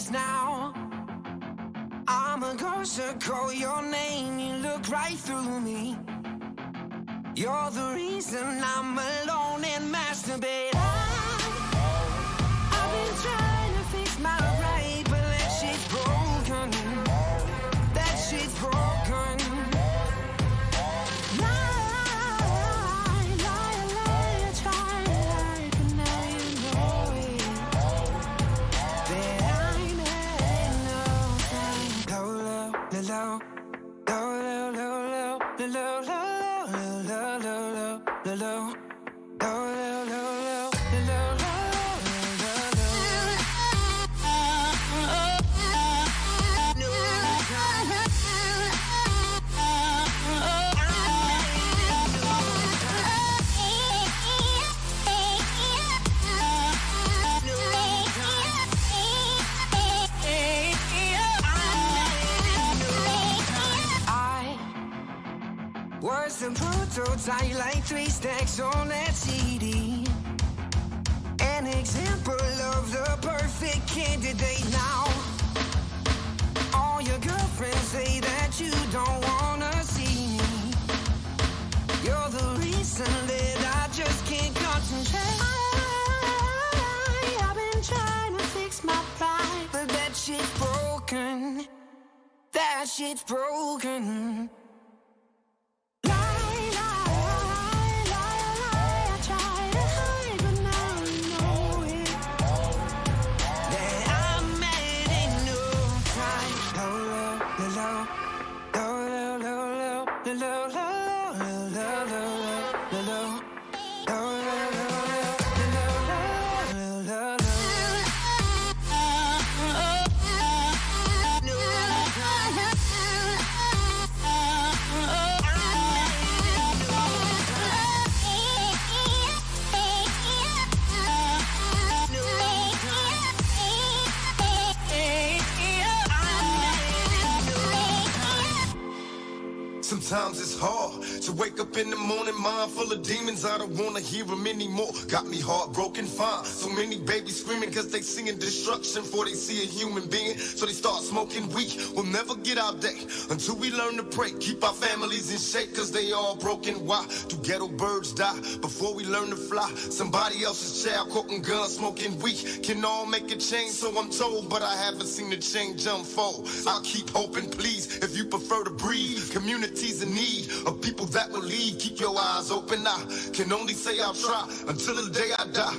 taste now. I'm a ghost, I call your name, you look right through me. You're the reason I'm alone and masturbate. I've been trying to fix my right, but that shit's broken. That shit's broken. Lie, try to lie, but now you know it. That I'm in love. Low, low, low, low, low, low, low. Was the prototype like 3 stacks on that CD? An example of the perfect candidate now. All your girlfriends say that you don't wanna see me. You're the reason that I just can't concentrate. I've been trying to fix my pride, but that shit's broken. That shit's broken. Sometimes it's hard to wake up in the morning, mind full of demons. I don't wanna hear them anymore. Got me heartbroken, fine. So many babies screaming cause they singing destruction before they see a human being. So they start smoking weed. We'll never get our day until we learn to pray. Keep our families in shape cause they all broken. Why do ghetto birds die before we learn to fly? Somebody else's child quoting guns, smoking weed. Can all make a change, so I'm told, but I haven't seen the change unfold. I'll keep hoping, please, if you prefer to breathe. Communities in need of people that will lead. Keep your eyes open. I can only say I'll try until the day I die.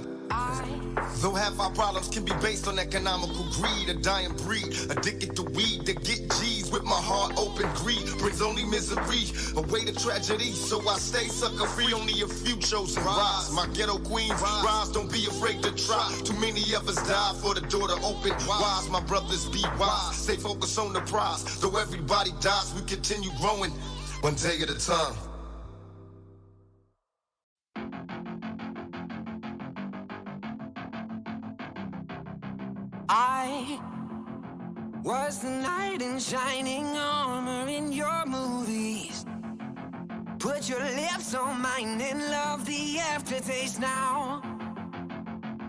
Though half our problems can be based on economical greed, a dying breed, addicted to weed to get G's. With my heart open, greed brings only misery, away to tragedy. So I stay sucker free, only a few chosen rise. My ghetto queens rise, don't be afraid to try. Too many of us die for the door to open. Wise, my brothers, be wise. Stay focused on the prize. Though everybody dies, we continue growing, one day at a time. I was the knight in shining armor in your movies. Put your lips on mine and love the aftertaste now.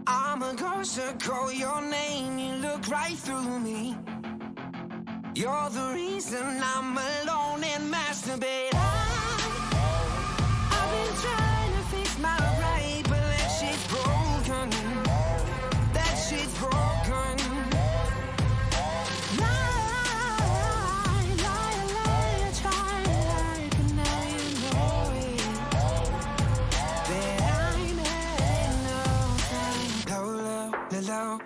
I'm a ghost, I call your name, you look right through me. You're the reason I'm alone and masturbate. I've been trying to fix my right, but that shit's broken. That shit's broken. Lie, try to lie, but now you know it. That I'm in love.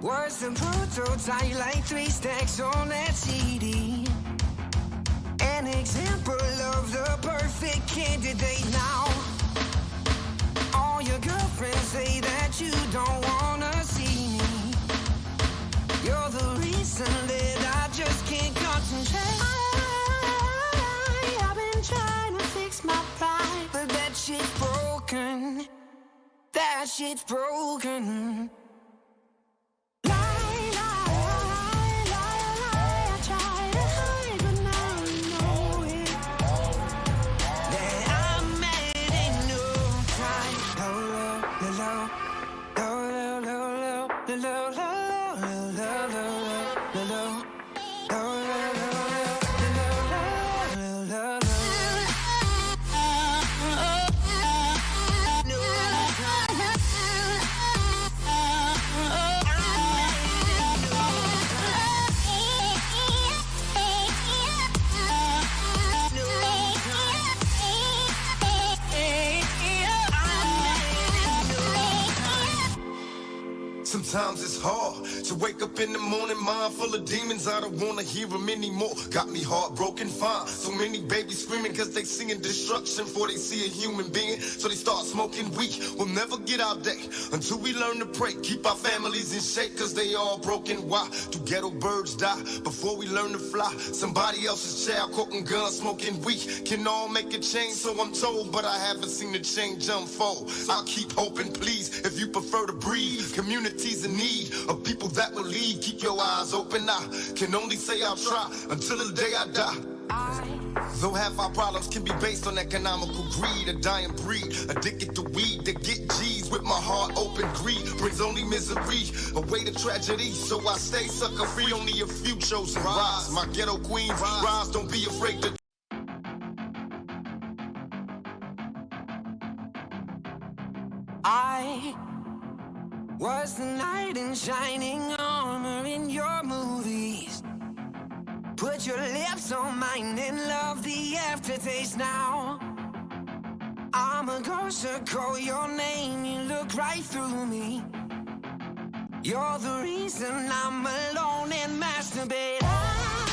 Was the prototype like 3 stacks on that CD? An example of the perfect candidate now. All your girlfriends say that you don't wanna see me. shit's broken. Sometimes it's hard to wake up in the morning, mind full of demons. I don't wanna hear them anymore. Got me heartbroken, fine. So many babies screaming cause they singing destruction before they see a human being. So they start smoking weed. We'll never get our day until we learn to pray. Keep our families in shape cause they all broken. Why do ghetto birds die before we learn to fly? Somebody else's child quoting guns, smoking weed. Can all make a change, so I'm told, but I haven't seen the change unfold. I'll keep hoping, please, if you prefer to breathe. Communities in need of people that will lead. Keep your eyes open. I can only say I'll try until the day I die. Though half our problems can be based on economical greed, a dying breed, addicted to weed to get G's. With my heart open, greed brings only misery, away to tragedy. So I stay sucker free, only a few chosen rise. My ghetto queen, rise, don't be afraid to. I was the knight in shining armor in your movies. Put your lips on mine and love the aftertaste now. I'm a ghost, so call your name, you look right through me. You're the reason I'm alone and masturbate. I've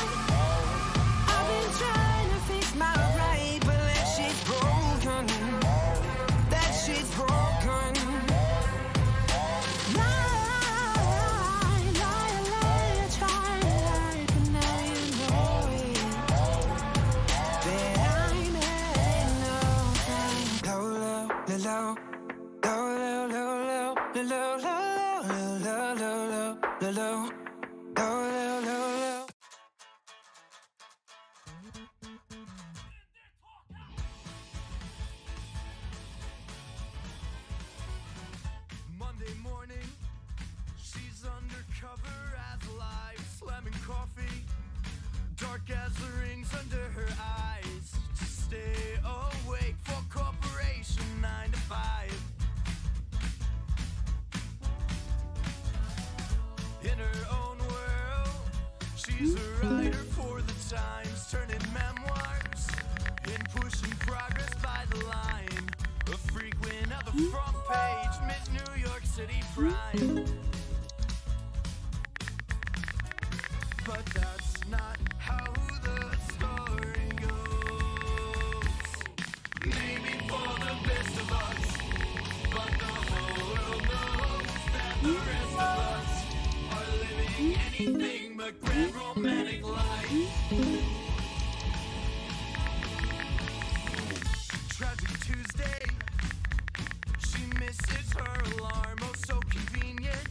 been trying to fix my right, but that shit's broken. That shit's broken. Monday morning, she's undercover as alive, slamming coffee, dark as the rings under her eyes, to stay awake for corporation 9 to 5. In her own world, she's a writer for the Times, turning memoirs and pushing progress by the line. A frequent of the front page, Miss New York City Prime. But that's not how the story goes. Maybe for the best of us, but the whole world knows that the rest of us are living anything but grand romantic life. Tragic Tuesday, she misses her alarm, oh so convenient.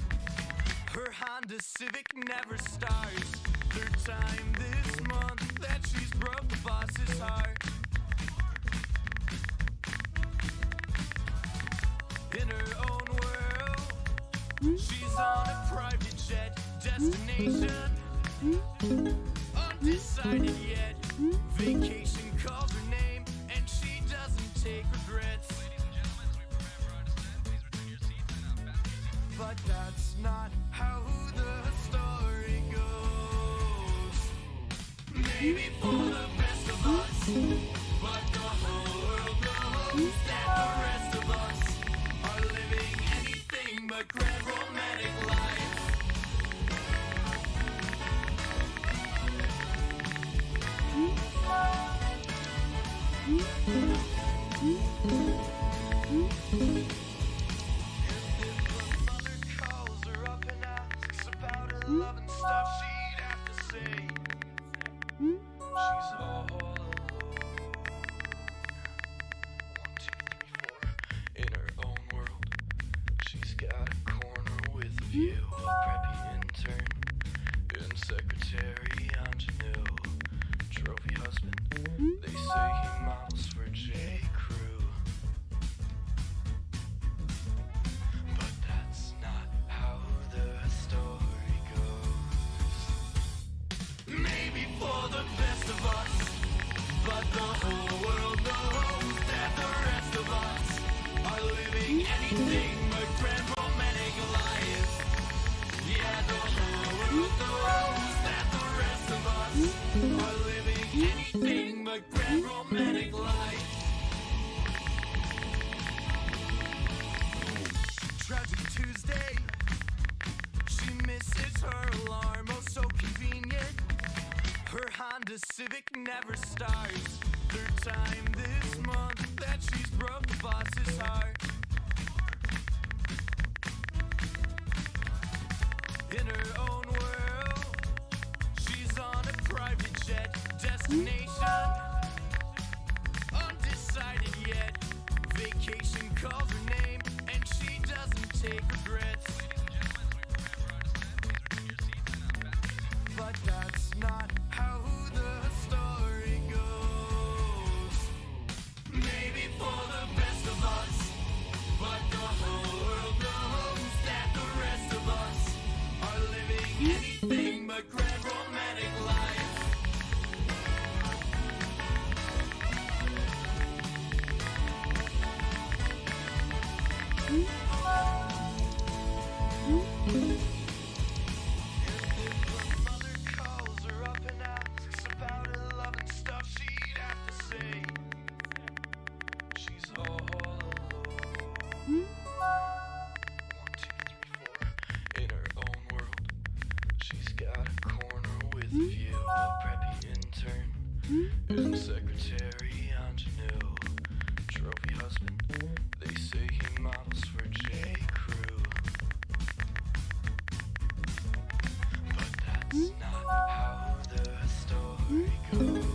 Her Honda Civic never starts. Third time this month that she's broke the boss's heart. In her own world, she's on a private jet, destination undecided yet. Vacation calls her name, and she doesn't take regrets. But that's not how the story goes. Maybe for the best of us, but the whole world knows that the rest of us are living anything but grand romantic life. Love and stuff she'd have to say. She's all alone. 1, 2, 3, 4. In her own world, view, a preppy intern, and secretary ingenue, trophy husband. They say he models for J. Crew, but that's not how the story goes. Maybe for the best of us, but the whole world knows that the rest of us are living anything but grand romantic lives. Yeah, the whole world knows that the rest of us are living anything but grand romantic life. Tragic Tuesday, she misses her alarm, oh so convenient. Her Honda Civic never starts. Third time this month that she's broke the boss's heart. In her own world, she's on a private jet. Destination undecided yet. Vacation calls her name and she doesn't take regrets. But that's not how the story goes. Maybe for the best of us, but the whole world knows that the rest of us are living anything but grand romantic life. Mother calls her up and asks about her love and stuff, she'd have to say she's all alone. 1, 2, 3, 4. In her own world, she's got a corner with a view, a preppy intern, and secretary ingenue, trophy husband. They say he models for J. Crew, but that's not how the story goes.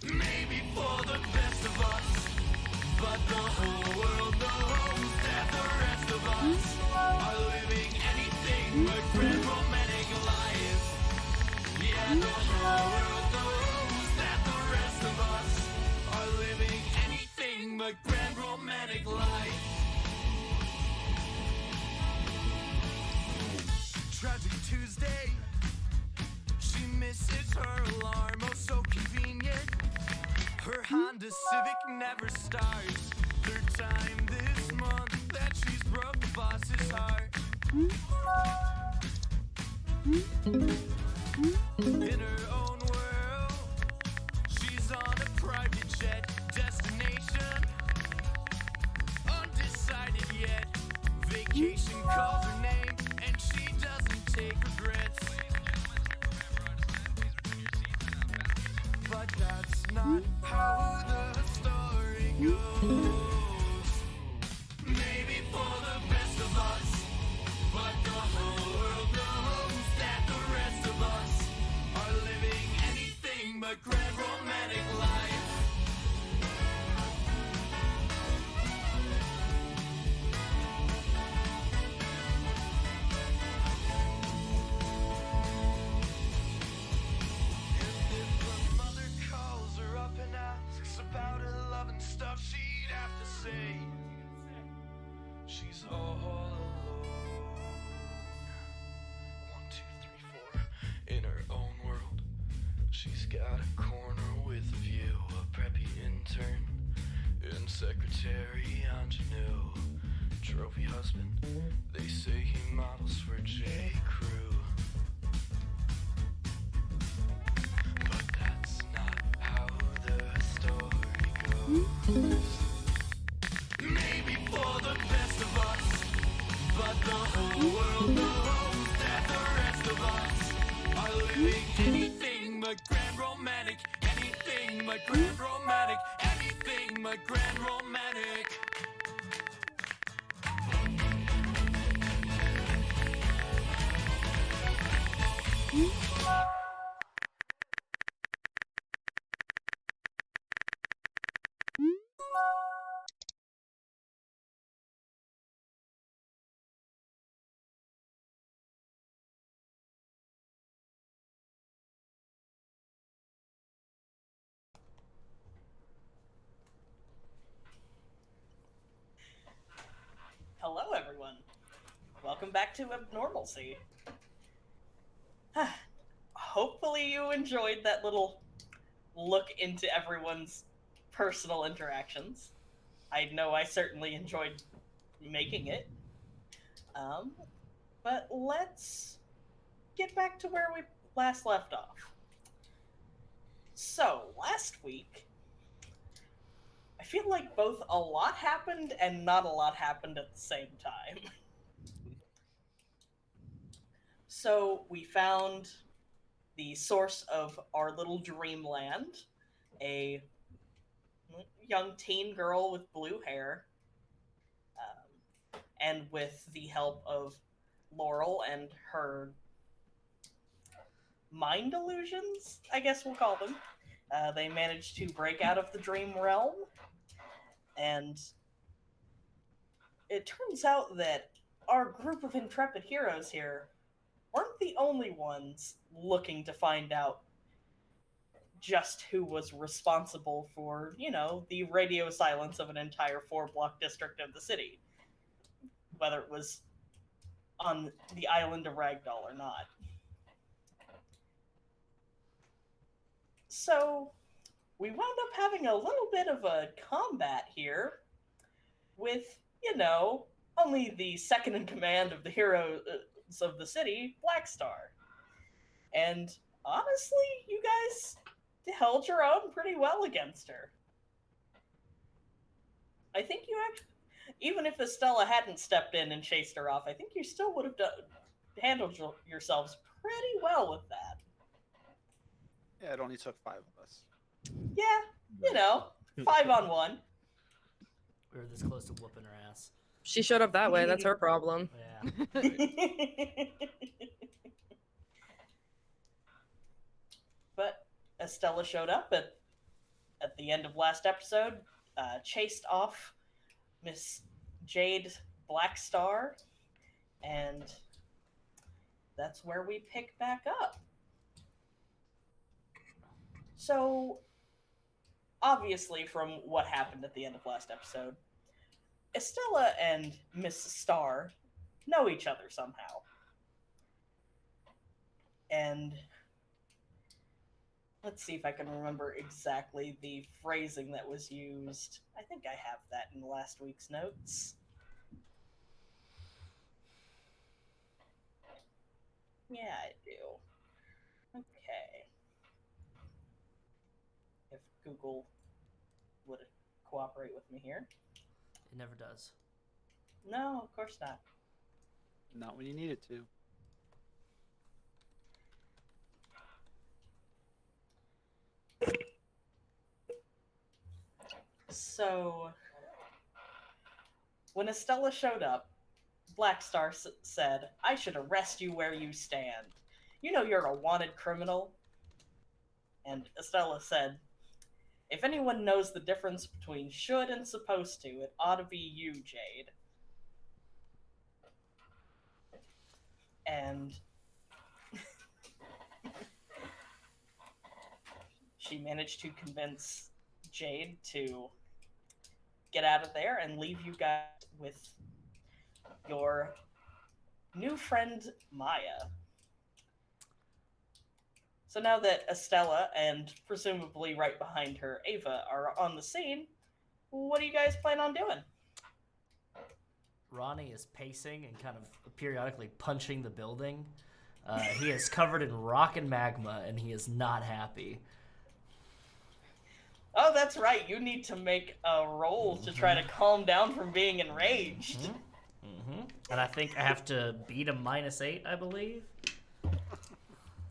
Maybe for the best of us, but the whole world knows that the rest of us are living anything but grand romantic lives. Yeah, the whole world knows that the rest of us are living anything but grand romantic life. Tragic Tuesday, she misses her alarm, oh so convenient. Her Honda Civic never starts. Third time this month that she's broke the boss's heart. In her own world, she's on a private jet. Destination undecided yet. Vacation calls her name and she doesn't take regrets. But that's not how the story goes. Maybe for the best of us, but the whole world knows that the rest of us are living anything but grand romantic life. If her mother calls her up and asks about her love and stuff, she'd have to say she's all alone. 1, 2, 3, 4. In her own world, she's got a corner with a view, a preppy intern, and secretary ingenue, trophy husband. They say he models for J. Crew, but that's not how the story goes. Maybe for the best of us, but the whole world knows that the rest of us are living anything but grand romantic, anything but grand romantic, anything but grand romantic. welcome back to Abnormalcy. Hopefully you enjoyed that little look into everyone's personal interactions. I know I certainly enjoyed making it. But let's get back to where we last left off. So, last week, I feel like both a lot happened and not a lot happened at the same time. So, we found the source of our little dreamland, a young teen girl with blue hair, and with the help of Laurel and her mind illusions, I guess we'll call them, they managed to break out of the dream realm, and it turns out that our group of intrepid heroes here weren't the only ones looking to find out just who was responsible for, the radio silence of an entire 4-block district of the city. Whether it was on the island of Ragdoll or not. So, we wound up having a little bit of a combat here with, only the second in command of the heroes of the city, Blackstar. And honestly, you guys held your own pretty well against her. I think you actually, even if Estella hadn't stepped in and chased her off, I think you still would have handled yourselves pretty well with that. Yeah, it only took 5 of us. Yeah, 5 on 1. We were this close to whooping her ass. She showed up that way. That's her problem. Yeah. But Estella showed up at the end of last episode, chased off Miss Jade Blackstar, and that's where we pick back up. So, obviously, from what happened at the end of last episode, Estella and Miss Star know each other somehow. And let's see if I can remember exactly the phrasing that was used. I think I have that in last week's notes. Yeah, I do. Okay. If Google would cooperate with me here. It never does. No, of course not. Not when you need it to. So, when Estella showed up, Blackstar said, "I should arrest you where you stand. You know you're a wanted criminal." And Estella said, "If anyone knows the difference between should and supposed to, it ought to be you, Jade." And she managed to convince Jade to get out of there and leave you guys with your new friend, Maya. So now that Estella and presumably right behind her, Ava, are on the scene, what do you guys plan on doing? Ronnie is pacing and kind of periodically punching the building. He is covered in rock and magma, and he is not happy. Oh, that's right. You need to make a roll to try to calm down from being enraged. And I think I have to beat a -8, I believe.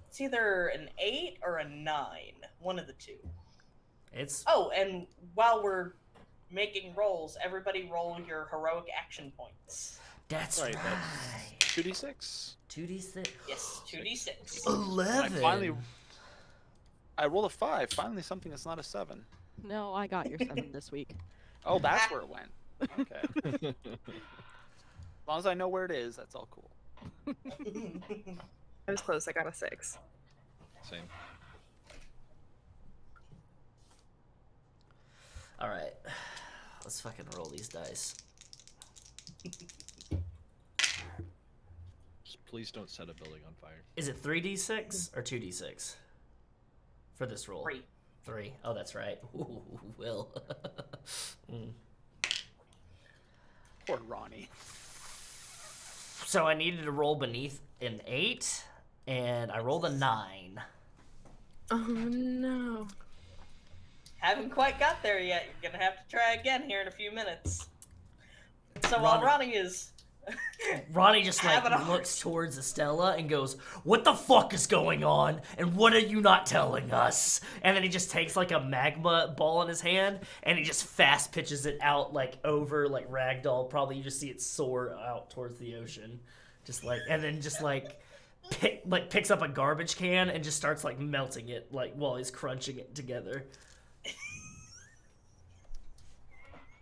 It's either an 8 or a 9. One of the two. It's Oh, and while we're making rolls, everybody roll your heroic action points. that's Right, right. that's 2d6. 2d6. Yes, 2d6. 11. I rolled a 5. Finally, something that's not a 7. No, I got your 7 this week. Oh, that's where it went. Okay. As long as I know where it is, that's all cool. I was close. I got a 6. Same. All right, let's fucking roll these dice. Please don't set a building on fire. Is it 3d6 or 2d6 for this roll? 3. 3. Oh, that's right. Ooh, Will. Poor Ronnie. So I needed to roll beneath an 8, and I rolled a 9. Oh no. Haven't quite got there yet. You're gonna have to try again here in a few minutes. So while Ronnie is Ronnie just like having a hard- looks towards Estella and goes, "What the fuck is going on? And what are you not telling us?" And then he just takes like a magma ball in his hand and he just fast pitches it out like over like ragdoll. Probably you just see it soar out towards the ocean, just like, and then just like picks up a garbage can and just starts like melting it like while he's crunching it together.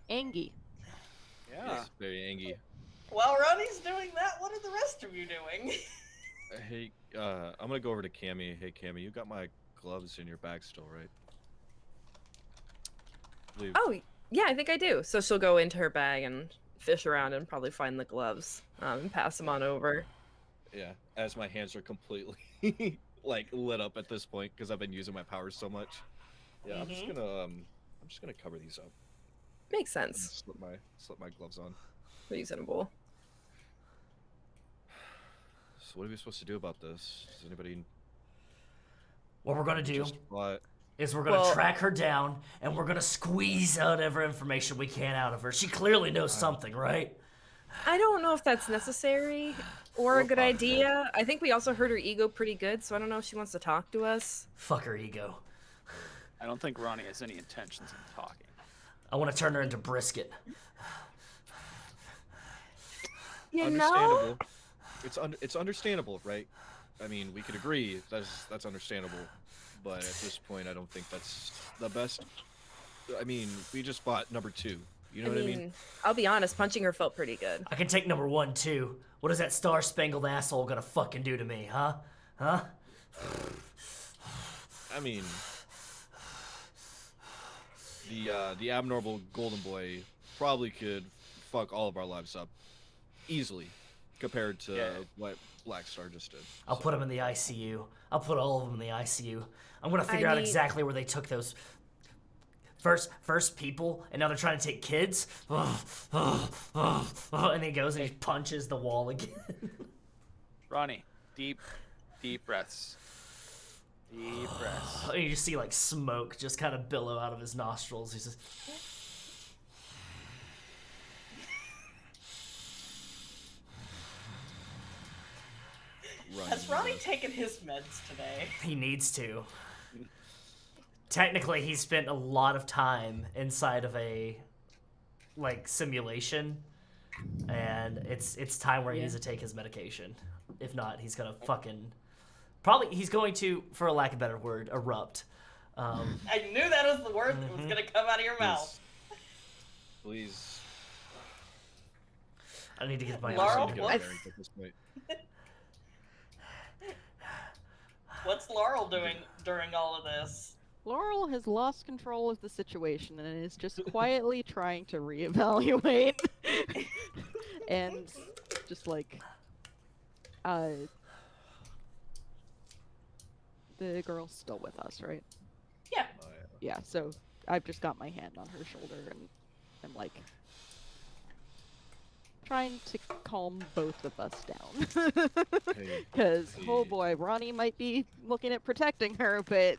Angie. Yeah. He's very angry. while Ronnie's doing that, what are the rest of you doing? Hey, I'm gonna go over to Cammie. Hey, Cammie, you got my gloves in your bag still, right? Leave. Oh, yeah, I think I do. So she'll go into her bag and fish around and probably find the gloves and pass them on over. Yeah, as my hands are completely like lit up at this point because I've been using my powers so much. Yeah, I'm just gonna cover these up. Makes And sense. slip my gloves on. Reasonable. So what are we supposed to do about this? Does anybody What we're gonna do just what? is we're gonna Well- track her down and we're gonna squeeze out every information we can out of her. She clearly knows something, right? I don't know if that's necessary or a good possible. idea. I think we also hurt her ego pretty good, so I don't know if she wants to talk to us. Fuck her ego. I don't think Ronnie has any intentions of talking. I want to turn her into brisket. You know? Understandable. It's understandable, right? I mean, we could agree that's understandable, but at this point, I don't think that's the best. I mean, we just bought number 2. You know what I mean? I'll be honest, punching her felt pretty good. I can take number 1 too. What is that star-spangled asshole gonna fucking do to me, huh? Huh? I mean, the abnormal golden boy probably could fuck all of our lives up easily compared to what Black Star just did. I'll put him in the ICU. I'll put all of them in the ICU. I'm gonna figure out exactly where they took those first people, and now they're trying to take kids. And he goes and he punches the wall again. Ronnie, deep breaths. Deep breaths. And you just see like smoke just kind of billow out of his nostrils. He's just. Has Ronnie taken his meds today? He needs to. Technically, he spent a lot of time inside of a like simulation, and it's time where he needs to take his medication. If not, he's gonna fucking he's going to, for a lack of a better word, erupt. I knew that was the word that was gonna come out of your mouth. Please. I need to get my Laurel, I need to what? get married at this point. What's Laurel doing during all of this? Laurel has lost control of the situation and is just quietly trying to reevaluate. And just like, the girl's still with us, right? Yeah. Yeah, so I've just got my hand on her shoulder and I'm like trying to calm both of us down. Hey, Because, oh hey. boy, Ronnie might be looking at protecting her, but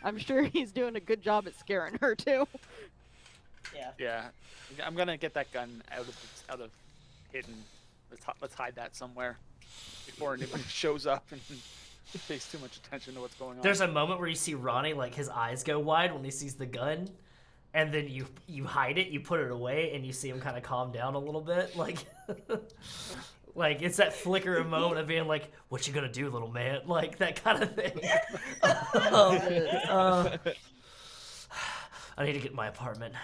I'm sure he's doing a good job at scaring her too. Yeah. Yeah, I'm gonna get that gun out of hidden. Let's hide that somewhere before anybody shows up and pays too much attention to what's going on. There's a moment where you see Ronnie, like his eyes go wide when he sees the gun, and then you hide it, you put it away, and you see him kind of calm down a little bit, like, like it's that flicker of moment of being like, "What you gonna do, little man?" Like that kind of thing. I need to get in my apartment.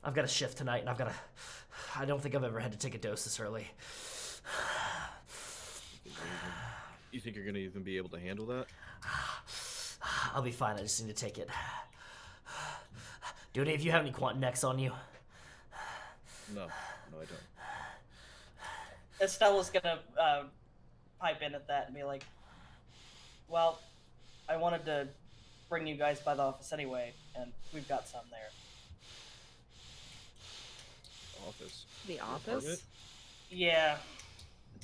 I've got a shift tonight, and I don't think I've ever had to take a dose this early. You think you're gonna even be able to handle that? I'll be fine. I just need to take it. Do any of you have any quantum necks on you? No, I don't. Estella's gonna pipe in at that and be like, well, I wanted to bring you guys by the office anyway, and we've got some there. Office. The office? Apartment? Yeah.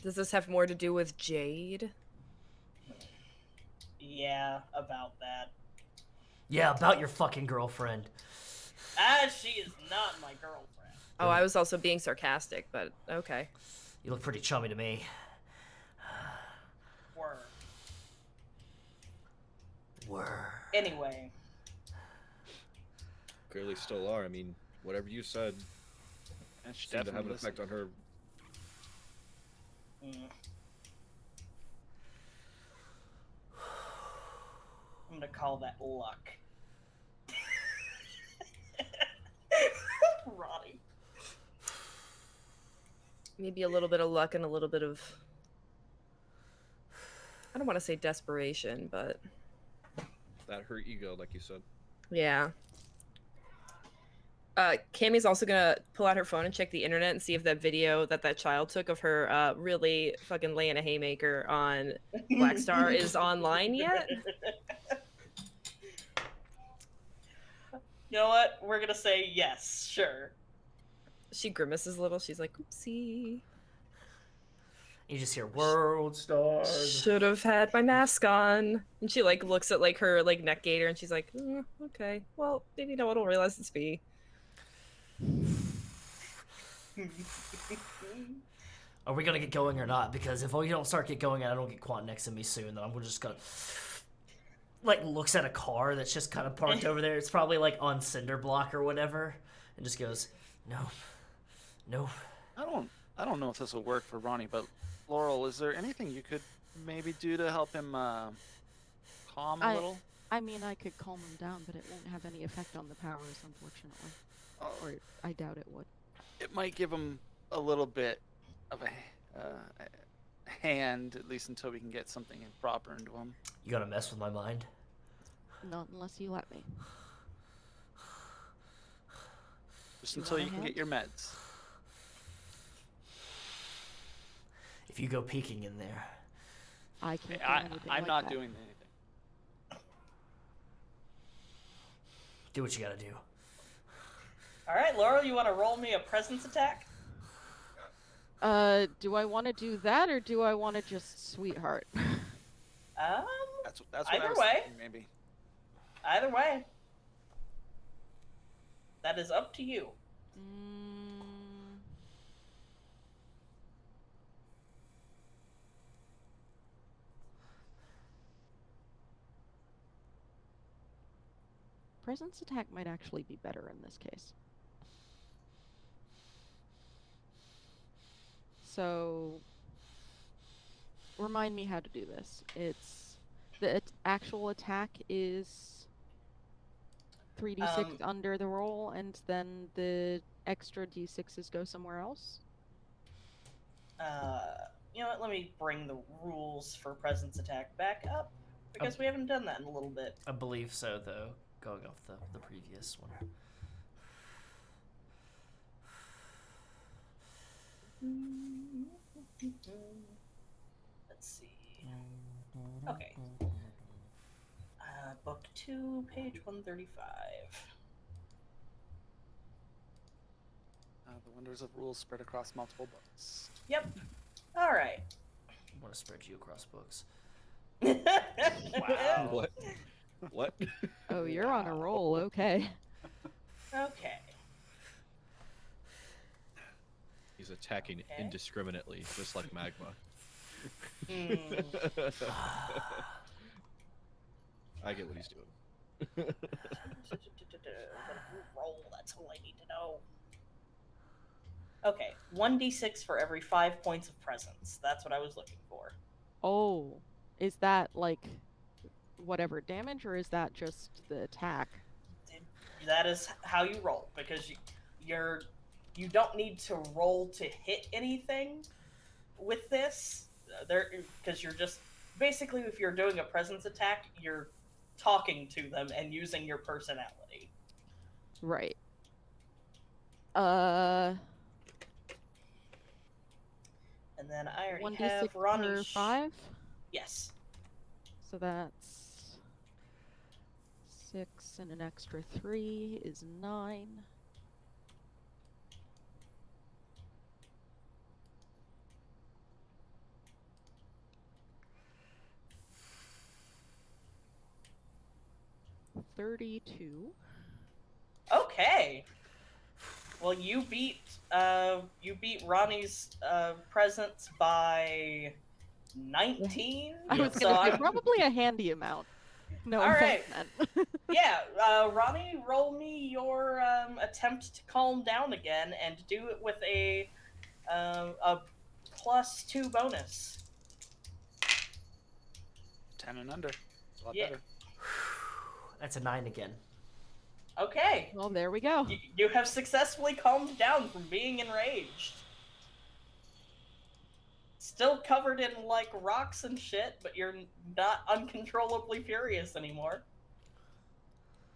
Does this have more to do with Jade? Yeah, about that. Yeah, about your fucking girlfriend. She is not my girlfriend. Oh, I was also being sarcastic, but okay. You look pretty chummy to me. Were. Anyway. Clearly still are. I mean, whatever you said And she seemed to have definitely an effect on her. I'm gonna call that luck. Ronnie. Maybe a little bit of luck and a little bit of... I don't want to say desperation, but... That her ego, like you said. Yeah. Cammie's also gonna pull out her phone and check the internet and see if that video that child took of her really fucking laying a haymaker on Black Star is online yet. You know what? We're gonna say yes, sure. She grimaces a little. She's like, oopsie. You just hear world stars. Should have had my mask on. And she like looks at like her like neck gaiter and she's like, okay, well, maybe no one will realize it's me. Are we gonna get going or not? Because if we don't start get going and I don't get Quant next to me soon, then I'm just gonna like looks at a car that's just kind of parked over there. It's probably like on cinder block or whatever, and just goes, no. I don't know if this will work for Ronnie, but Laurel, is there anything you could maybe do to help him calm a little? I mean, I could calm him down, but it won't have any effect on the powers, unfortunately. Or I doubt it would. It might give him a little bit of a hand, at least until we can get something proper into him. You gonna mess with my mind? Not unless you let me. Just You until want you a can hand? get your meds. If you go peeking in there. I can't do anything I'm like not that. doing anything. Do what you gotta do. Alright, Laurel, you wanna roll me a presence attack? Do I want to do that, or do I want to just sweetheart? That's what Either I was way. thinking, maybe. Either way. That is up to you. Presence attack might actually be better in this case. So, remind me how to do this. It's the actual attack is 3d6 under the roll, and then the extra d6s go somewhere else. You know what? Let me bring the rules for presence attack back up because we haven't done that in a little bit. I believe so, though, going off the previous one. Let's see. Okay. Book 2, page 135. The wonders of rules spread across multiple books. Yep. All right. I want to spread you across books. Wow. What? What? Oh, you're on a roll, okay. Okay. He's attacking Okay. indiscriminately, just like magma. I get what he's doing. Roll, that's all I need to know. Okay, 1d6 for every 5 points of presence. That's what I was looking for. Oh, is that like whatever damage, or is that just the attack? That is how you roll, because you don't need to roll to hit anything with this. Because you're just basically, if you're doing a presence attack, you're talking to them and using your personality. Right. And then I already 1d6 have Ronnie. per 5. Yes. So that's 6 and an extra 3 is 9. $32. Okay. Well, you beat Ronnie's presence by 19. I was So gonna say I'm- probably a handy amount. No All offense meant. yeah, Ronnie, roll me your attempt to calm down again, and do it with a +2 bonus. 10 and under. A lot Yeah. better. That's a 9 again. Okay. Well, there we go. You have successfully calmed down from being enraged. Still covered in, like, rocks and shit, but you're not uncontrollably furious anymore.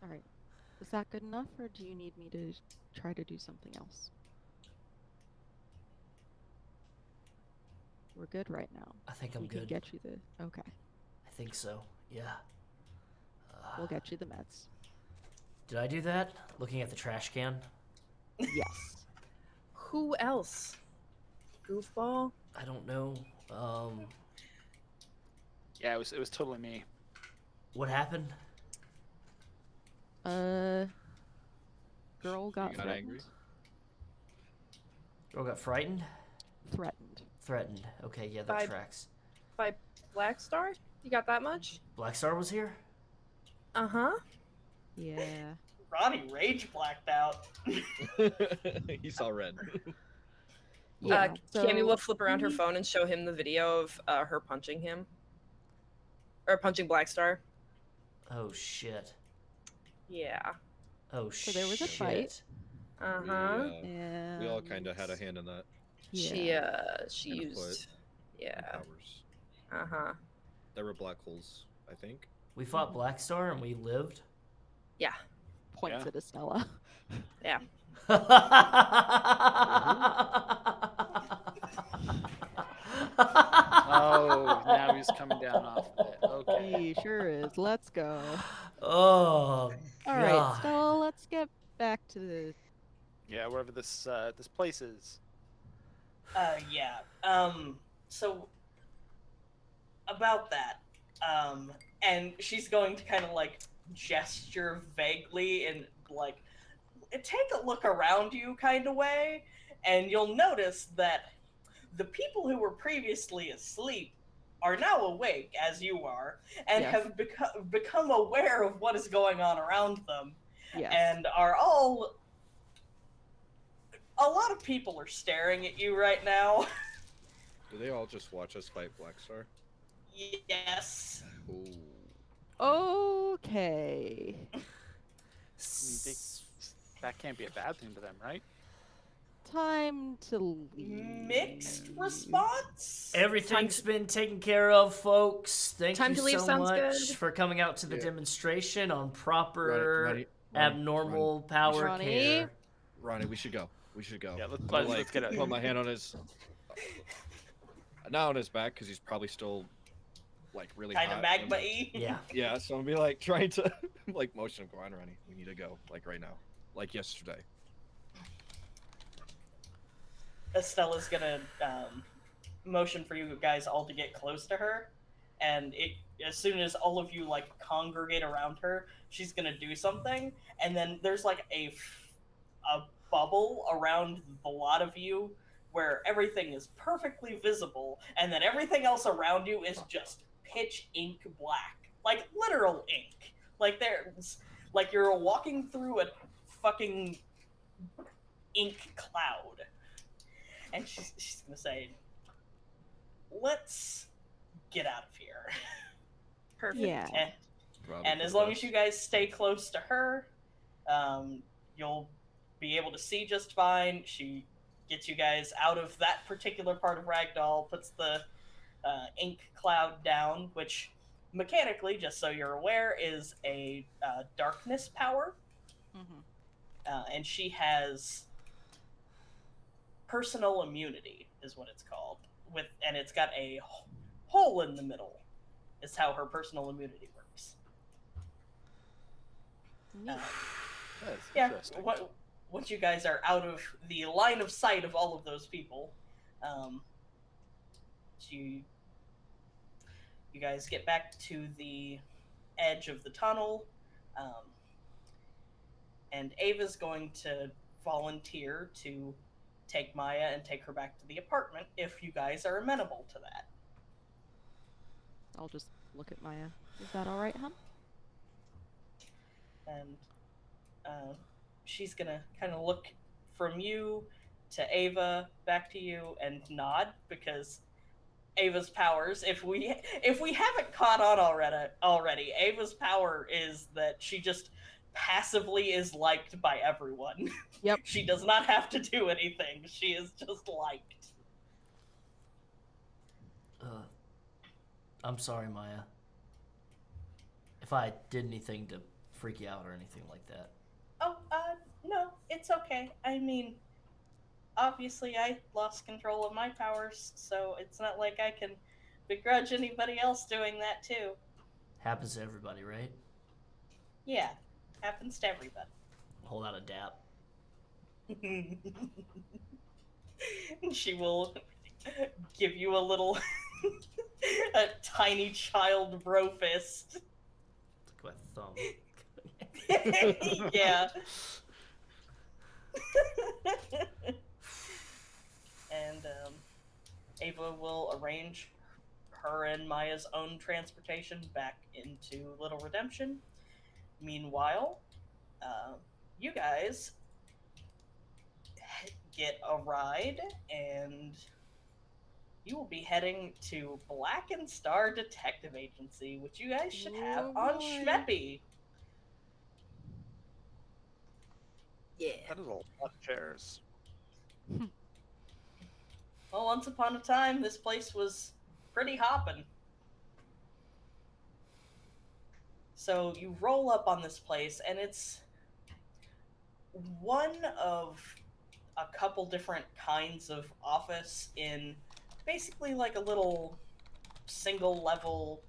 Alright. Is that good enough, or do you need me to try to do something else? We're good right now. I think I'm We can good. get you the... Okay. I think so. Yeah. We'll get you the meds. Did I do that? Looking at the trash can? Yes. Who else? Goofball? I don't know. Yeah, it was totally me. What happened? Girl got You got angry? threatened. Girl got frightened? Threatened. Threatened. Okay, yeah, that By- tracks. By Black Star? You got that much? Black Star was here? Uh-huh. Yeah. Ronnie rage blacked out. He saw red. Yeah. Cammie will flip around her Mhm. phone and show him the video of her punching him. Or punching Black Star. Oh, shit. Yeah. Oh, So there was a fight. Uh-huh. We all kind of had a hand in that. Yeah. She And a used... Yeah. Powers. Uh-huh. There were black holes, I think. We fought Black Star and we lived? Yeah. Points Yeah. at Estella. Yeah. Oh, now he's coming down off of it. Okay. He sure is. Let's go. Oh, All right, God. Stella, let's get back to the... Yeah, wherever this this place is. Yeah. So about that, and she's going to kind of like gesture vaguely and like take a look around you kind of way, and you'll notice that the people who were previously asleep are now awake as you are, and Yes. have become aware of what is going on around them, Yes. and are all. A lot of people are staring at you right now. Do they all just watch us fight Black Star? Yes. Ooh. Okay. That can't be a bad thing to them, right? Time to leave. Mixed response? Everything's been taken care of, folks. Thank Time you to leave so sounds much good. for coming out to the Yeah. demonstration on proper Ronnie, abnormal power Ronnie? care. Ronnie, we should go. We should go. Yeah, let's- Put, let's get it. Put my hand on his, not on his back because he's probably still, like really Kind hot. of magma-y? Yeah. Yeah, so I'm be like trying to like motion him. Go on, Ronnie. We need to go like right now, like yesterday. Estella's gonna motion for you guys all to get close to her, and as soon as all of you like congregate around her, she's gonna do something, and then there's like a bubble around the lot of you where everything is perfectly visible, and then everything else around you is just pitch ink black, like literal ink. Like there's like you're walking through a fucking ink cloud. And she's gonna say, "Let's get out of here." Perfect. Yeah. Probably And as for long the as you best. guys stay close to her, you'll be able to see just fine. She gets you guys out of that particular part of Ragdoll, puts the ink cloud down, which mechanically, just so you're aware, is a darkness power. Mhm. And she has personal immunity, is what it's called. and it's got a hole in the middle. Is how her personal immunity works. Neat. That's Yeah. interesting. Once you guys are out of the line of sight of all of those people, you guys get back to the edge of the tunnel, and Ava's going to volunteer to take Maya and take her back to the apartment if you guys are amenable to that. I'll just look at Maya. Is that all right, hon? And she's gonna kind of look from you to Ava back to you and nod, because Ava's powers, if we haven't caught on already, Ava's power is that she just passively is liked by everyone. Yep. She does not have to do anything. She is just liked. I'm sorry, Maya. If I did anything to freak you out or anything like that. Oh, no, it's okay. I mean, obviously I lost control of my powers, so it's not like I can begrudge anybody else doing that too. Happens to everybody, right? Yeah, happens to everybody. Hold out a dap. She will give you a little, a tiny child bro fist. Look at my thumb. Yeah. And Ava will arrange her and Maya's own transportation back into Little Redemption. Meanwhile, you guys get a ride, and you will be heading to Black and Star Detective Agency, which you guys should have Oh, on boy. Schmeppy. Yeah. That is a lot of chairs. Well, once upon a time, this place was pretty hoppin'. So you roll up on this place, and it's one of a couple different kinds of office in basically like a little single level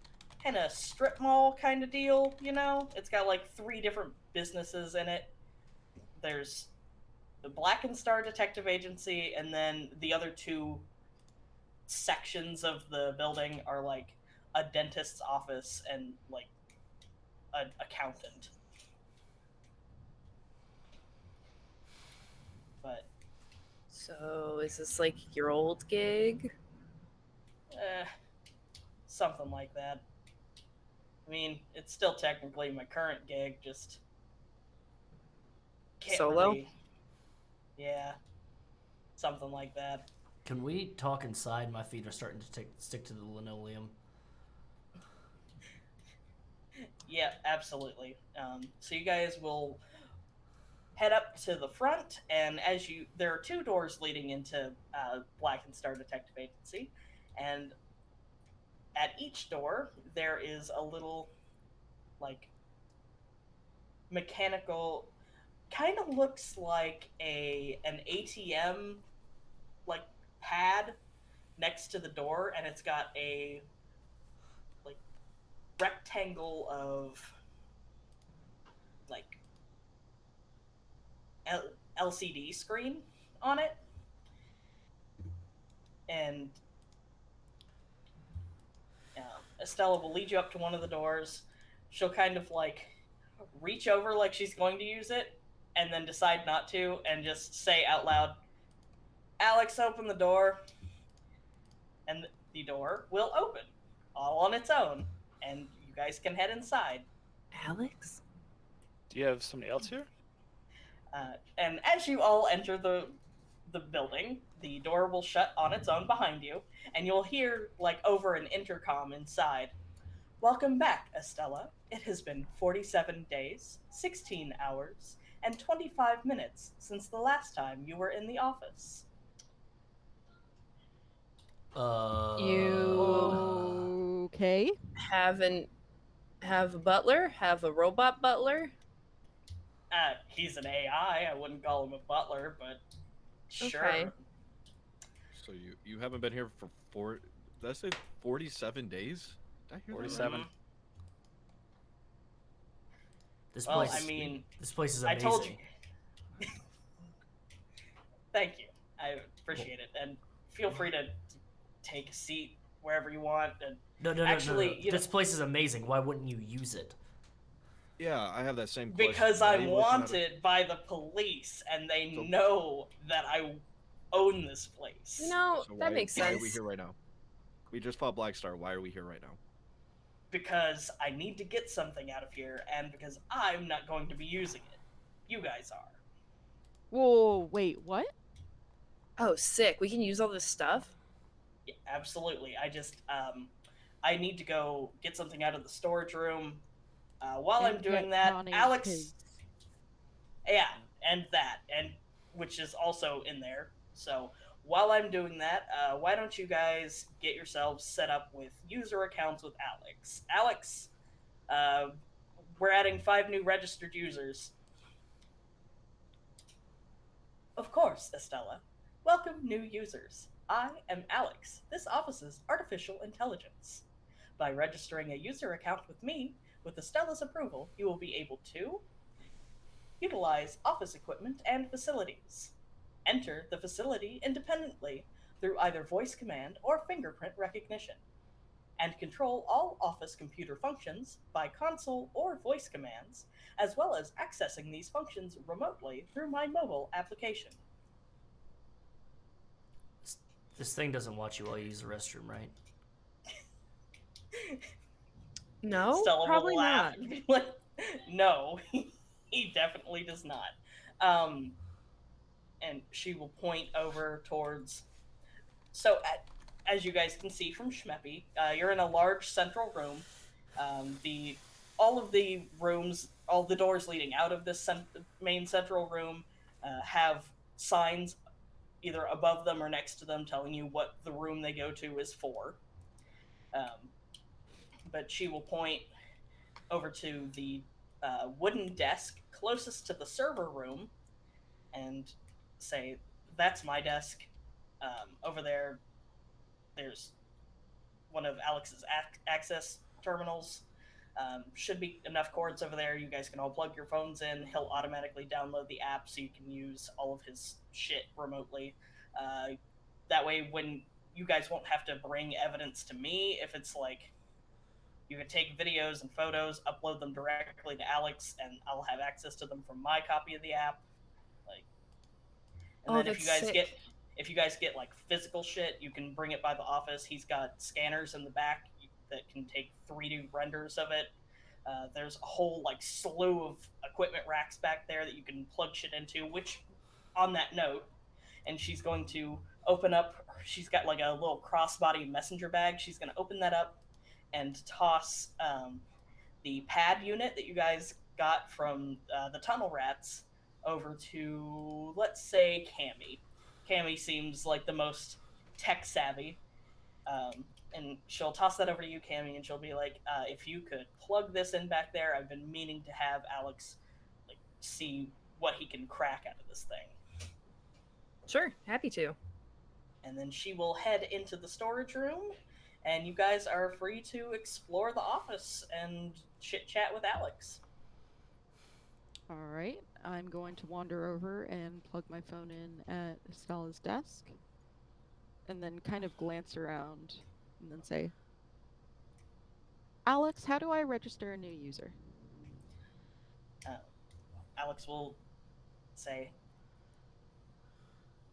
kind of strip mall kind of deal, you know? It's got like 3 different businesses in it. There's the Black and Star Detective Agency, and then the other 2 sections of the building are like a dentist's office and like an accountant. But So is this like your old gig? something like that. I mean, it's still technically my current gig, just can't Solo? really- Yeah, something like that. Can we talk inside? My feet are starting to stick to the linoleum. Yeah, absolutely. So you guys will head up to the front, and there are 2 doors leading into Black and Star Detective Agency, and at each door there is a little, like, mechanical, kind of looks like an ATM, like, pad next to the door, and it's got a, like, rectangle of, like, LCD screen on it, and Estella will lead you up to one of the doors. She'll kind of like reach over like she's going to use it, and then decide not to, and just say out loud, "Alex, open the door," and the door will open all on its own, and you guys can head inside. Alex? Do you have somebody else here? And as you all enter the building, the door will shut on its own behind you, and you'll hear, like, over an intercom inside, "Welcome back, Estella. It has been 47 days, 16 hours, and 25 minutes since the last time you were in the office." You Okay. have a butler? Have a robot butler? He's an AI. I wouldn't call him a butler, but sure. Okay. So you haven't been here for did I say 47 days? Did I hear that right? 47. This Well, place. I mean, This place is I amazing. told you. Thank you. I appreciate it, and feel free to take a seat wherever you want. And No. actually, you know, This place is amazing. Why wouldn't you use it? Yeah, I have that same question. because Why are I'm you looking at it? wanted by the police, and they So- know that I own this place. You know, So that why- makes Why sense. are we here right now? We just fought Black Star. Why are we here right now? Because I need to get something out of here, and because I'm not going to be using it. You guys are. Whoa, wait, what? Oh, sick. We can use all this stuff? Yeah, absolutely. I just, I need to go get something out of the storage room. While I'm And doing get that, Ronnie Alex. his- Yeah, and that, and which is also in there. So while I'm doing that, why don't you guys get yourselves set up with user accounts with Alex? Alex, we're adding 5 new registered users. Of course, Estella. Welcome, new users. I am Alex, this office's artificial intelligence. By registering a user account with me, with Estella's approval, you will be able to utilize office equipment and facilities. Enter the facility independently through either voice command or fingerprint recognition. And control all office computer functions by console or voice commands, as well as accessing these functions remotely through my mobile application. This thing doesn't watch you while you use the restroom, right? No, Stella probably will laugh not. and be like, no, he definitely does not. And she will point over towards. So, as you guys can see from Schmeppy, you're in a large central room. All of the rooms, all the doors leading out of this main central room, have signs either above them or next to them telling you what the room they go to is for. But she will point over to the wooden desk closest to the server room and say, "That's my desk. Over there, there's one of Alex's access terminals. Should be enough cords over there. You guys can all plug your phones in. He'll automatically download the app so you can use all of his shit remotely. That way, when you guys won't have to bring evidence to me, if it's like you can take videos and photos, upload them directly to Alex, and I'll have access to them from my copy of the app. Like, and then if you guys get like physical shit, you can bring it by the office. He's got scanners in the back that can take 3D renders of it. There's a whole like slew of equipment racks back there that you can plug shit into. Which, on that note, and she's going to open up. She's got like a little crossbody messenger bag. She's going to open that up and toss the pad unit that you guys got from the tunnel rats over to, let's say, Cammie. Cammie seems like the most tech savvy. And she'll toss that over to you, Cammie, and she'll be like, if you could plug this in back there, I've been meaning to have Alex like see what he can crack out of this thing. Sure, happy to. And then she will head into the storage room, and you guys are free to explore the office and chit-chat with Alex. Alright, I'm going to wander over and plug my phone in at Stella's desk. And then kind of glance around and then say, Alex, how do I register a new user? Alex will say,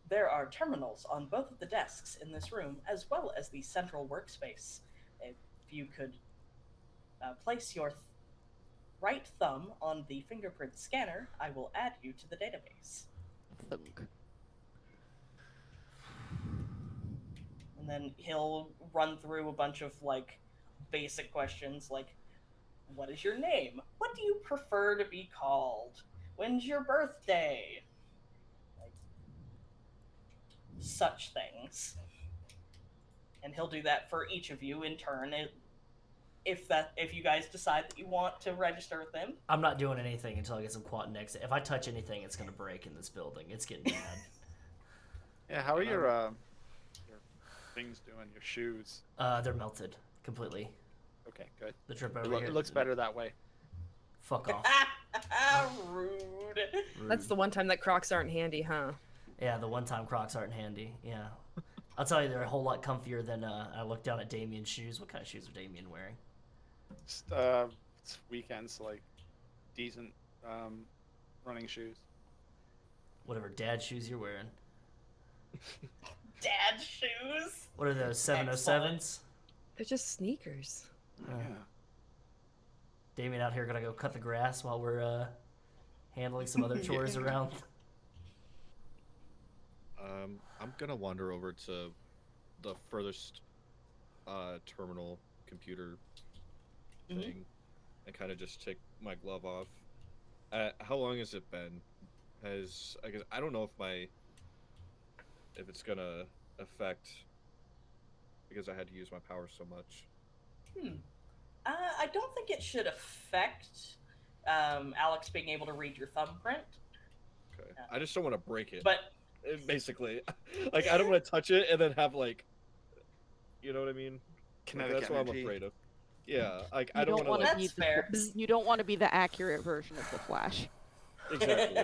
there are terminals on both of the desks in this room, as well as the central workspace. If you could place your right thumb on the fingerprint scanner, I will add you to the database. Thunk. And then he'll run through a bunch of like basic questions like, what is your name? What do you prefer to be called? When's your birthday? Like, such things. And he'll do that for each of you in turn. If you guys decide that you want to register with him. I'm not doing anything until I get some quantum exit. If I touch anything, it's gonna break in this building. It's getting bad. Yeah, how are your things doing? Your shoes? They're melted completely. Okay, good. The trip It, over here. it looks better that way. Fuck off. Rude. That's the one time that Crocs aren't handy, huh? Yeah, the one-time Crocs aren't handy. Yeah. I'll tell you, they're a whole lot comfier than I looked down at Damian's shoes. What kind of shoes are Damian wearing? Just, it's weekends, like decent running shoes. Whatever dad shoes you're wearing. Dad shoes. What are those, 707s? They're just sneakers. Yeah. Damian out here gonna go cut the grass while we're handling some other chores around. I'm gonna wander over to the furthest terminal computer thing and kind of just take my glove off. How long has it been? I guess I don't know if it's gonna affect because I had to use my power so much. I don't think it should affect Alex being able to read your thumbprint. Okay. I just don't want to break it. But Basically, like I don't want to touch it and then have like, you know what I mean? Kinetic That's what I'm energy. afraid of. Yeah, like I You don't don't want want to. to Like, be That's fair. you don't want to be the accurate version of the Flash. exactly.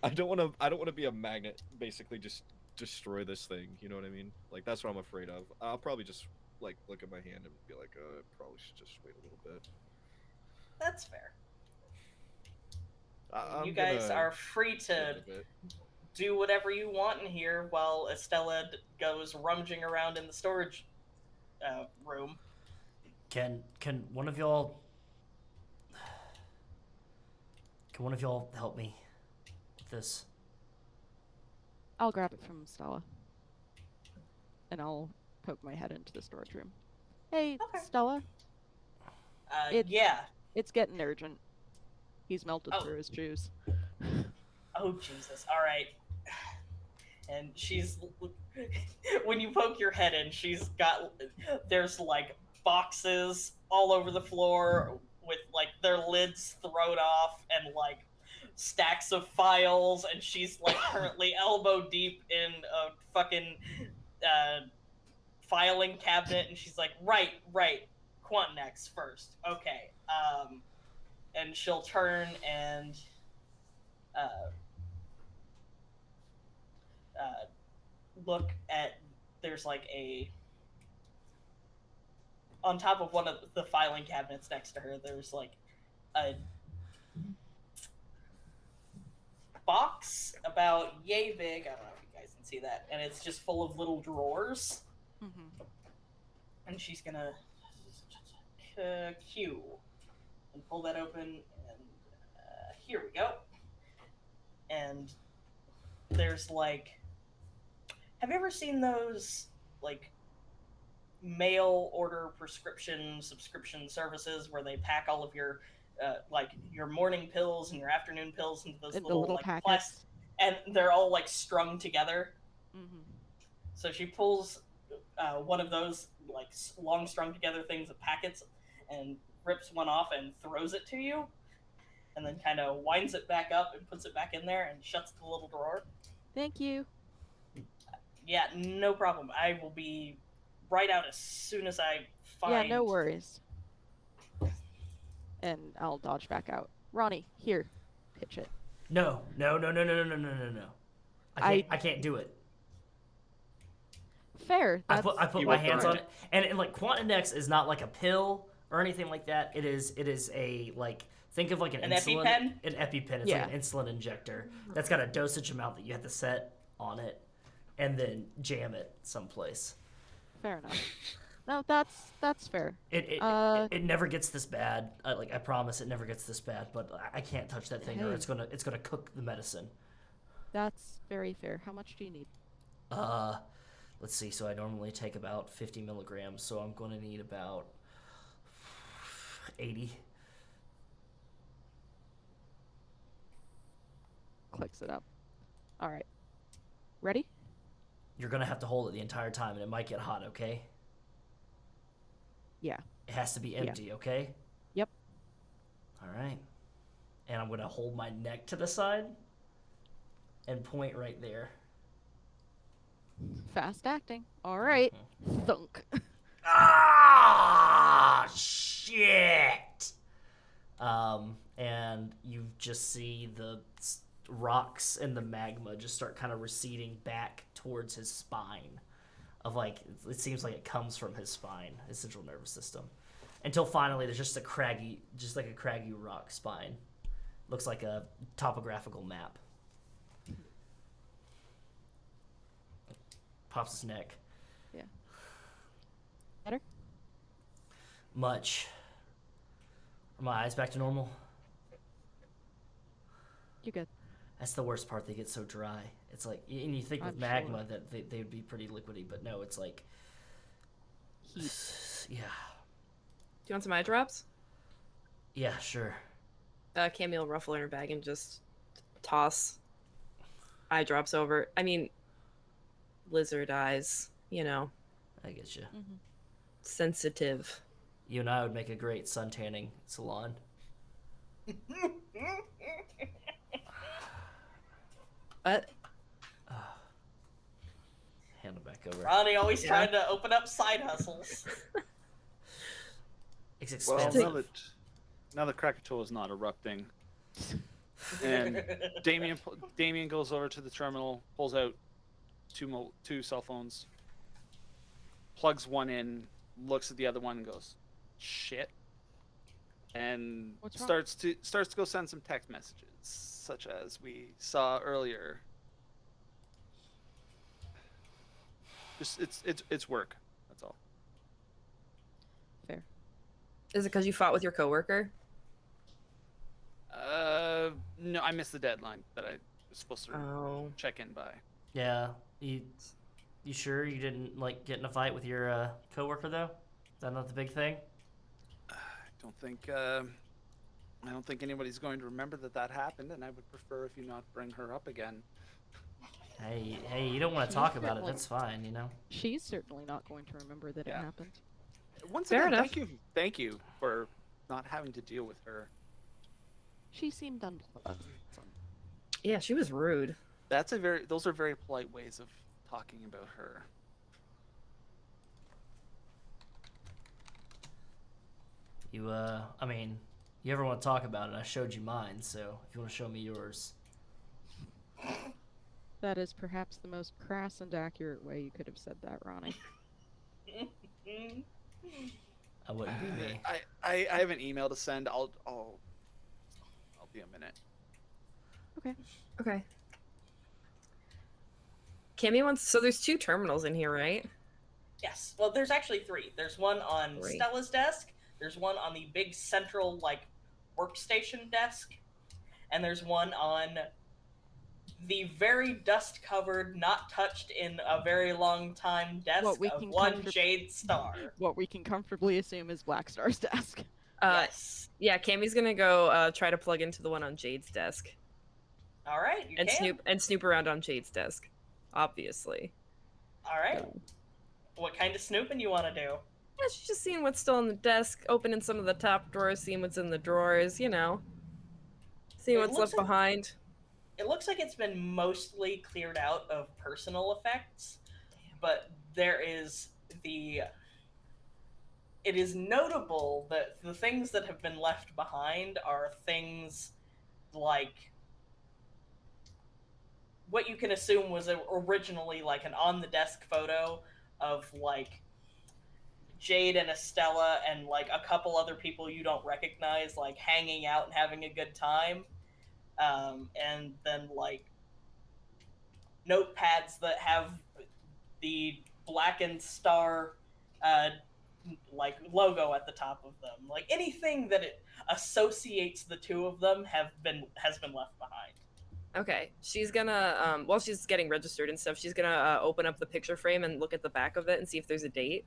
I don't want to be a magnet. Basically, just destroy this thing. You know what I mean? Like that's what I'm afraid of. I'll probably just like look at my hand and be like, I probably should just wait a little bit. that's fair. I'm You guys gonna are free wait a to little bit. do whatever you want in here while Estella goes rummaging around in the storage room. Can one of y'all help me with this? I'll grab it from Stella. And I'll poke my head into the storage room. Hey, Okay. Stella, It's- Yeah. it's getting urgent. He's melted Oh. through his shoes. Oh, Jesus. All right. And she's... when you poke your head in, she's got... There's, like, boxes all over the floor with, like, their lids thrown off and, like, stacks of files, and she's, like, currently elbow deep in a fucking filing cabinet, and she's like, right, Quantinex first. Okay. And she'll turn and look at, there's like a, on top of one of the filing cabinets next to her, there's like a box about yay big. I don't know if you guys can see that. And it's just full of little drawers. Mm-hmm. And she's gonna Q and pull that open, and here we go. And there's like, have you ever seen those like mail order prescription subscription services where they pack all of your like your morning pills and your afternoon pills into those The little, little like packets. and they're all like strung together? Mm-hmm. So she pulls one of those like long strung together things of packets and rips one off and throws it to you, and then kind of winds it back up and puts it back in there and shuts the little drawer. Thank you. Yeah, no problem. I will be right out as soon as I find. Yeah, no worries. And I'll dodge back out. Ronnie, here, pitch it. No. I can't do it. Fair. I That's... put You my were hands on correct. it, and like Quantinex is not like a pill or anything like that. It is a like, think of like an insulin, EpiPen? an EpiPen. It's Yeah. like an insulin injector that's got a dosage amount that you have to set on it, and then jam it someplace. Fair enough. No, that's fair. It never gets this bad. I promise it never gets this bad. But I can't touch that thing, or Hey. it's gonna cook the medicine. That's very fair. How much do you need? Let's see. So I normally take about 50 milligrams. So I'm gonna need about 80. Clicks it up. All right. Ready? You're gonna have to hold it the entire time, and it might get hot. Okay. Yeah. It has to be empty. Okay. Yep. All right. And I'm gonna hold my neck to the side and point right there. Fast acting. All right. Thunk. Ah, shit. And you just see the rocks and the magma just start kind of receding back towards his spine. Of like, it seems like it comes from his spine, his central nervous system, until finally there's just a craggy rock spine. Looks like a topographical map. Pops his neck. Yeah. Better? Much. Are my eyes back to normal? You good? That's the worst part. They get so dry. It's like, and you think with I'm magma sure. that they would be pretty liquidy, but no, it's like, Heat. yeah, Do you want some eye drops? yeah, sure. Cammie will ruffle in her bag and just toss eye drops over. I mean, lizard eyes, you know, I get you. Mm-hmm. sensitive. You and I would make a great sun tanning salon. What? Hand it back over. Ronnie always Yeah. trying to open up side hustles. It's Well, expensive. now that Krakatoa is not erupting, and Damian goes over to the terminal, pulls out two cell phones, plugs one in, looks at the other one, and goes, "Shit," and What's wrong? starts to go send some text messages, such as we saw earlier. Just it's work. That's all. Fair. Is it because you fought with your coworker? No, I missed the deadline that I was supposed to Oh. check in by. Yeah, you sure you didn't like get in a fight with your coworker though? Is that not the big thing? I don't think anybody's going to remember that happened, and I would prefer if you not bring her up again. Hey, you don't want to talk about it. That's fine, you know. She's certainly not going to remember that it Yeah. happened. Once Fair again, enough. thank you for not having to deal with her. She seemed unpleasant. Yeah, she was rude. Those are very polite ways of talking about her. I mean, you ever want to talk about it? I showed you mine, so if you want to show me yours. That is perhaps the most crass and accurate way you could have said that, Ronnie. I wouldn't be me. I have an email to send. I'll be a minute. Okay. Cammie wants. So there's 2 terminals in here, right? Yes. Well, there's actually 3. There's one on Great. Stella's desk. There's one on the big central workstation desk, and there's one on the very dust-covered, not touched in a very long time desk What we of can one comfort- Jade Star. What we can comfortably assume is Black Star's desk. Yes. Yeah, Cammie's gonna go try to plug into the one on Jade's desk All right. You and can. snoop around on Jade's desk. Obviously. All right. What kind of snooping you want to do? Yeah, she's just seeing what's still on the desk, opening some of the top drawers, seeing what's in the drawers, you know. Seeing It what's looks left behind. It looks like it's been mostly cleared out of personal effects, but there is it is notable that the things that have been left behind are things like what you can assume was originally an on-the-desk photo of Jade and Estella and a couple other people you don't recognize hanging out and having a good time. And then notepads that have the blackened star logo at the top of them. Anything that it associates the two of them has been left behind. Okay, she's gonna while she's getting registered and stuff, she's gonna open up the picture frame and look at the back of it and see if there's a date.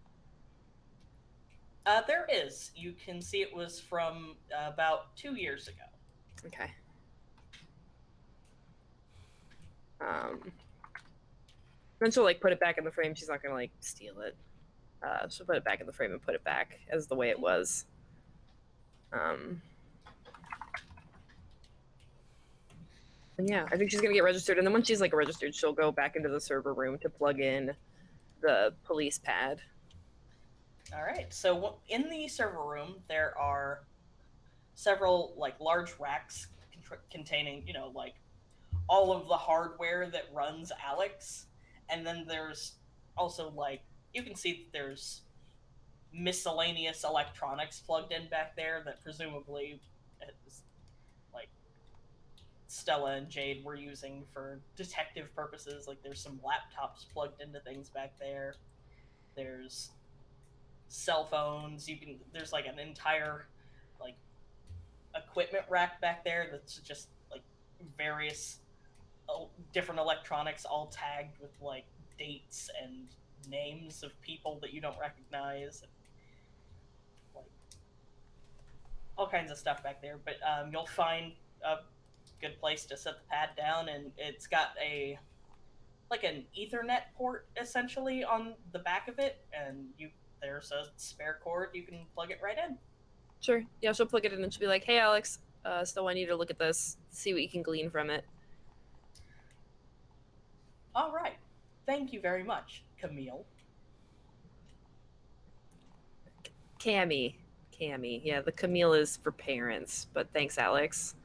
There is. You can see it was from about 2 years ago. Okay. Then she'll put it back in the frame. She's not gonna steal it. She'll put it back in the frame and put it back as the way it was. And yeah, I think she's gonna get registered, and then when she's like registered, she'll go back into the server room to plug in the police pad. All right. So in the server room, there are several like large racks containing, like all of the hardware that runs Alex, and then there's also like you can see that there's miscellaneous electronics plugged in back there that presumably is, like Stella and Jade were using for detective purposes. Like there's some laptops plugged into things back there. There's cell phones. There's like an entire like equipment rack back there that's just like various different electronics all tagged with like dates and names of people that you don't recognize, and like all kinds of stuff back there. But you'll find a good place to set the pad down, and it's got an Ethernet port essentially on the back of it, and there's a spare cord, you can plug it right in. Sure. Yeah, she'll plug it in and she'll be like, "Hey, Alex, still want you to look at this, see what you can glean from it." All right. Thank you very much, Camille. Cammie. Yeah, the Camille is for parents, but thanks, Alex.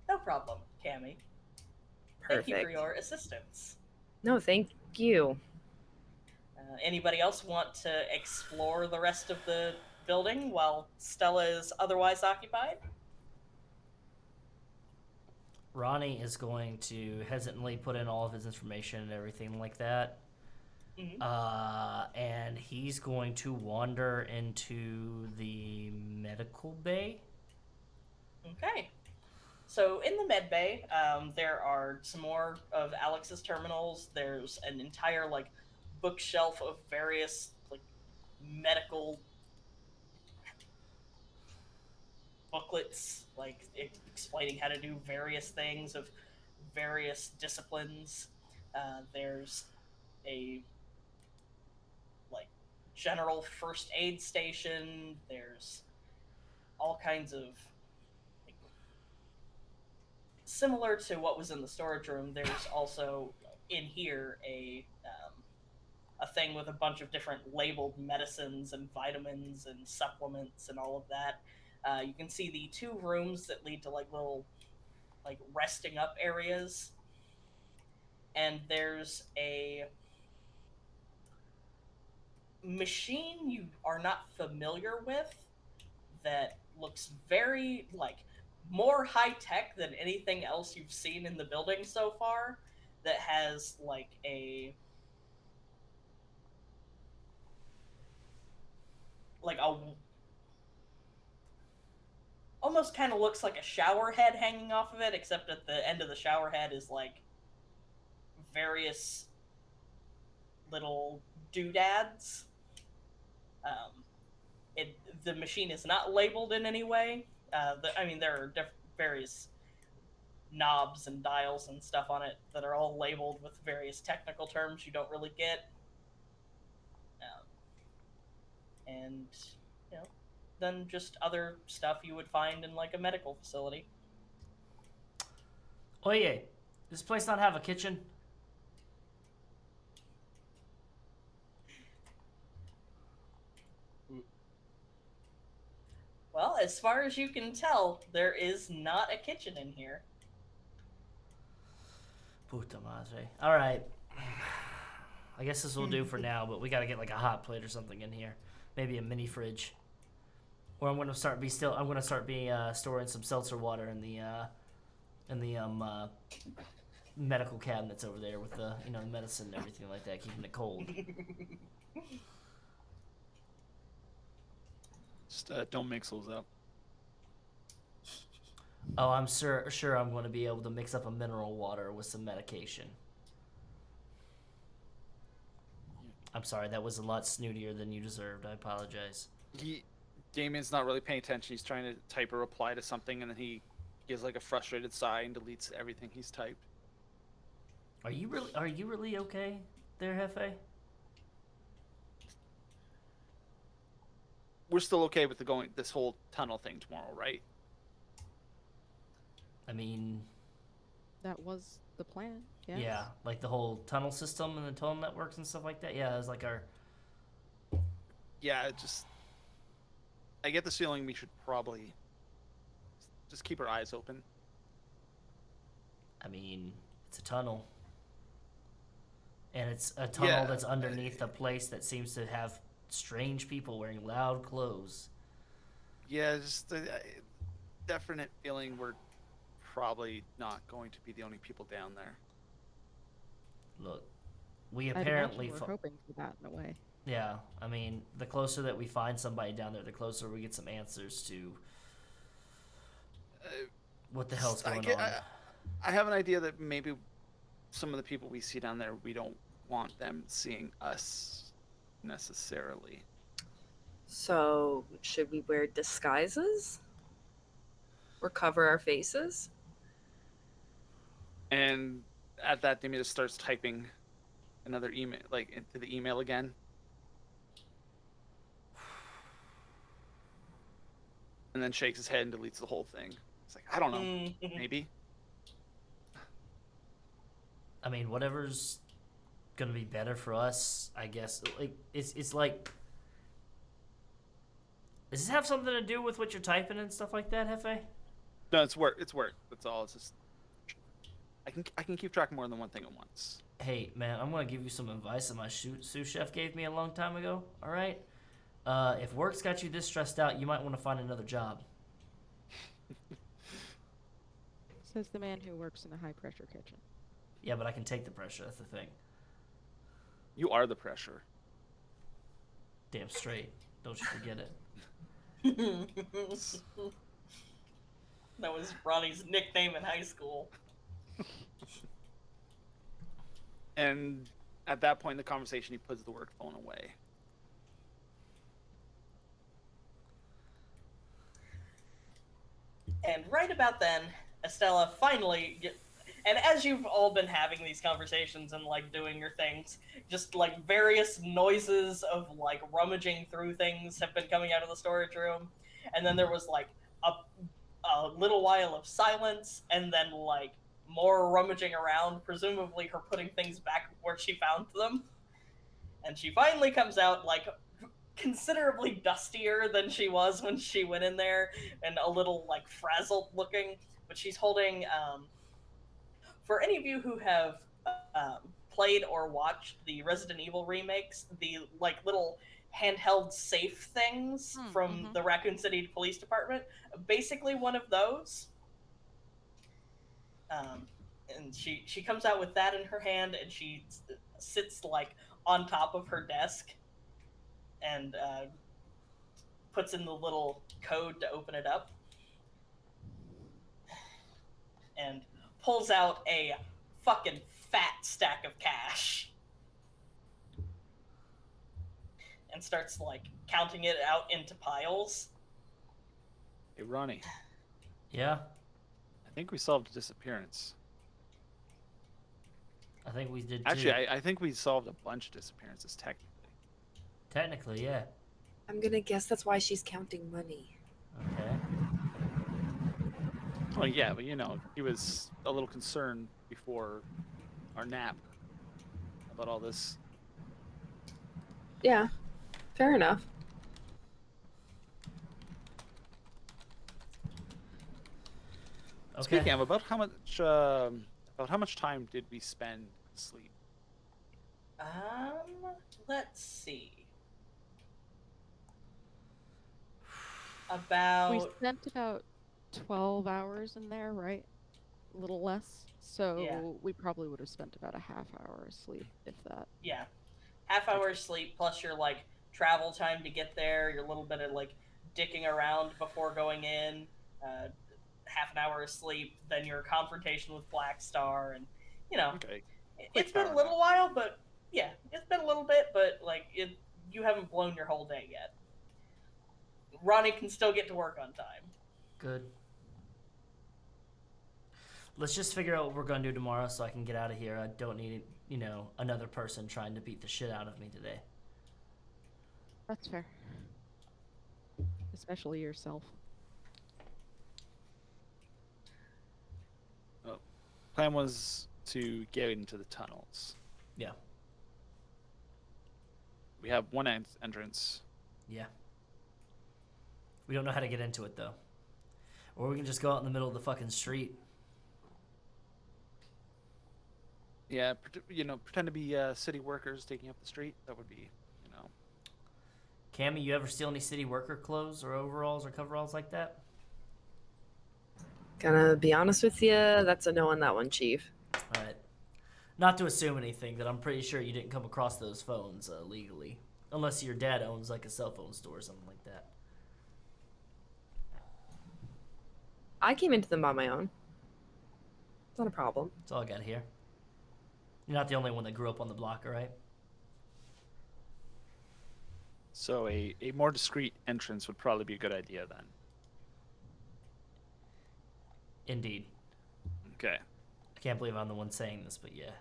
No problem, Cammie. Perfect. Thank you for your assistance. No, thank you. Anybody else want to explore the rest of the building while Stella is otherwise occupied? Ronnie is going to hesitantly put in all of his information and everything like that. Mm-hmm. And he's going to wander into the medical bay. Okay. So in the med bay, there are some more of Alex's terminals. There's an entire like bookshelf of various like medical booklets, like explaining how to do various things of various disciplines. There's a like general first aid station. There's all kinds of like, similar to what was in the storage room. There's also in here a thing with a bunch of different labeled medicines and vitamins and supplements and all of that. You can see the two rooms that lead to like little like resting up areas, and there's a machine you are not familiar with that looks very like more high tech than anything else you've seen in the building so far, that has like a almost kind of looks like a shower head hanging off of it, except at the end of the shower head is like various little doodads. The machine is not labeled in any way. There are various knobs and dials and stuff on it that are all labeled with various technical terms you don't really get. And then just other stuff you would find in like a medical facility. Oye, does this place not have a kitchen? Well, as far as you can tell, there is not a kitchen in here. Puta madre. Alright. I guess this will do for now, but we gotta get like a hot plate or something in here. Maybe a mini fridge. Or I'm gonna start storing some seltzer water in the medical cabinets over there with the the medicine and everything like that, keeping it cold. Just don't mix those up. Oh, I'm sure I'm going to be able to mix up a mineral water with some medication. I'm sorry, that was a lot snootier than you deserved. I apologize. Damian's not really paying attention. He's trying to type a reply to something, and then he gives like a frustrated sigh and deletes everything he's typed. Are you really okay there, Hefe? We're still okay with this whole tunnel thing tomorrow, right? I mean, That was the plan. Yes. yeah, like the whole tunnel system and the tunnel networks and stuff like that. Yeah, it's like our. Yeah, I get the feeling we should probably just keep our eyes open. I mean, it's a tunnel. And it's a tunnel that's underneath a place that seems to have strange people wearing loud clothes. Yeah, just a definite feeling we're probably not going to be the only people down there. Look, we I'd apparently. imagine we're hoping for that in a way. Yeah, I mean, the closer that we find somebody down there, the closer we get some answers to what the hell's going on. I have an idea that maybe some of the people we see down there, we don't want them seeing us necessarily. So, should we wear disguises? Or cover our faces? And at that, Damian just starts typing another email, like into the email again. And then shakes his head and deletes the whole thing. It's like, I don't know, maybe. I mean, whatever's gonna be better for us, I guess. Like, it's like. Does this have something to do with what you're typing and stuff like that, Hefe? No, it's work. It's work. That's all. It's just I can keep track of more than one thing at once. Hey, man, I'm gonna give you some advice that my sous chef gave me a long time ago. All right, if work's got you this stressed out, you might want to find another job. Says the man who works in a high pressure kitchen. Yeah, but I can take the pressure. That's the thing. You are the pressure. Damn straight. Don't you forget it. That was Ronnie's nickname in high school. And at that point in the conversation, he puts the work phone away. And right about then, Estella finally and as you've all been having these conversations and like doing your things, just like various noises of like rummaging through things have been coming out of the storage room. And then there was like a little while of silence, and then like more rummaging around, presumably her putting things back where she found them. And she finally comes out like considerably dustier than she was when she went in there, and a little like frazzled looking. But she's holding, for any of you who have played or watched the Resident Evil remakes, the like little handheld safe things from the Raccoon City Police Department, basically one of those. And she comes out with that in her hand, and she sits like on top of her desk and puts in the little code to open it up, and pulls out a fucking fat stack of cash and starts like counting it out into piles. Hey, Ronnie. Yeah? I think we solved a disappearance. I think we did too. Actually, I think we solved a bunch of disappearances, technically. Technically, yeah. I'm gonna guess that's why she's counting money. Okay. Well, yeah, but you know, he was a little concerned before our nap about all this. Yeah, fair enough. Okay. Speaking of, about how much time did we spend asleep? Let's see. About We spent about 12 hours in there, right? A little less. So Yeah. we probably would have spent about a half hour asleep, if that. yeah, half hour sleep plus your like travel time to get there, your little bit of like dicking around before going in, half an hour of sleep, then your confrontation with Black Star, and you know, Okay. it's been a little while, but yeah, it's been a little bit, but like you haven't blown your whole day yet. Ronnie can still get to work on time. Good. Let's just figure out what we're going to do tomorrow so I can get out of here. I don't need, another person trying to beat the shit out of me today. That's fair. Especially yourself. Plan was to get into the tunnels. Yeah. We have one entrance. Yeah. We don't know how to get into it though. Or we can just go out in the middle of the fucking street. Yeah, pretend to be city workers taking up the street. That would be, Cammie, you ever steal any city worker clothes or overalls or coveralls like that? Gonna be honest with you, that's a no on that one, Chief. Alright. Not to assume anything, but I'm pretty sure you didn't come across those phones legally. Unless your dad owns like a cell phone store or something like that. I came into them by my own. It's not a problem. That's all I got here. You're not the only one that grew up on the block, alright? So a more discreet entrance would probably be a good idea then. Indeed. Okay. I can't believe I'm the one saying this, but yeah.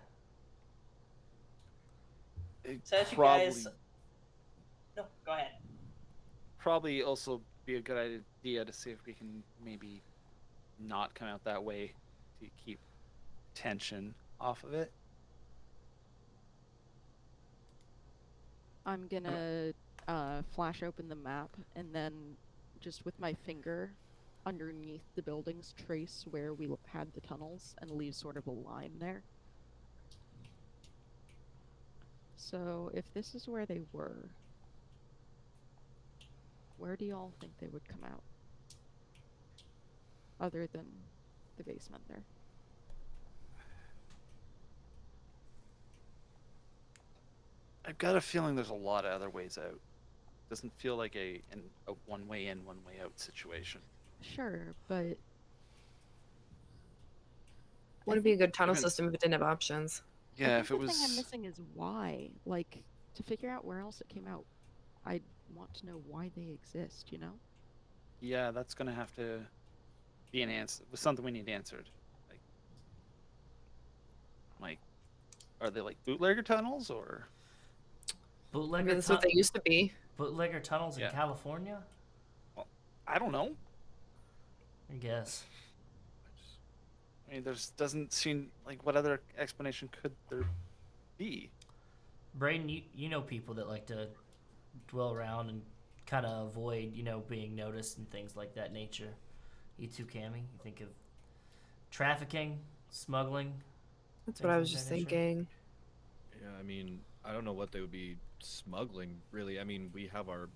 So as you guys... No, go ahead. Probably also be a good idea to see if we can maybe not come out that way to keep tension off of it. I'm gonna flash open the map and then just with my finger underneath the buildings trace where we had the tunnels and leave sort of a line there. So if this is where they were, where do y'all think they would come out? Other than the basement there. I've got a feeling there's a lot of other ways out. Doesn't feel like a one way in, one way out situation. Sure, but Wouldn't be a good tunnel Even- system if it didn't have options. Yeah, I if think it the thing I'm was. missing is why. Like, to figure out where else it came out, I want to know why they exist, you know? Yeah, that's gonna have to be an answer. Something we need answered. Like, are they like bootlegger tunnels or? Maybe Bootlegger, that's what they used to be. bootlegger tunnels Yeah. in California? I don't know. I guess. I mean, doesn't seem like what other explanation could there be? Brayden, you know people that like to dwell around and kind of avoid, being noticed and things like that nature. You too, Cammie? You think of trafficking, smuggling? That's what I things was of just that nature? thinking. Yeah, I mean, I don't know what they would be smuggling, really. I mean, we have our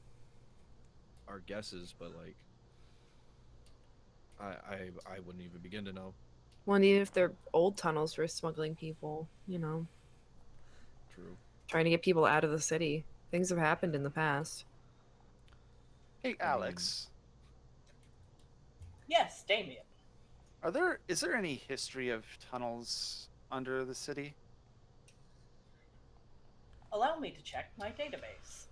guesses, but like, I wouldn't even begin to know. Well, even if they're old tunnels for smuggling people, True. trying to get people out of the city. Things have happened in the past. Hey, Alex, Yes, Damian. is there any history of tunnels under the city? Allow me to check my database.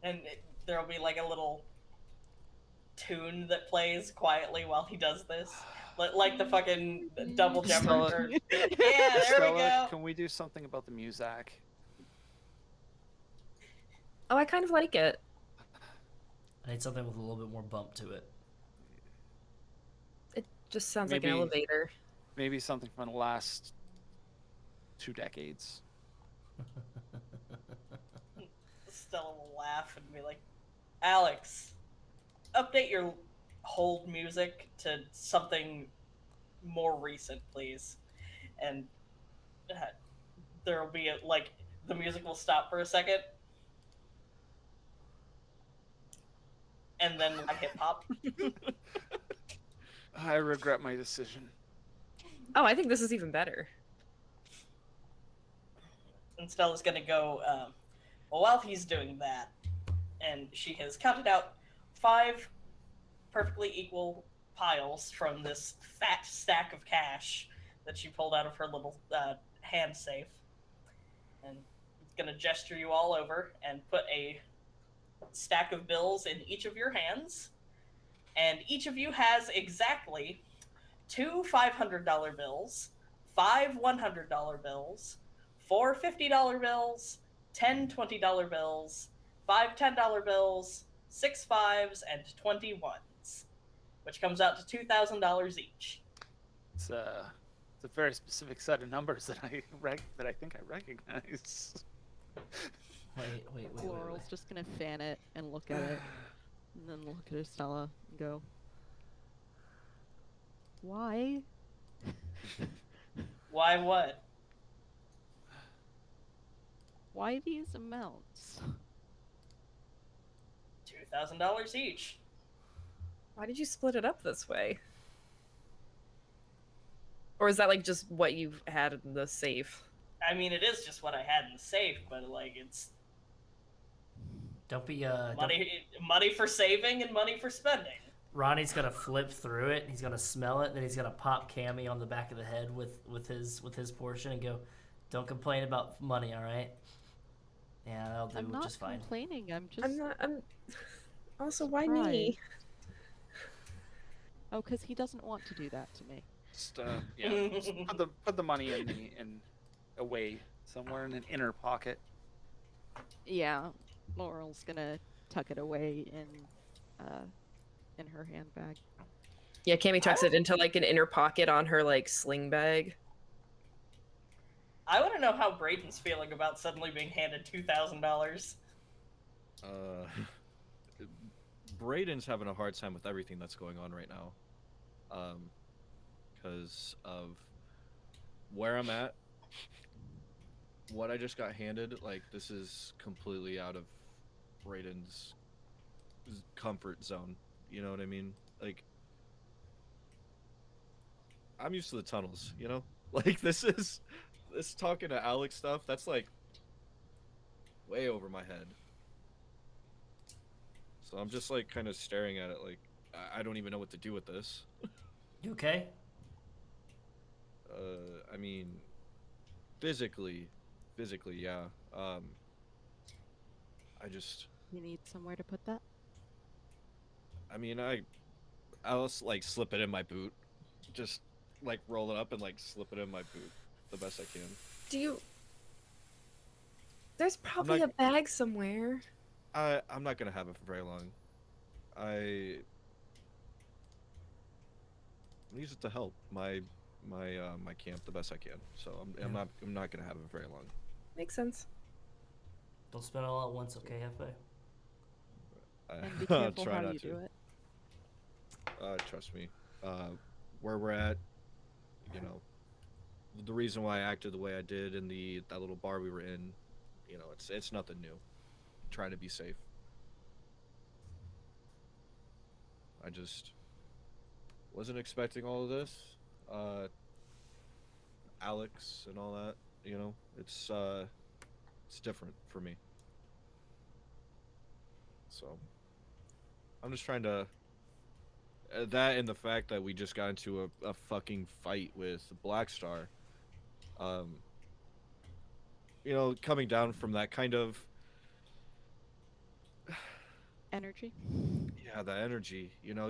And there'll be like a little tune that plays quietly while he does this. Like the fucking double jumper. Stella- Yeah, there Stella, we go. can we do something about the music? Oh, I kind of like it. I need something with a little bit more bump to it. It just sounds like Maybe- an elevator. Maybe something from the last 2 decades. Stella will laugh and be like, Alex, update your hold music to something more recent, please. And there'll be the music will stop for a second. And then I hip hop. I regret my decision. Oh, I think this is even better. And Stella's gonna go, well, while he's doing that, and she has counted out 5 perfectly equal piles from this fat stack of cash that she pulled out of her little hand safe, and gonna gesture you all over and put a stack of bills in each of your hands, and each of you has exactly 2 $500 bills, 5 $100 bills, 4 $50 bills, 10 $20 bills, 5 $10 bills, 6 5s, and 20 1s, which comes out to $2,000 each. It's a very specific set of numbers that I think I recognize. Wait. Laurel's just gonna fan it and look at it, and then look at Estella and go, "Why? Why what? Why these amounts?" $2,000 each. Why did you split it up this way? Or is that like just what you've had in the safe? I mean, it is just what I had in the safe, but like it's Don't be money for saving and money for spending. Ronnie's gonna flip through it. He's gonna smell it. Then he's gonna pop Cammie on the back of the head with his portion and go, "Don't complain about money, all right? Yeah, that'll do I'm not just fine." complaining. I'm just. I'm. Also, why me? Oh, because he doesn't want to do that to me. Just just put the money in away somewhere in an inner pocket. Yeah, Laurel's gonna tuck it away in her handbag. Yeah, Cammie tucks it into like an inner pocket on her like sling bag. I want to know how Brayden's feeling about suddenly being handed $2,000. Brayden's having a hard time with everything that's going on right now. Because of where I'm at, what I just got handed, like, this is completely out of Brayden's comfort zone. You know what I mean? Like, I'm used to the tunnels, you know? Like, this talking to Alex stuff, that's like way over my head. So I'm just like kind of staring at it like I don't even know what to do with this. You okay? I mean, physically, yeah. I just. You need somewhere to put that? I mean, I'll like slip it in my boot, just like roll it up and like slip it in my boot the best I can. Do you? There's probably not- a bag somewhere. I'm not gonna have it for very long. I use it to help my camp the best I can. So I'm not gonna have it very long. Makes sense. Don't spend it all at once, okay, Hefe? And be careful Try how not you to. do it. Trust me. Where we're at, you know, the reason why I acted the way I did in that little bar we were in, you know, it's nothing new. Trying to be safe. I just wasn't expecting all of this. Alex and all that, you know, it's different for me. So I'm just trying to that and the fact that we just got into a fucking fight with Black Star. You know, coming down from that kind of Energy? yeah, that energy. You know,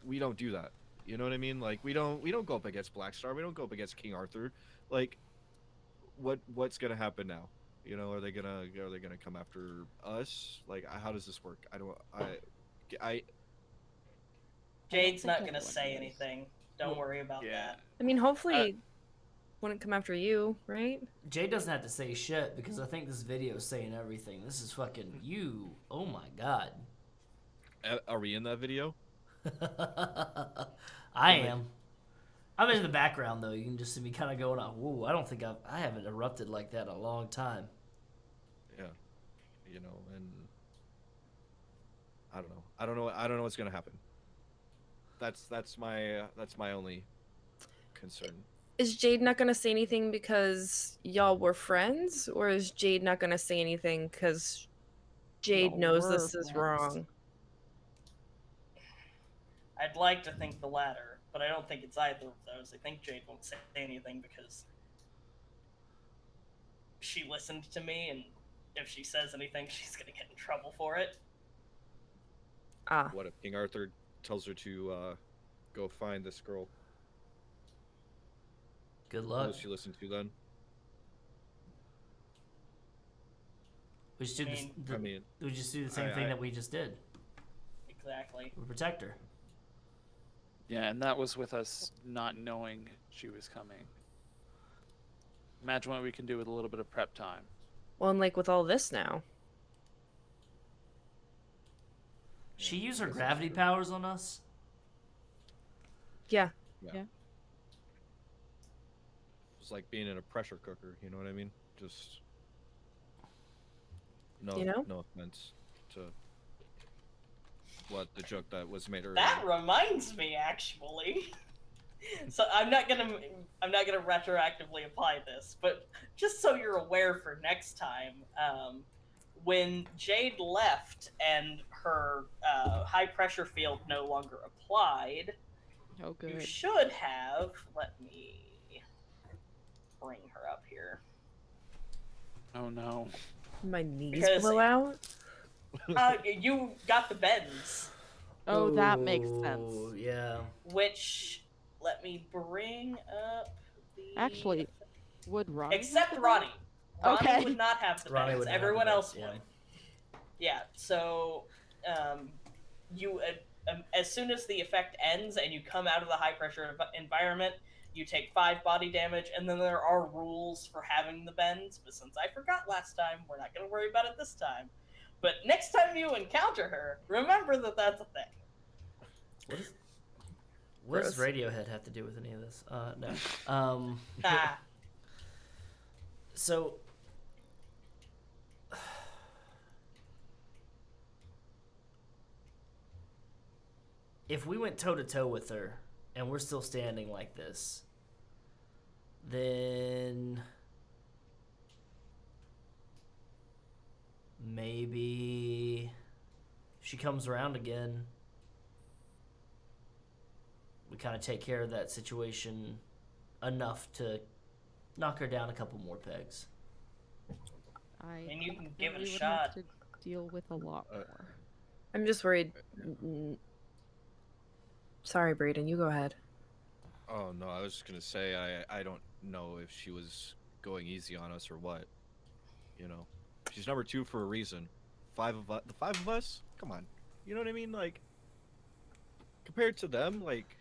we don't do that. You know what I mean? Like we don't go up against Black Star. We don't go up against King Arthur. Like what's gonna happen now? You know, are they gonna come after us? Like how does this work? I Jade's think not gonna anyone say knows. anything. Don't worry about Yeah. that. I mean, hopefully, wouldn't come after you, right? Jay doesn't have to say shit because I think this video is saying everything. This is fucking you. Oh my god. are we in that video? I am. I'm in the background though. You can just see me kind of going on. Whoa, I don't think I haven't erupted like that in a long time. Yeah. You know, and I don't know what's gonna happen. That's my only concern. Is Jade not gonna say anything because y'all were friends, or is Jade not gonna say anything because Jade Y'all knows were this is friends. wrong? I'd like to think the latter, but I don't think it's either of those. I think Jade won't say anything because she listened to me, and if she says anything, she's gonna get in trouble for it. Ah, What if King Arthur tells her to go find this girl? Good Who luck. does she listen to then? We just do this. I mean, We just do the same thing that we just did. Exactly. We protect her. Yeah, and that was with us not knowing she was coming. Imagine what we can do with a little bit of prep time. Well, and like with all this now. She Yeah, used I her guess that's gravity true. powers on us. Yeah. It's like being in a pressure cooker. You know what I mean? Just no, You know? no offense to what the joke that was made earlier. That reminds me, actually. So I'm not gonna retroactively apply this, but just so you're aware for next time, when Jade left and her high pressure field no longer applied, Oh, you good. should have. Let me bring her up here. Oh no. My knees Because- blow out. You got the bends, Oh, that makes Ooh, sense. Yeah. which let me bring up the. Actually, would Ronnie? Except have Ronnie. Ronnie Okay. would not have the Ronnie bends. would not have the Everyone bends, else yeah. would. Yeah. So, you as soon as the effect ends and you come out of the high pressure environment, you take 5 body damage, and then there are rules for having the bends. But since I forgot last time, we're not going to worry about it this time. But next time you encounter her, remember that that's a thing. What does Gross. Radiohead have to do with any of this? No. Ah. So, if we went toe to toe with her and we're still standing like this, then maybe she comes around again. We kind of take care of that situation enough to knock her down a couple more pegs. I mean, you can give it a definitely would shot. have to deal with a lot more. I'm just worried. Sorry, Brayden. You go ahead. Oh no, I was just gonna say I don't know if she was going easy on us or what. You know, she's number 2 for a reason. The 5 of us. Come on, you know what I mean? Like compared to them, like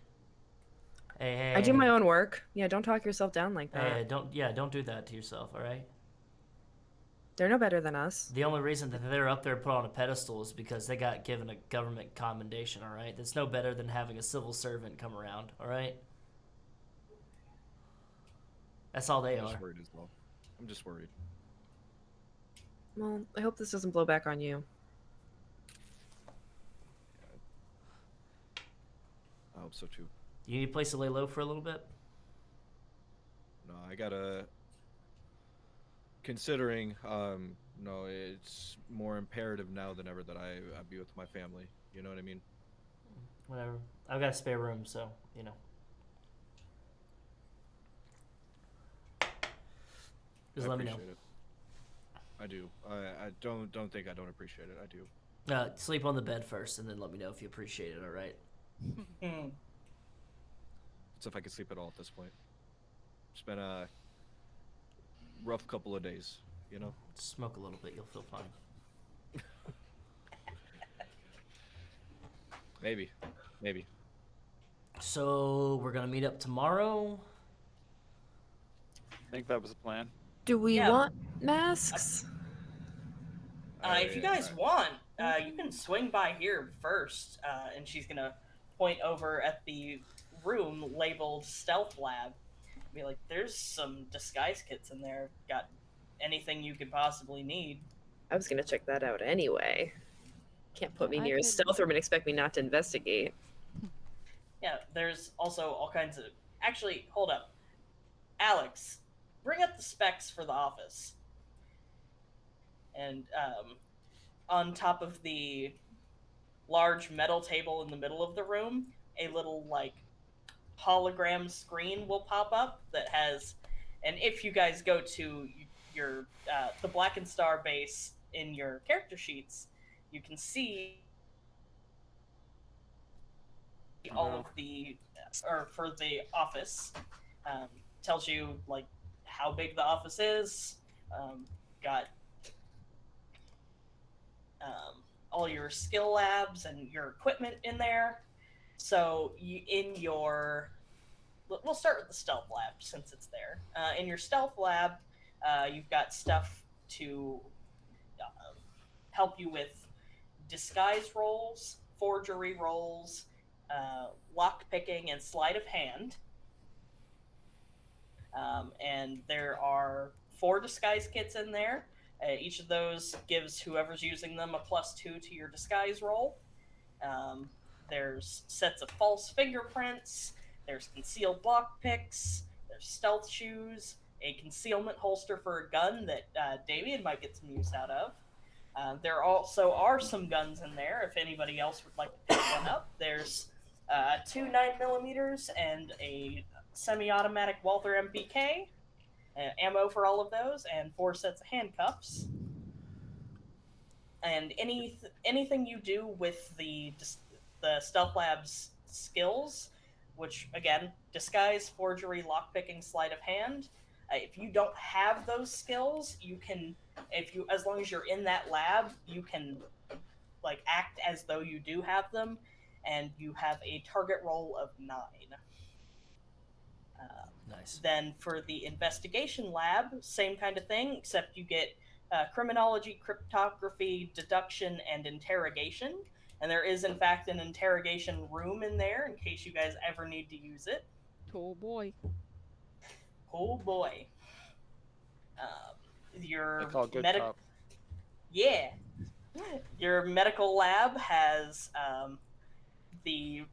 Hey, I do my own work. Yeah, don't talk yourself down like that. Hey, don't do that to yourself, all right? They're no better than us. The only reason that they're up there put on a pedestal is because they got given a government commendation, all right? That's no better than having a civil servant come around, all right? That's all they I'm are. just worried as well. I'm just worried. Well, I hope this doesn't blow back on you. I hope so too. You need a place to lay low for a little bit? No, I gotta. Considering, no, it's more imperative now than ever that I be with my family. You know what I mean? Whatever. I've got a spare room, so, you know. Just I let me know. appreciate it. I do. I don't think I don't appreciate it. I do. Sleep on the bed first, and then let me know if you appreciate it, all right? Hmm. It's if I could sleep at all at this point. It's been a rough couple of days, you know? Smoke a little bit, you'll feel fine. Maybe. So, we're gonna meet up tomorrow. I think that was the plan. Do we Yeah. want masks? If you guys want, you can swing by here first, and she's gonna point over at the room labeled Stealth Lab. Be like, there's some disguise kits in there. Got anything you could possibly need. I was gonna check that out anyway. Can't put me I near a could- stealth room and expect me not to investigate. Yeah, there's also all kinds of. Actually, hold up. Alex, bring up the specs for the office. And on top of the large metal table in the middle of the room, a little, like, hologram screen will pop up that has. And if you guys go to your the Black and Star base in your character sheets, you can see all of the, or for the office, tells you like how big the office is, got all your skill labs and your equipment in there, So in your, we'll start with the stealth lab since it's there. In your stealth lab, you've got stuff to help you with disguise rolls, forgery rolls, lock picking, and sleight of hand. And there are 4 disguise kits in there. Each of those gives whoever's using them a +2 to your disguise roll. There's sets of false fingerprints, there's concealed lockpicks, there's stealth shoes, a concealment holster for a gun that Damian might get some use out of. There also are some guns in there if anybody else would like to pick one up. There's 2 9mm and a semi-automatic Walther MPK, ammo for all of those, and 4 sets of handcuffs. And anything you do with the stealth lab's skills, which again, disguise, forgery, lockpicking, sleight of hand. If you don't have those skills, you can, as long as you're in that lab, you can like act as though you do have them, and you have a target roll of 9. Nice. Then for the investigation lab, same kind of thing, except you get criminology, cryptography, deduction, and interrogation. And there is, in fact, an interrogation room in there in case you guys ever need to use it. Oh boy. Oh boy. Your I call good medical. cop. Yeah. Your medical lab has the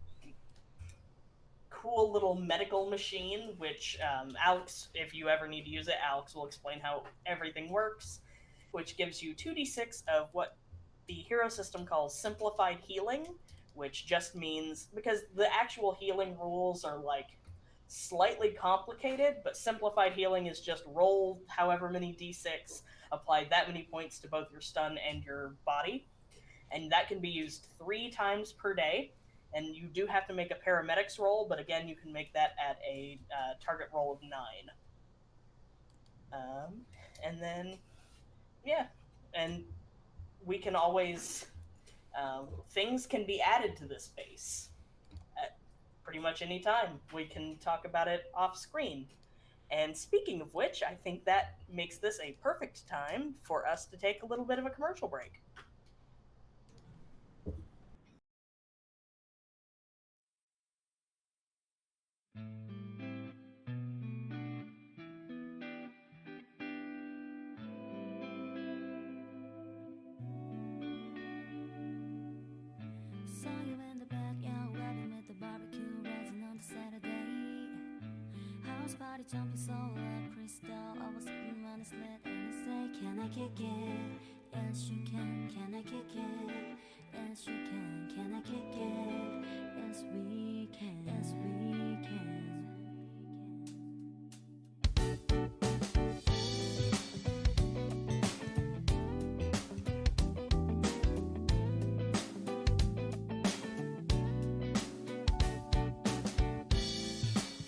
cool little medical machine, which Alex, if you ever need to use it, Alex will explain how everything works, which gives you 2d6 of what the hero system calls simplified healing, which just means, because the actual healing rules are like slightly complicated, but simplified healing is just roll however many d6, apply that many points to both your stun and your body, and that can be used 3 times per day. And you do have to make a paramedics roll, but again, you can make that at a target roll of 9. And then, yeah, and we can always, things can be added to this base at pretty much any time. We can talk about it off screen. And speaking of which, I think that makes this a perfect time for us to take a little bit of a commercial break. Saw you in the backyard wedding with the barbecue resin on the Saturday. House party jumping so loud, crystal. I was sipping on a sled and I say, can I kick it? Yes you can I kick it? Yes you can I kick it? Yes we can, yes we can.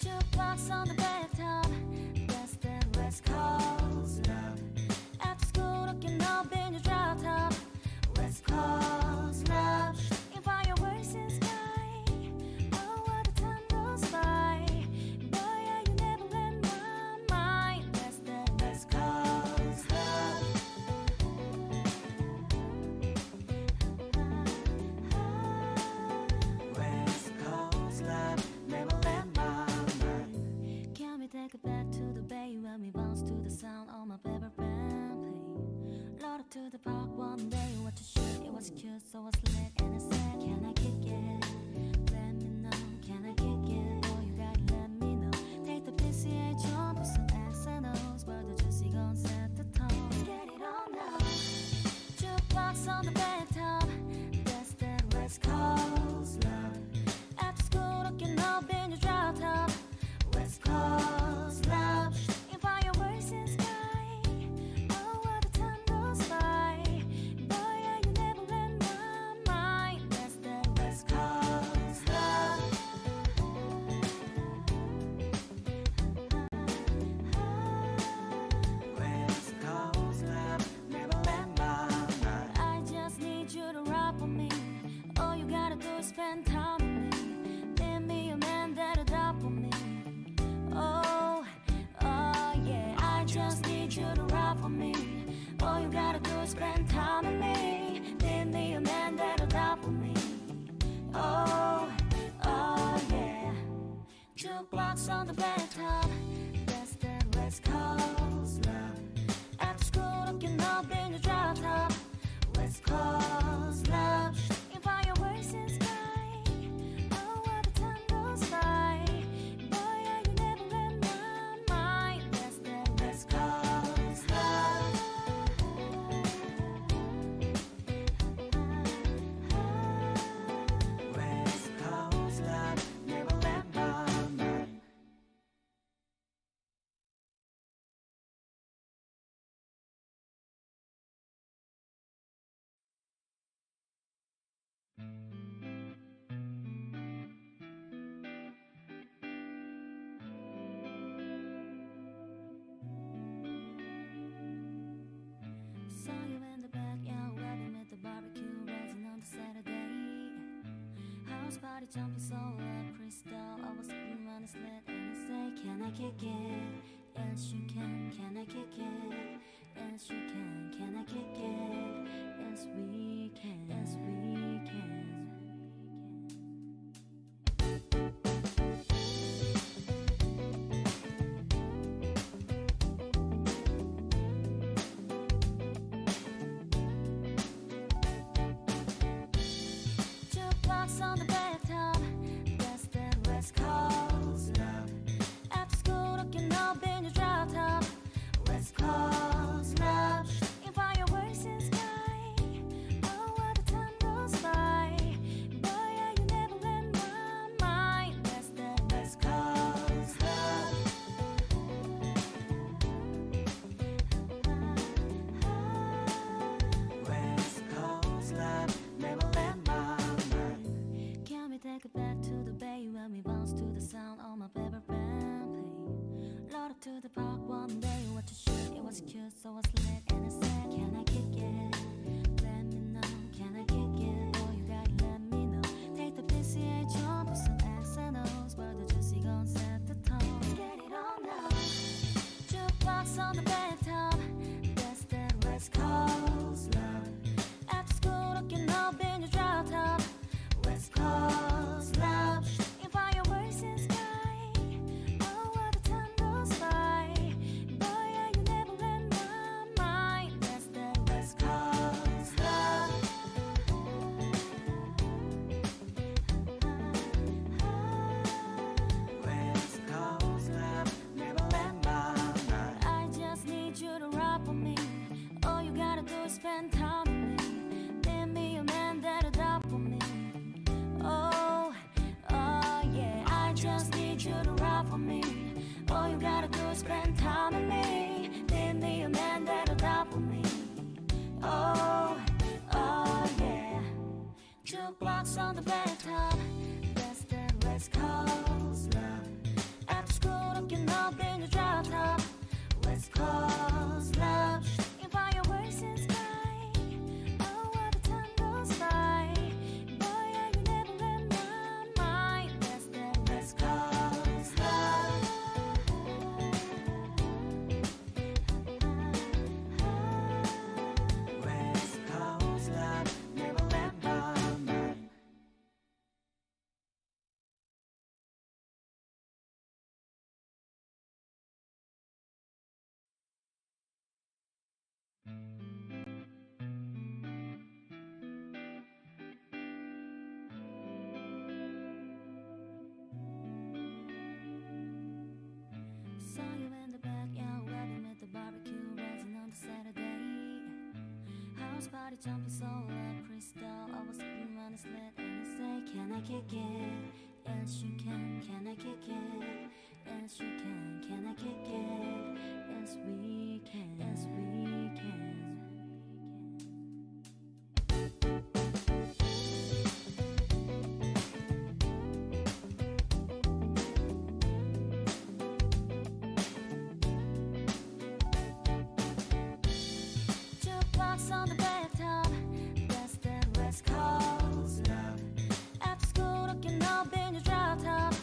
Jukebox on the bathtub, that's that West Coast love. After school looking up in your drop top, West Coast love. In fireworks in sky, oh what the time goes by. Boy, yeah, you never let my mind. That's that West Coast love. West Coast love, never let my mind. Can we take it back to the bay when we bounce to the sound of my favorite band play? Load up to the park one day, what you shoot, it was cute, so I was lit and I said, can I kick it? Let me know, can I kick it? Boy, you gotta let me know. Take the PCA jump, put some X and O's, but the juicy gon' set the tone. Let's get it on now. Jukebox on the bathtub, that's that West Coast love. After school looking up in your drop top, West Coast love. In fireworks in sky, oh what the time goes by. Boy, yeah, you never let my mind. That's that West Coast spend time with me. Need me a man that'll die for me. Oh, oh yeah. Jukebox on the bathtub. That's that West Coast love. After school, looking up in the drop top. West Coast love. In fireworks in sky. Oh, what the time goes by. Boy, yeah, you never let my mind. That's that West Coast love. West Coast love. Never let my mind. Saw you in the backyard, wedding at the barbecue, rising on the Saturday. House party jumping so loud, crystal. I was sitting on a sled and I say, can I kick it? Yes you can I kick it? Yes you can I kick it? Yes we can, yes we can. Jukebox on the bathtub. That's that West Coast love. After school, looking up in the drop top. West Coast love. In fireworks in sky. Oh, what the time goes by. Boy, yeah, you never let my mind. That's that West Coast love. West Coast love. Never let my mind. Can we take it back to the bay when we bounce to the sound on my favorite band play? Load up to the park one day, what you shoot, it was cute, so I slid and I said, can I kick it? Let me know, can I kick it? Boy, you gotta let me know. Take the PCH on, put some X and O's, but the juicy gon' set the tone. Let's get it on now. Jukebox on the bathtub. That's that West Coast love. After school, looking up in the drop top. West Coast love. In fireworks in sky. Oh, what the time goes by. Boy, yeah, you never let my mind. That's that West Coast love. West Coast love. Never let my mind. I just need you to rock with me. All you gotta do is spend time with me. Give me a man that'll die for me. Oh, oh yeah, I just need you to ride for me. All you gotta do is spend time with me. Give me a man that'll die for me. Oh, oh yeah. Jukebox on the bathtub. That's that West Coast love. After school, looking up in the drop top. West Coast love. In fireworks in sky. Oh, what the time goes by. Boy, yeah, you never let my mind. That's that West Coast love. West Coast love. Never let my mind. Saw you in the backyard, wedding at the barbecue, rising on the Saturday. House party jumping so loud, crystal. I was sitting on a sled and I say, can I kick it? Yes you can I kick it? Yes you can I kick it? Yes we can, yes we can. Jukebox on the bathtub. That's that West Coast love. After school, looking up in the drop top.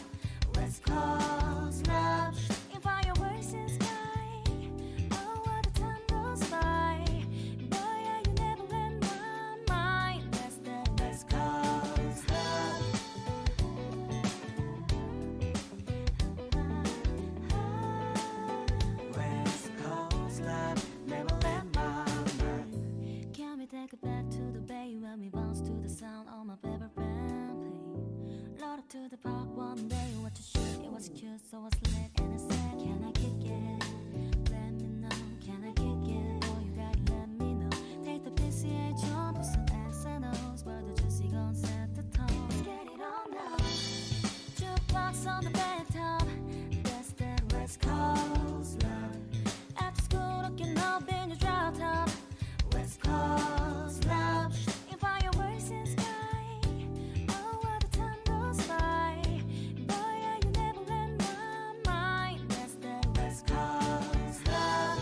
West Coast love. In fireworks in sky. Oh, what the time goes by. Boy, yeah, you to the park one day, watch a shoot, it was cute, so I slid and I said, can I kick it? Let me know, can I kick it? Boy, you gotta let me know. Take the PCA jump, put some X and O's, but the juicy gon' set the tone. Let's get it on now. Jukebox on the bathtub, that's that West Coast love. After school, looking up in your drop top, West Coast love. In fireworks in sky, oh what the time goes by. Boy, yeah, you never let my mind. That's that West Coast love.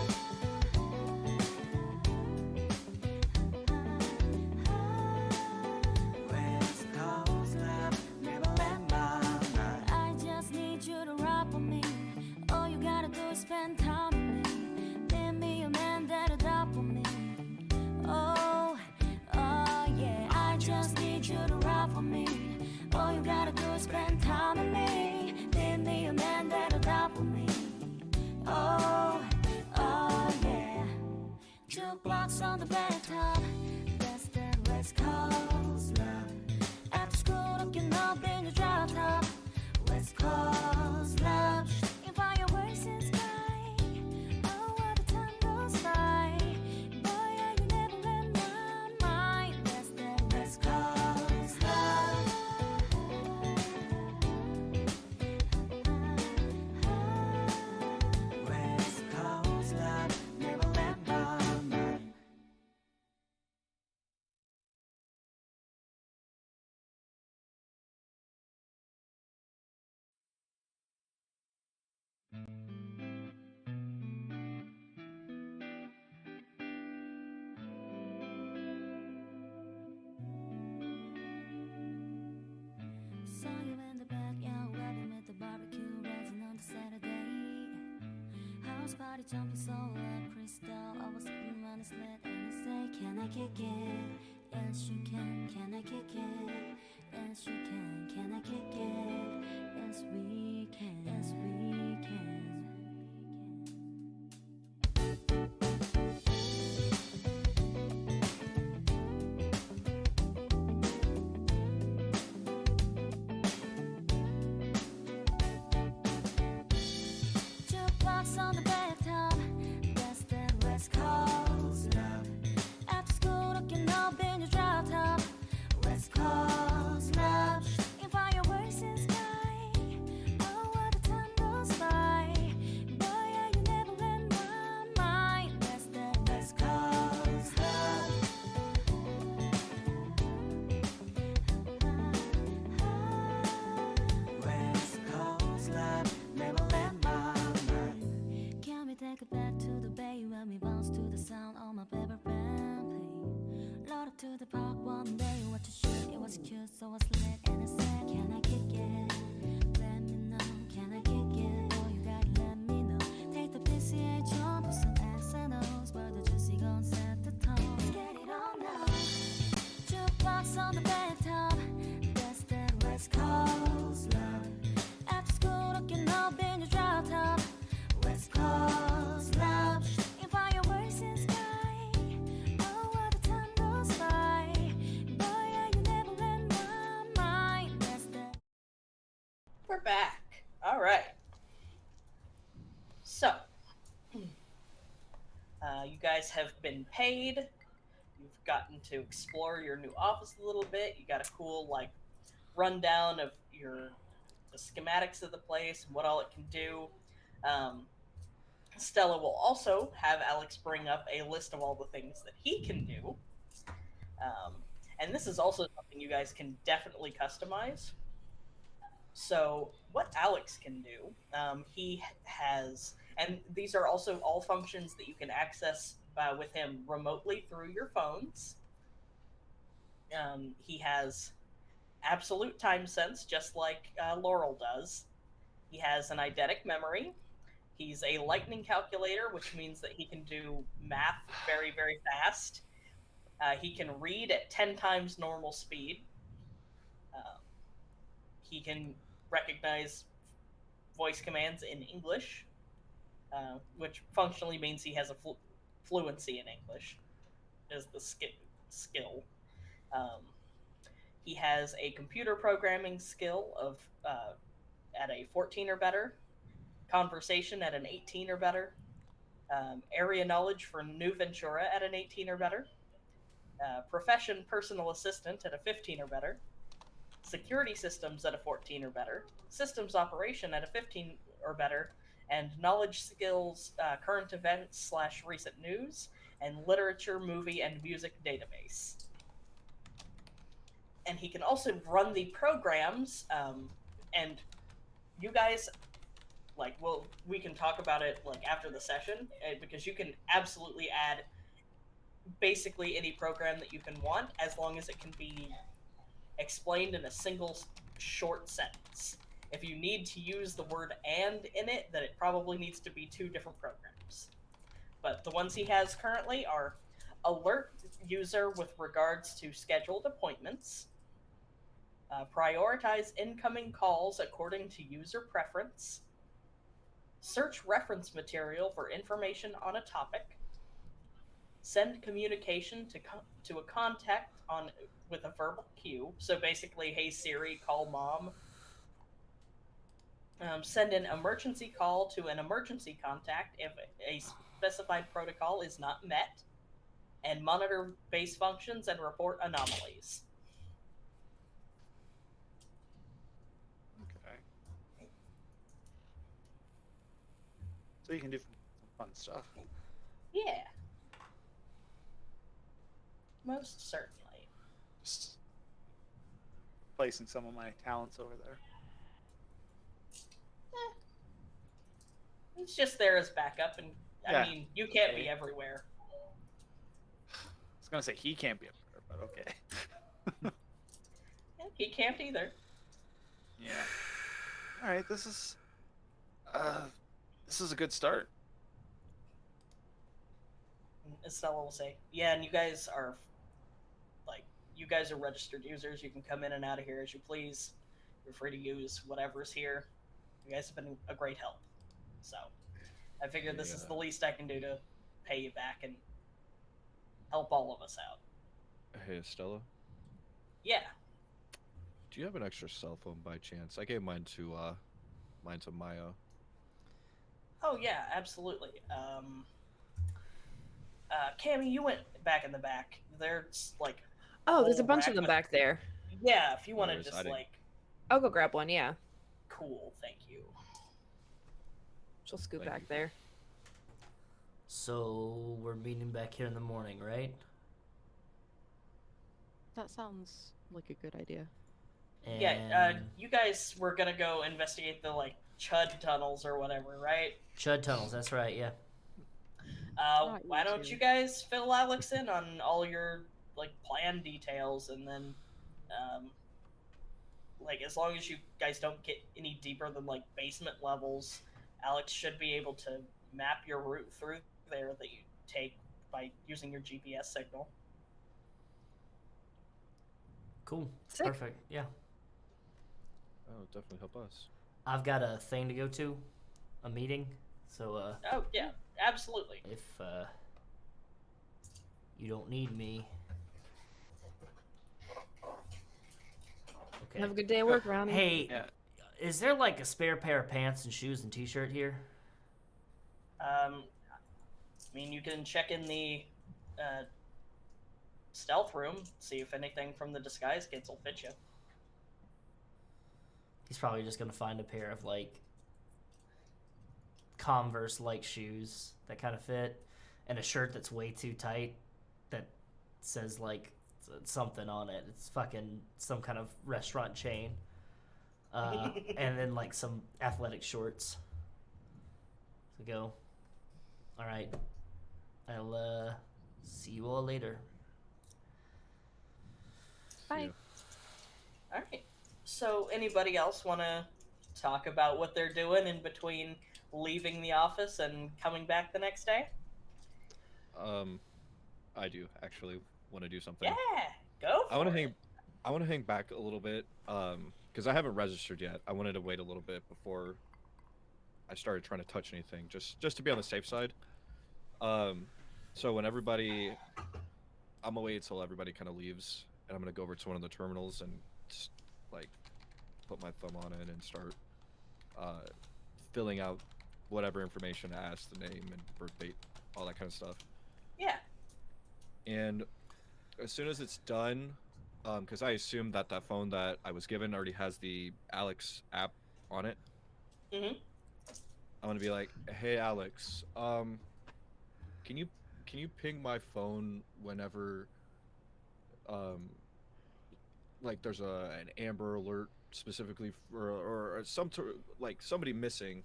West Coast love, never let my mind. I just need you to rock with me. All you gotta do is spend time with me. Then be a man that'll adopt with me. Oh, oh yeah, I just need you to rock with me. All you gotta do is spend time with me. Then be a man that'll adopt with me. Oh, oh yeah. Jukebox on the bathtub, that's that West Coast love. After school, looking up in your drop top, West Coast love. In fireworks in sky, oh what the time goes by. Boy, yeah, you never let my mind. That's that West Coast love. West Coast love, never let my mind. Saw you in the backyard, webbing at the barbecue, rising on the Saturday. House party jumping so like crystal. I was sitting on a sled and I say, can I kick it? Yes you can I kick it? Yes you can I kick it? Yes we can, yes we can. Jukebox on the bathtub, that's that West Coast love. After school, looking up in your drop top, West Coast love. In fireworks in sky, oh what the time goes by. Boy, yeah, you never let my mind. That's that West Coast love. West Coast love, never let my mind. Can we take it back to the bay when we bounce to the sound on my favorite band play? Load up to the park one day, watch a shoot, it was cute, so I slid and I said, can I kick it? Let me know, can I kick it? Boy, you gotta let me know. Take the PCA jump, put some X and O's, but the juicy gon' set the tone. Let's get it on now. Jukebox on the bathtub, that's that West Coast love. After school, looking up in your drop top, West Coast love. In fireworks in sky, oh what the time goes by. Boy, yeah, you never let my mind. That's that. We're back. All right. So, you guys have been paid. You've gotten to explore your new office a little bit. You got a cool like rundown of the schematics of the place and what all it can do. Stella will also have Alex bring up a list of all the things that he can do. And this is also something you guys can definitely customize. So, what Alex can do, he has, and these are also all functions that you can access with him remotely through your phones. He has absolute time sense, just like Laurel does. He has an eidetic memory. He's a lightning calculator, which means that he can do math very, very fast. He can read at 10 times normal speed. He can recognize voice commands in English, which functionally means he has a fluency in English, is the skill. He has a computer programming skill of at a 14 or better, conversation at an 18 or better, area knowledge for New Ventura at an 18 or better, profession personal assistant at a 15 or better, security systems at a 14 or better, systems operation at a 15 or better, and knowledge skills, current events / recent news, and literature, movie, and music database. And he can also run the programs, and you guys, like, well, we can talk about it like after the session, because you can absolutely add basically any program that you can want, as long as it can be explained in a single short sentence. If you need to use the word "and" in it, then it probably needs to be 2 different programs. But the ones he has currently are alert user with regards to scheduled appointments, prioritize incoming calls according to user preference, search reference material for information on a topic, send communication to a contact with a verbal cue. So basically, hey Siri, call mom. Send an emergency call to an emergency contact if a specified protocol is not met, and monitor base functions and report anomalies. Okay. So you can do some fun stuff. Yeah. Most certainly. Just placing some of my talents over there. It's just there as backup, and Yeah. I mean, you can't be everywhere. I was gonna say he can't be up there, but okay. Yeah, he can't either. Yeah. All right. This is a good start. And Estella will say, "Yeah, and you guys are registered users. You can come in and out of here as you please. You're free to use whatever's here. You guys have been a great help. So, I figured this is the least I can do to pay you back and help all of us out." Hey, Estella, Yeah. do you have an extra cell phone by chance? I gave mine to Maya. Oh yeah, absolutely. Cammie, you went back in the back. There's like Oh, there's a whole bunch rack of them with- back there. Yeah, if you want to Whereas I just didn't- like, I'll go grab one. Yeah, cool, thank you. she'll scoot Thank back you. there. So we're meeting back here in the morning, right? That sounds like a good idea. And Yeah, you guys were gonna go investigate the like Chud tunnels or whatever, right? Chud tunnels. That's right. Yeah. Not Why you don't two. you guys fill Alex in on all your like plan details, and then, like as long as you guys don't get any deeper than like basement levels, Alex should be able to map your route through there that you take by using your GPS signal. Cool. Sick. Perfect. Yeah. Oh, definitely help us. I've got a thing to go to, a meeting. So Oh yeah, absolutely. if you don't need me. Okay. Have a good day at work, Ronnie. Hey, Yeah. is there like a spare pair of pants and shoes and t-shirt here? I mean, you can check in the stealth room, see if anything from the disguise kits will fit you. He's probably just gonna find a pair of like Converse-like shoes that kind of fit, and a shirt that's way too tight that says like something on it. It's fucking some kind of restaurant chain. And then like some athletic shorts. So go. All right. I'll see you all later. Bye. Yeah. All right. So, anybody else want to talk about what they're doing in between leaving the office and coming back the next day? I do actually want to do something. Yeah, go for I want to it. hang. I want to hang back a little bit, because I haven't registered yet. I wanted to wait a little bit before I started trying to touch anything, just to be on the safe side. So when everybody, I'm gonna wait until everybody kind of leaves, and I'm gonna go over to one of the terminals and just like put my thumb on it and start filling out whatever information I asked, the name and birth date, all that kind of stuff. Yeah. And as soon as it's done, because I assume that that phone that I was given already has the Alex app on it. Mhm. I'm gonna be like, hey Alex, can you ping my phone whenever like there's an Amber Alert specifically for or like somebody missing,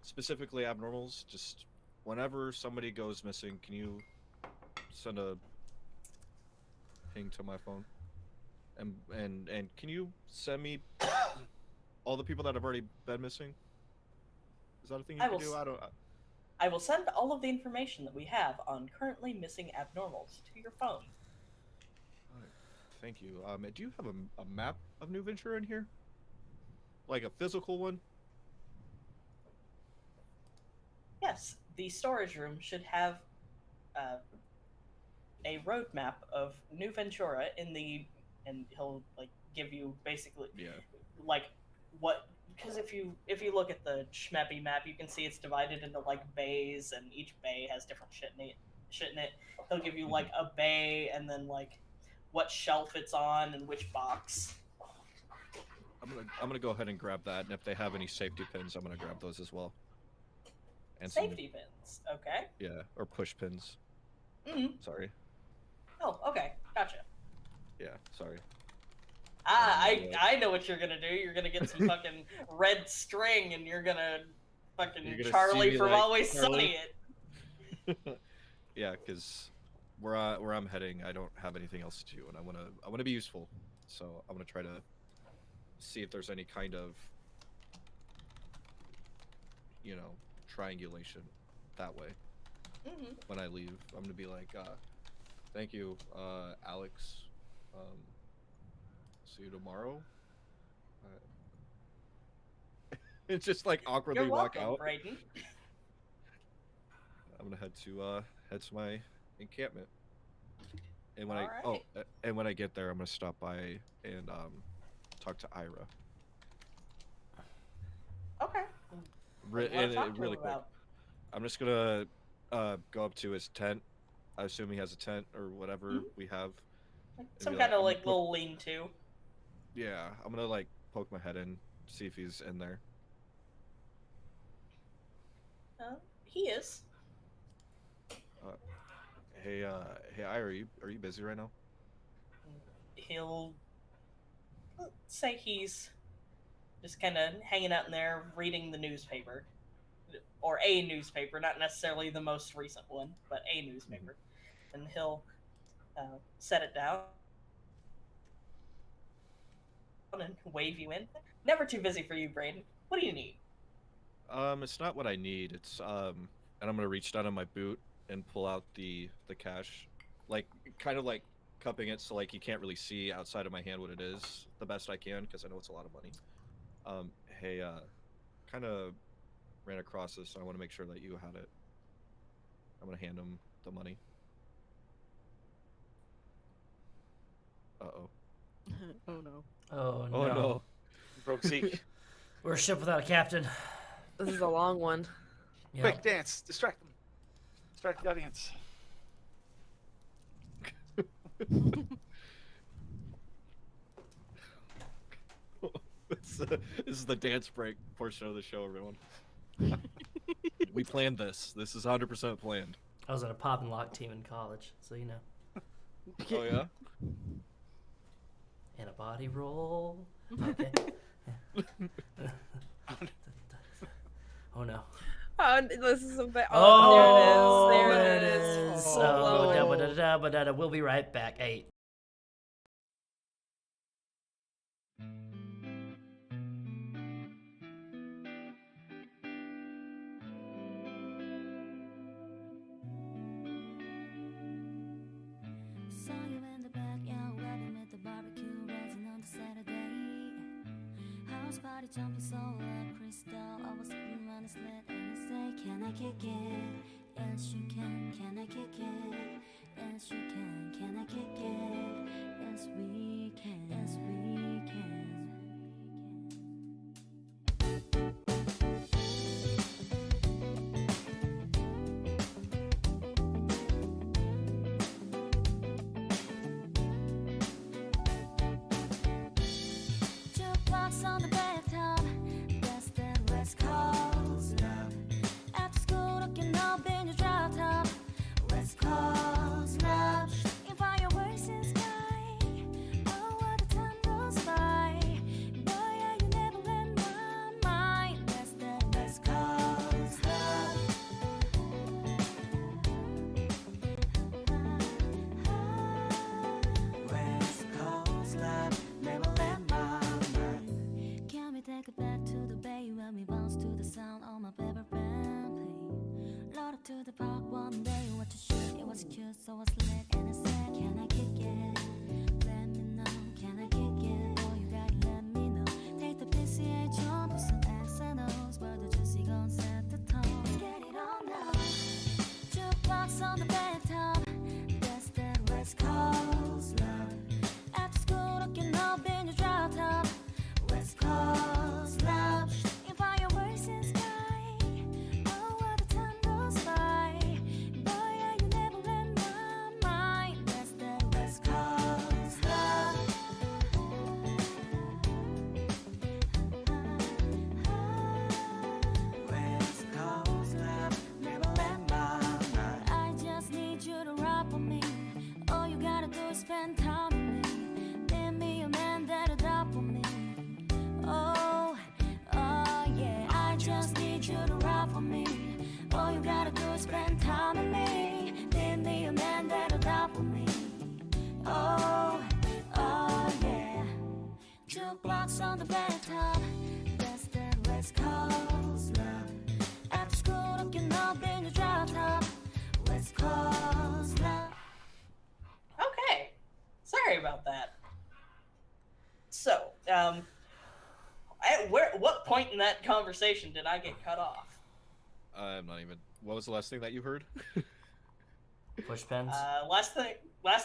specifically abnormals. Just whenever somebody goes missing, can you send a ping to my phone? And can you send me all the people that have already been missing? Is that a thing you can do? I will send all of the information that we have on currently missing abnormals to your phone. Thank you. Do you have a map of New Ventura in here? Like a physical one? Yes, the storage room should have a roadmap of New Ventura and he'll like give you basically like what, because if you look at the Schmeppy map, you can see it's divided into like bays, and each bay has different shit in it. He'll give you like a bay and then like what shelf it's on and which box. I'm gonna go ahead and grab that, and if they have any safety pins, I'm gonna grab those as well. And Safety pins, okay. Yeah, or push pins. Sorry. Oh, okay, gotcha. Yeah, sorry. I know what you're gonna do. You're gonna get some fucking red string, and you're gonna Charlie from Always Sunny it. Yeah, because where I'm heading, I don't have anything else to do, and I wanna be useful. So I'm gonna try to see if there's any kind of, you know, triangulation that way. When I leave, I'm gonna be like, thank you, Alex. See you tomorrow. It's just like awkwardly You're walk welcome, out. Brayden. I'm gonna head to my encampment. And when Alright. and when I get there, I'm gonna stop by and talk to Ira. Okay. Really quick. I'm just gonna go up to his tent. I assume he has a tent or whatever we have. Some kind of like little lean-to. Yeah, I'm gonna like poke my head in, see if he's in there. He is. Hey, Ira, are you busy right now? He'll say he's just kind of hanging out in there reading the newspaper. Or a newspaper, not necessarily the most recent one, but a newspaper. And he'll set it down and wave you in. Never too busy for you, Brayden. What do you need? It's not what I need. It's and I'm gonna reach down in my boot and pull out the cash, like kind of like cupping it so like you can't really see outside of my hand what it is the best I can, because I know it's a lot of money. Hey, kind of ran across this, so I want to make sure that you had it. I'm gonna hand him the money. Uh-oh. Oh no. Oh no. Oh no. Broke Zeke. We're a ship without a captain. This is a long one. Yeah. Quick, dance. Distract them. Distract the audience. This is the dance break portion of the show, everyone. We planned this. This is 100% planned. I was on a pop and lock team in college, so you know. Oh yeah? And a body roll. Okay. Oh no. Oh, this is a bit. Oh, there it is. There it is. So, we'll be right back. Hey. Saw you in the backyard, wedding at the barbecue, rising on the Saturday. House party jumping so like crystal. I was sitting on a sled and I say, can I kick it? Yes you can I kick it? Yes you can I kick it? Yes we up to the park one day. What to shoot, it was cute, so I was lit and I said, can I kick it? Let me know, can I kick it? Oh, you gotta let me know. Take the PCH on, put some X and O's, where the juicy gon' set the tone. Let's get it on now. Jukebox on the bathtub, that's that West Coast love. After school, looking up in your drop top, West Coast love. In fireworks and sky, oh, what the time goes by. Boy, yeah, you never let my mind. That's that West Coast love. West Coast love, never let my mind. I just need you to rock with me. All you gotta do is spend time with me. Then be a man that'll drop with me. Oh, oh yeah. I just need you to rock with me. All you gotta do is spend time with me. Then be a man that'll drop with me. Oh, oh yeah. Jukebox on the bathtub, that's that West Coast love. After school, looking up in your drop top, West Coast love. Okay. Sorry about that. So, what point in that conversation did I get cut off? I'm not even. What was the last thing that you heard? Push pins. Last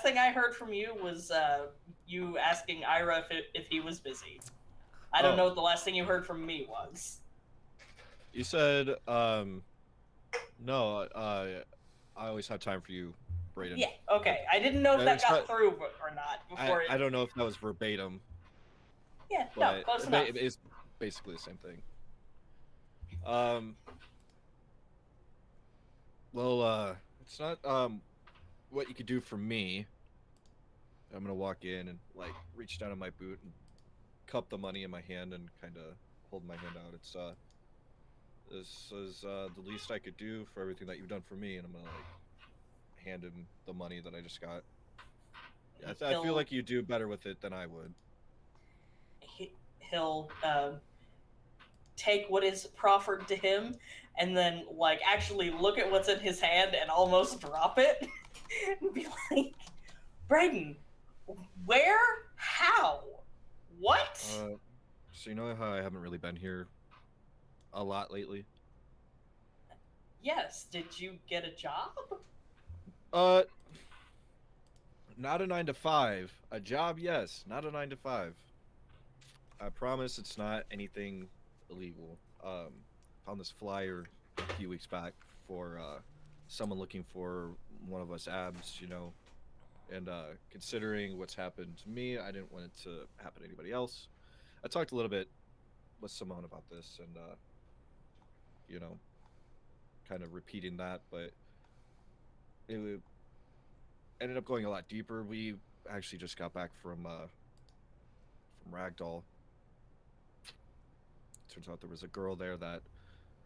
thing I heard from you was you asking Ira if he was busy. I don't Oh. know what the last thing you heard from me was. You said, no, I always have time for you, Brayden. Yeah, okay. I didn't know if That that is got not- through or not before. I don't know if that was verbatim, Yeah, no, but close enough. it is basically the same thing. Well, it's not what you could do for me. I'm gonna walk in and like reach down in my boot and cup the money in my hand and kind of hold my hand out. It's this is the least I could do for everything that you've done for me, and I'm gonna like hand him the money that I just got. I feel He'll- like you do better with it than I would. He'll take what is proffered to him and then like actually look at what's in his hand and almost drop it and be like, Brayden, where? How? What? So you know how I haven't really been here a lot lately? Yes, did you get a job? Not a 9 to 5. A job, yes. Not a 9 to 5. I promise it's not anything illegal. Found this flyer a few weeks back for someone looking for one of us abs, you know. And considering what's happened to me, I didn't want it to happen to anybody else. I talked a little bit with Simone about this, and you know, kind of repeating that, but it ended up going a lot deeper. We actually just got back from Ragdoll. Turns out there was a girl there that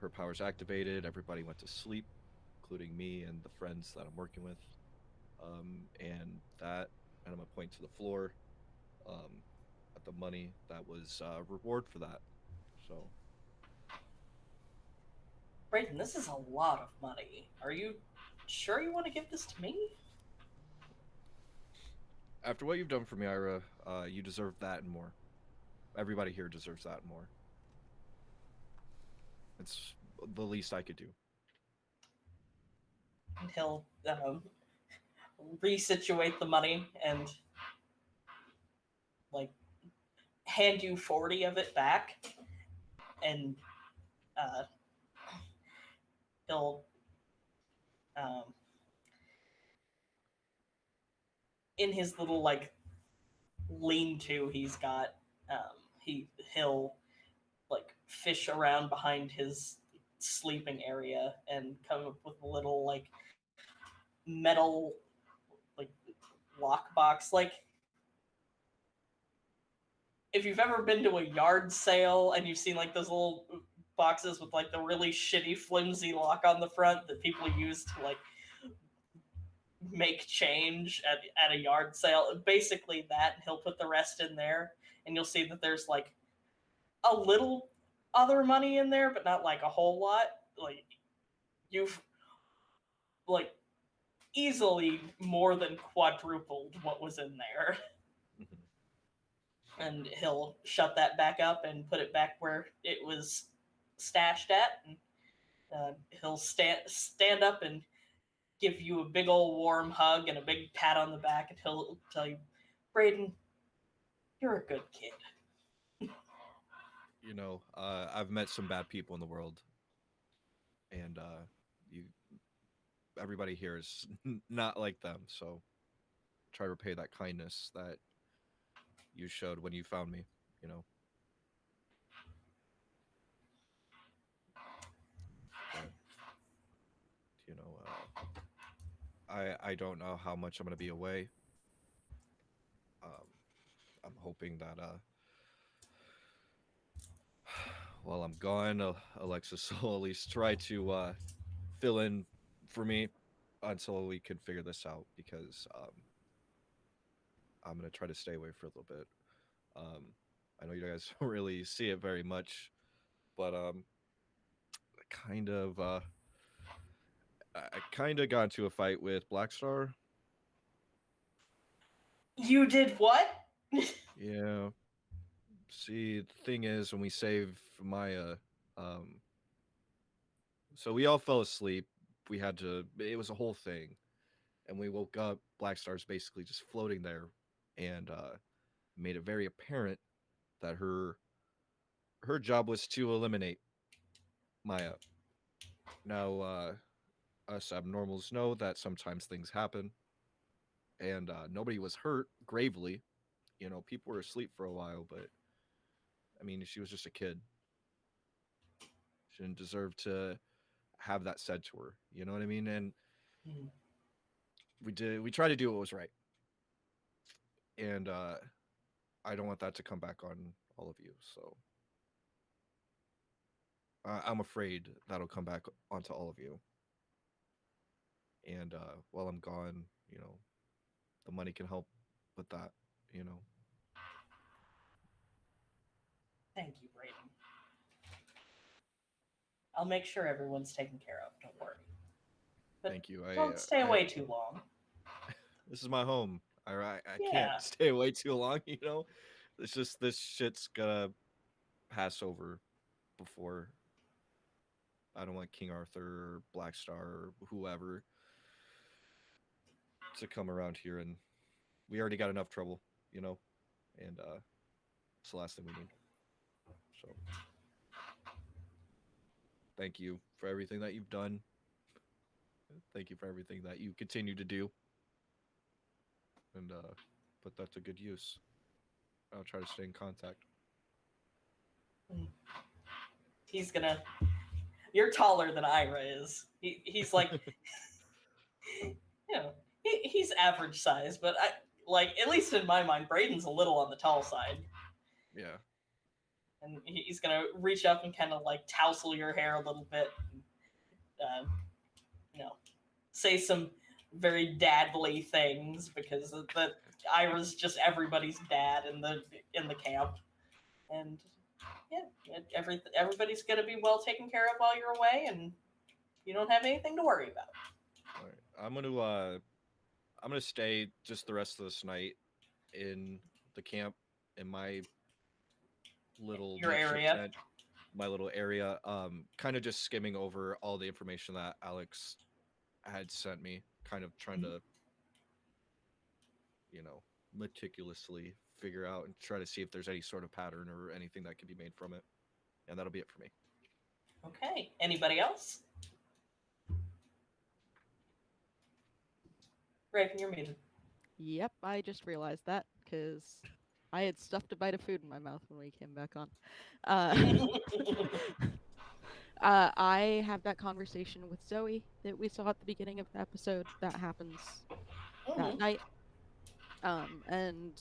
her powers activated. Everybody went to sleep, including me and the friends that I'm working with. And I'm gonna point to the floor at the money that was reward for that. So Brayden, this is a lot of money. Are you sure you want to give this to me? after what you've done for me, Ira, you deserve that and more. Everybody here deserves that and more. It's the least I could do. And he'll resituate the money and like hand you 40 of it back, and he'll in his little like lean-to he's got, he'll like fish around behind his sleeping area and come up with a little like metal like lockbox. Like if you've ever been to a yard sale and you've seen like those little boxes with like the really shitty flimsy lock on the front that people use to like make change at a yard sale, basically that, and he'll put the rest in there, and you'll see that there's like a little other money in there, but not like a whole lot. Like like easily more than quadrupled what was in there. And he'll shut that back up and put it back where it was stashed at. And he'll stand up and give you a big old warm hug and a big pat on the back, and he'll tell you, Brayden, you're a good kid. You know, I've met some bad people in the world, and you, everybody here is not like them. So try to repay that kindness that you showed when you found me. You know. But, you know, I don't know how much I'm gonna be away. Um, I'm hoping that while I'm gone, Alexis will at least try to fill in for me until we can figure this out, because I'm gonna try to stay away for a little bit. I know you guys don't really see it very much, but kind of I kind of got into a fight with Black Star. You did what? Yeah. See, the thing is, when we saved Maya, um, so we all fell asleep. We had to. It was a whole thing, and we woke up. Black Star's basically just floating there, and made it very apparent that her job was to eliminate Maya. Now, us abnormals know that sometimes things happen, and nobody was hurt gravely. You know, people were asleep for a while, but I mean, she was just a kid. She didn't deserve to have that said to her. You know what I mean? And we tried to do what was right. And I don't want that to come back on all of you. So I'm afraid that'll come back onto all of you. And while I'm gone, you know, the money can help with that, you know. Thank you, Brayden. I'll make sure everyone's taken care of. Don't worry. But Thank you. don't stay away too long. This is my home. I Yeah. can't stay away too long, you know. It's just this shit's gonna pass over before. I don't want King Arthur or Black Star or whoever to come around here, and we already got enough trouble, you know, and it's the last thing we need. So thank you for everything that you've done. Thank you for everything that you continue to do, and put that to good use. I'll try to stay in contact. He's gonna. You're taller than Ira is. He's like, you know, he's average size, but I like at least in my mind, Brayden's a little on the tall side. Yeah. And he's gonna reach up and kind of like tousle your hair a little bit, and, you know, say some very dadly things because the Ira's just everybody's dad in the camp, and yeah, everybody's gonna be well taken care of while you're away, and you don't have anything to worry about. All right. I'm gonna stay just the rest of this night in the camp in my little Your makeshift area. tent, my little area. Kind of just skimming over all the information that Alex had sent me, kind of trying to, you know, meticulously figure out and try to see if there's any sort of pattern or anything that can be made from it. And that'll be it for me. Okay. Anybody else? Raven, you're muted. Yep, I just realized that because I had stuffed a bite of food in my mouth when we came back on. I have that conversation with Zoe that we saw at the beginning of the episode. That happens that night. And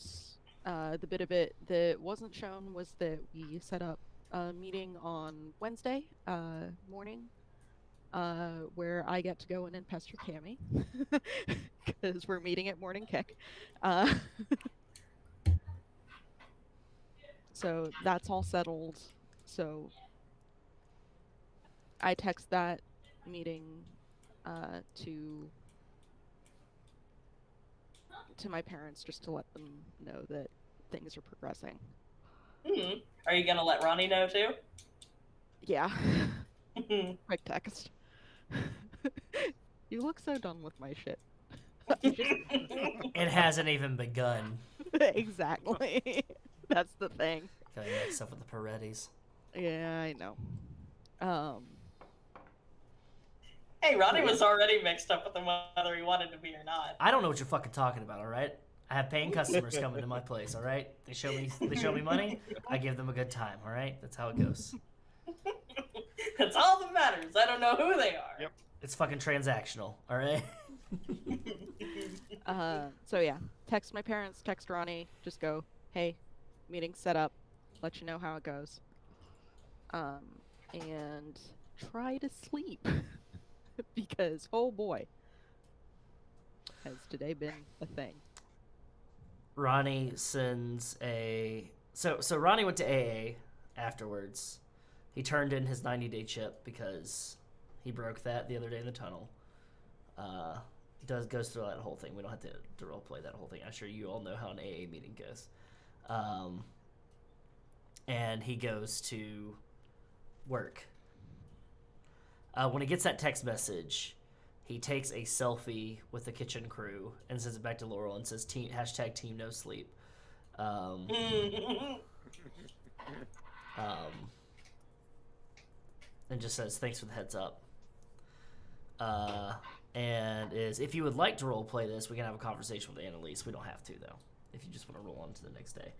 the bit of it that wasn't shown was that we set up a meeting on Wednesday morning where I get to go in and pester Cammie because we're meeting at morning kick. So that's all settled. So I text that meeting to my parents just to let them know that things are progressing. Are you gonna let Ronnie know too? Yeah. Quick text. You look so done with my shit. It hasn't even begun. Exactly. That's the thing. Got mixed up with the Parettis. Yeah, I know. Hey, Ronnie was already mixed up with him whether he wanted to be or not. I don't know what you're fucking talking about, all right? I have paying customers coming to my place, all right? They show me money, I give them a good time, all right? That's how it goes. That's all that matters. I don't know who they are. Yep. It's fucking transactional, all right? So yeah, text my parents, text Ronnie, just go, hey, meeting set up, let you know how it goes. And try to sleep. Because, oh boy, has today been a thing. Ronnie sends a... So Ronnie went to AA afterwards. He turned in his 90-day chip because he broke that the other day in the tunnel. Goes through that whole thing. We don't have to roleplay that whole thing. I'm sure you all know how an AA meeting goes. And he goes to work. When he gets that text message, he takes a selfie with the kitchen crew and sends it back to Laurel and says hashtag team no sleep. And just says thanks for the heads up. And if you would like to role play this, we can have a conversation with Annalise. We don't have to though. If you just want to roll on to the next day.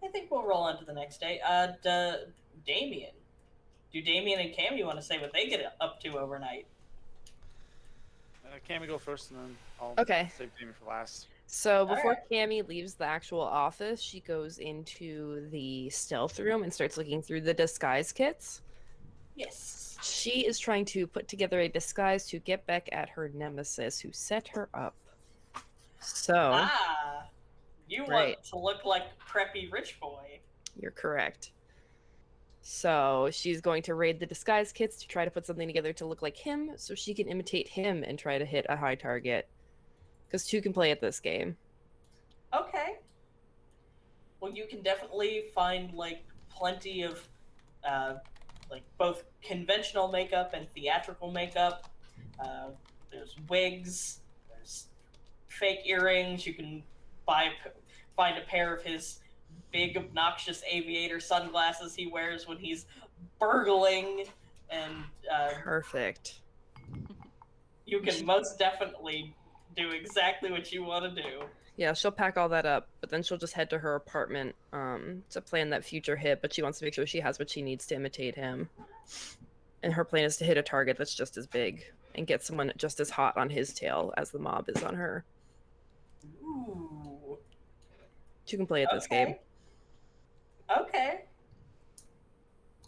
I think we'll roll on to the next day. Damian. Do Damian and Cammie want to say what they get up to overnight? Cammie go first, and then I'll save Damian for last. So before Cammie leaves the actual office, she goes into the stealth room and starts looking through the disguise kits. Yes. She is trying to put together a disguise to get back at her nemesis who set her up. So... You want to look like preppy rich boy. You're correct. So she's going to raid the disguise kits to try to put something together to look like him so she can imitate him and try to hit a high target. Because two can play at this game. Okay. Well, you can definitely find, like, plenty of, like, both conventional makeup and theatrical makeup. There's wigs. There's fake earrings. You can find a pair of his big, obnoxious aviator sunglasses he wears when he's burgling, and perfect. You can most definitely do exactly what you want to do. Yeah, she'll pack all that up, but then she'll just head to her apartment to plan that future hit, but she wants to make sure she has what she needs to imitate him. And her plan is to hit a target that's just as big and get someone just as hot on his tail as the mob is on her. Ooh. She can play at this game. Okay.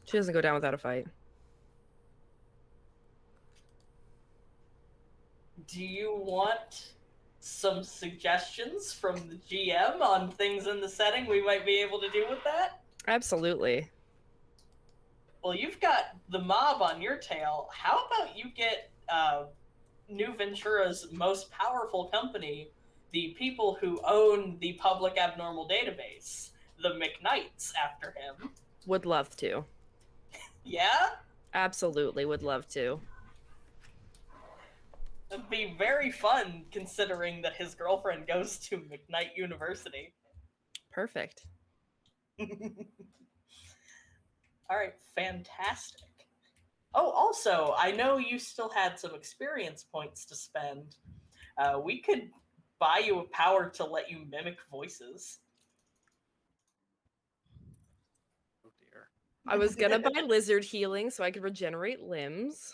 She doesn't go down without a fight. Do you want some suggestions from the GM on things in the setting we might be able to do with that? Absolutely. Well, you've got the mob on your tail. How about you get New Ventura's most powerful company, the people who own the public abnormal database, the McKnights, after him? Would love to. Yeah? Absolutely, would love to. It'd be very fun, considering that his girlfriend goes to McKnight University. Perfect. Alright, fantastic. Oh, also, I know you still had some experience points to spend. We could buy you a power to let you mimic voices. Oh dear. I was gonna buy lizard healing so I could regenerate limbs.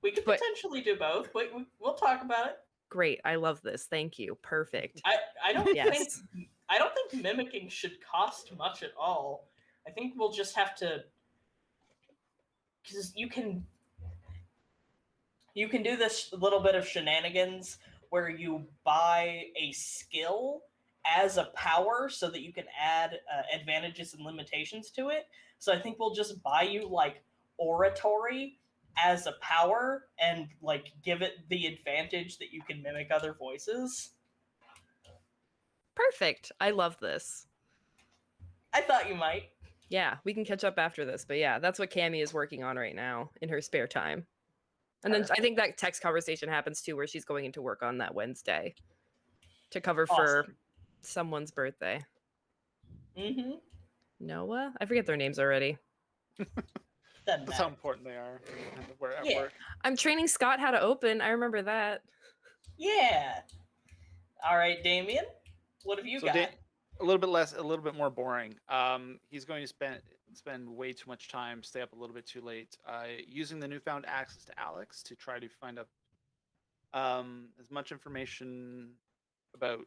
We could potentially do both. We'll talk about it. Great, I love this. Thank you. Perfect. I don't Yes. think mimicking should cost much at all. I think we'll just have to, because you can do this little bit of shenanigans where you buy a skill as a power so that you can add advantages and limitations to it, So I think we'll just buy you like oratory as a power and like give it the advantage that you can mimic other voices. Perfect. I love this. I thought you might. Yeah, we can catch up after this, but yeah, that's what Cammie is working on right now in her spare time. And then I think that text conversation happens too, where she's going into work on that Wednesday to cover for Awesome. someone's birthday. Mm-hmm. Noah? I forget their names already. Doesn't That's how matter. important they are. We're at Yeah. work. I'm training Scott how to open. I remember that. Yeah. All right, Damian, what have you So got? a little bit more boring. He's going to spend way too much time, stay up a little bit too late, using the newfound access to Alex to try to find out as much information about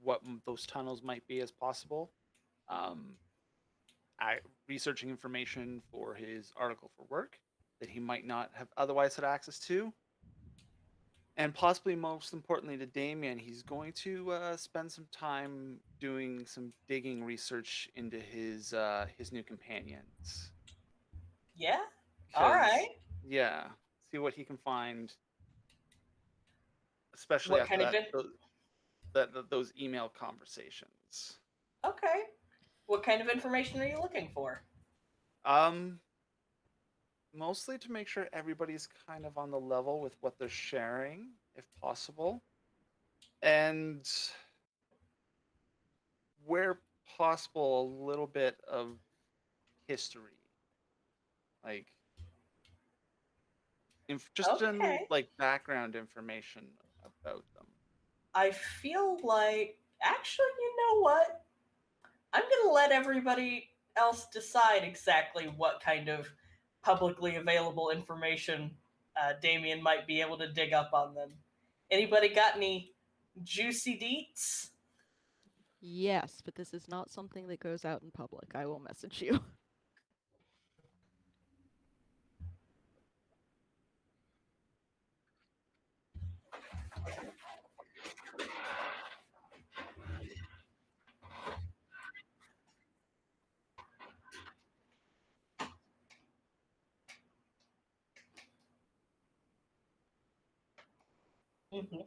what those tunnels might be as possible. Researching information for his article for work that he might not have otherwise had access to. And possibly most importantly to Damian, he's going to spend some time doing some digging research into his new companions. Yeah. All 'Cause, right. Yeah, see what he can find, especially What after kind of those email conversations. Okay. What kind of information are you looking for? Mostly to make sure everybody's kind of on the level with what they're sharing, if possible, and where possible, a little bit of history, like just general Okay. like background information about them. I feel like actually, you know what? I'm gonna let everybody else decide exactly what kind of publicly available information Damien might be able to dig up on them. Anybody got any juicy deets? Yes, but this is not something that goes out in public. I will message you. Mm-hmm.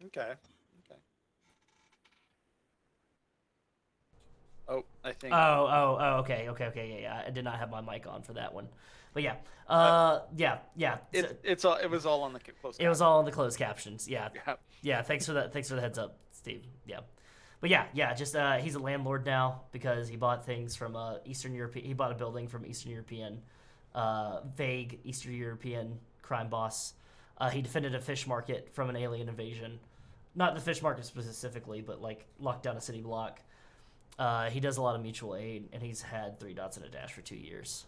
Okay. Okay. Oh, I think. Okay, yeah. I did not have my mic on for that one, but yeah, yeah. It was all on the close. It was all in the closed captions. Yeah, Yeah. yeah. Thanks for that. Thanks for the heads up, Steve. Yeah, but yeah. Just he's a landlord now because he bought things from Eastern Europe. He bought a building from Eastern European, vague Eastern European crime boss. He defended a fish market from an alien invasion, not the fish market specifically, but like locked down a city block. He does a lot of mutual aid, and he's had 3 dots and a dash for 2 years.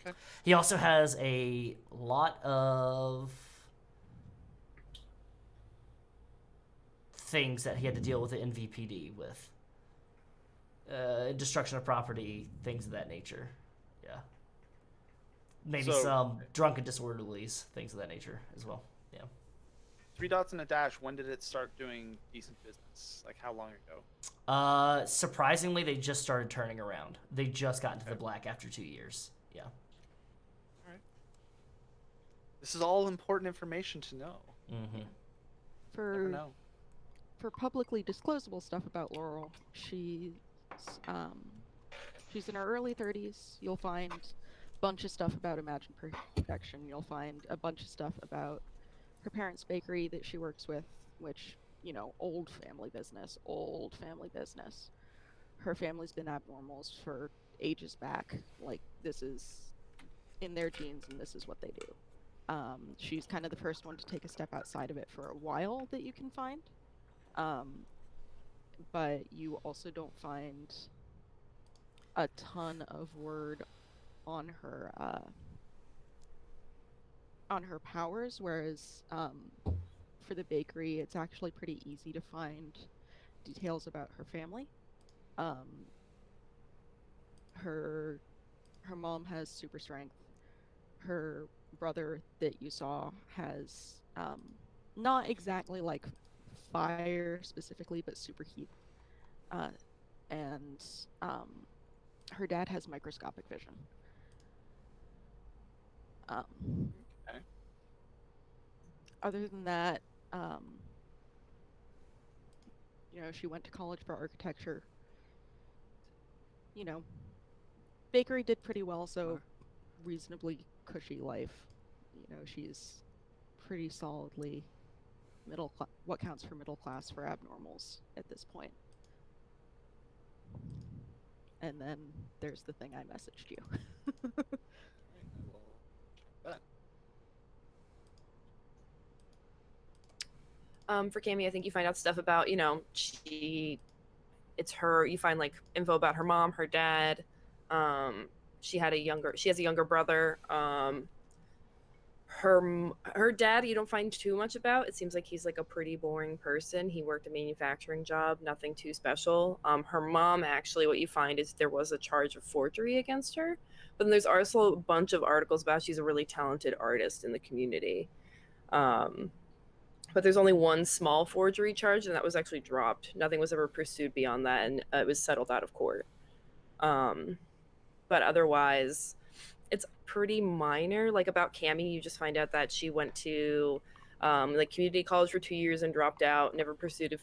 Okay. He also has a lot of things that he had to deal with the NVPD with. Destruction of property, things of that nature. Yeah. Maybe So- some drunken disorderlies, things of that nature as well. Yeah. Three Dots and a Dash, when did it start doing decent business? Like, how long ago? Surprisingly, they just started turning around. They just got into the black after 2 years. Yeah. All right. This is all important information to know. Mm-hmm. Never know. For publicly disclosable stuff about Laurel, she's in her early 30s. You'll find a bunch of stuff about Imagine Perfection. You'll find a bunch of stuff about her parents' bakery that she works with, which, you know, old family business. Her family's been abnormals for ages back. Like, this is in their genes and this is what they do. She's kind of the first one to take a step outside of it for a while that you can find. But you also don't find a ton of word on her powers, whereas for the bakery, it's actually pretty easy to find details about her family. Her mom has super strength. Her brother that you saw has not exactly like fire specifically, but super heat. And her dad has microscopic vision. Okay. Other than that, you know, she went to college for architecture. You know, bakery did pretty well, so reasonably cushy life. You know, she's pretty solidly what counts for middle class for abnormals at this point. And then there's the thing I messaged you. For Cammie, I think you find out stuff about, you know, it's her. You find like info about her mom, her dad. She has a younger brother. Her dad, you don't find too much about. It seems like he's like a pretty boring person. He worked a manufacturing job, nothing too special. Her mom, actually, what you find is there was a charge of forgery against her. But then there's also a bunch of articles about she's a really talented artist in the community. But there's only one small forgery charge, and that was actually dropped. Nothing was ever pursued beyond that, and it was settled out of court. But otherwise, it's pretty minor. Like about Cammie, you just find out that she went to like community college for 2 years and dropped out, never pursued a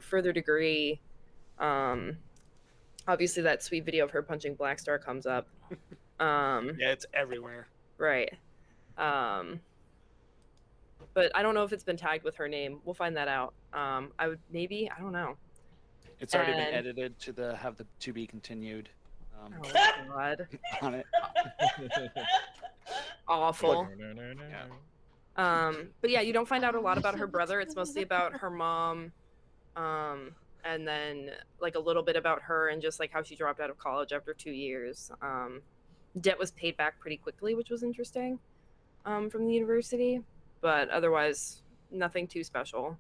further degree. Obviously, that sweet video of her punching Black Star comes up. Yeah, it's everywhere. Right. But I don't know if it's been tagged with her name. We'll find that out. I don't know. It's already been edited to have the to be continued. Oh God. On it. Awful. Yeah. But yeah, you don't find out a lot about her brother. It's mostly about her mom, and then like a little bit about her and just like how she dropped out of college after 2 years. Debt was paid back pretty quickly, which was interesting, from the university. But otherwise, nothing too special.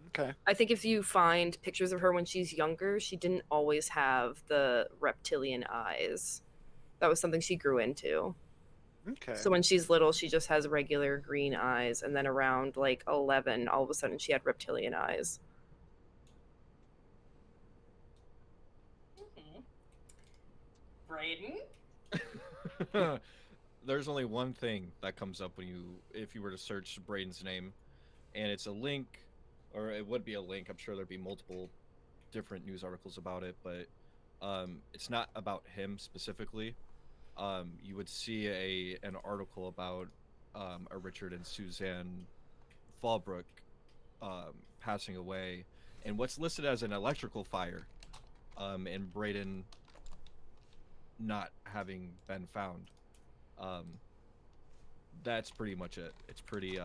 Okay. I think if you find pictures of her when she's younger, she didn't always have the reptilian eyes. That was something she grew into. Okay. So when she's little, she just has regular green eyes, and then around like 11, all of a sudden she had reptilian eyes. Brayden? There's only one thing that comes up if you were to search Brayden's name, and it's a link, or it would be a link. I'm sure there'd be multiple different news articles about it, but it's not about him specifically. You would see an article about a Richard and Suzanne Fallbrook passing away, and what's listed as an electrical fire, and Brayden not having been found. That's pretty much it. It's pretty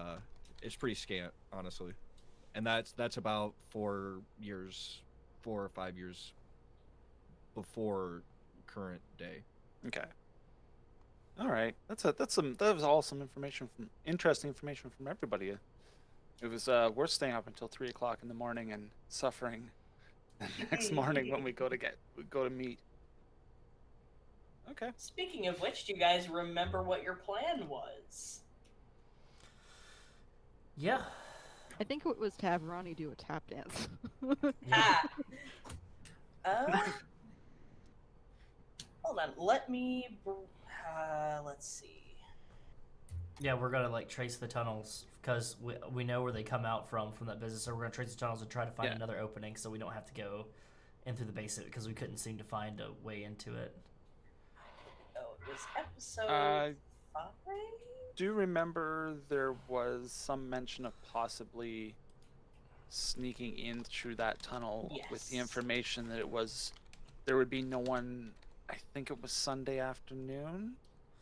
scant, honestly, and that's about 4 or 5 years before current day. Okay. All right. That was all some interesting information from everybody. It was worth staying up until 3 o'clock in the morning and suffering the next morning when we go to meet. Okay. Speaking of which, do you guys remember what your plan was? Yeah. I think it was to have Ronnie do a tap dance. Ah. Hold on. Let's see. Yeah, we're gonna like trace the tunnels because we know where they come out from that business. So we're gonna trace the tunnels and try to find Yeah. another opening so we don't have to go in through the basement because we couldn't seem to find a way into it. Oh, it was episode Uh, 5? Do you remember there was some mention of possibly sneaking in through that tunnel with the Yes. information that there would be no one? I think it was Sunday afternoon,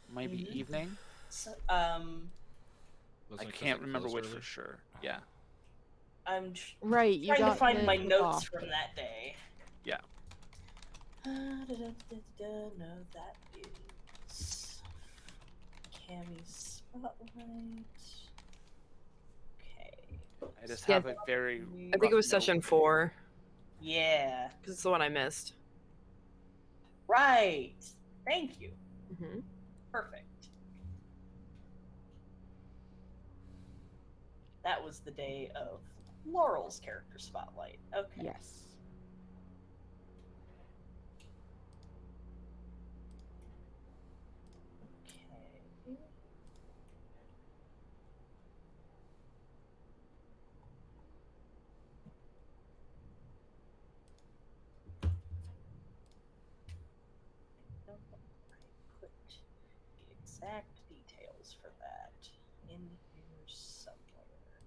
maybe Mhm. evening. So, I Wasn't it 'cause can't they remember closed which early? for sure. Yeah, I'm Right, you trying to got find the my tip notes off. from that day. yeah. No, that is Cammie's spotlight. Okay. I just Yeah, have a very. I think it was rough note. session 4 Yeah. because it's the one I missed. Right. Thank you. Hmm. Perfect. That was the day of Laurel's character spotlight. Okay. Yes. Okay. I put the exact details for that in here somewhere.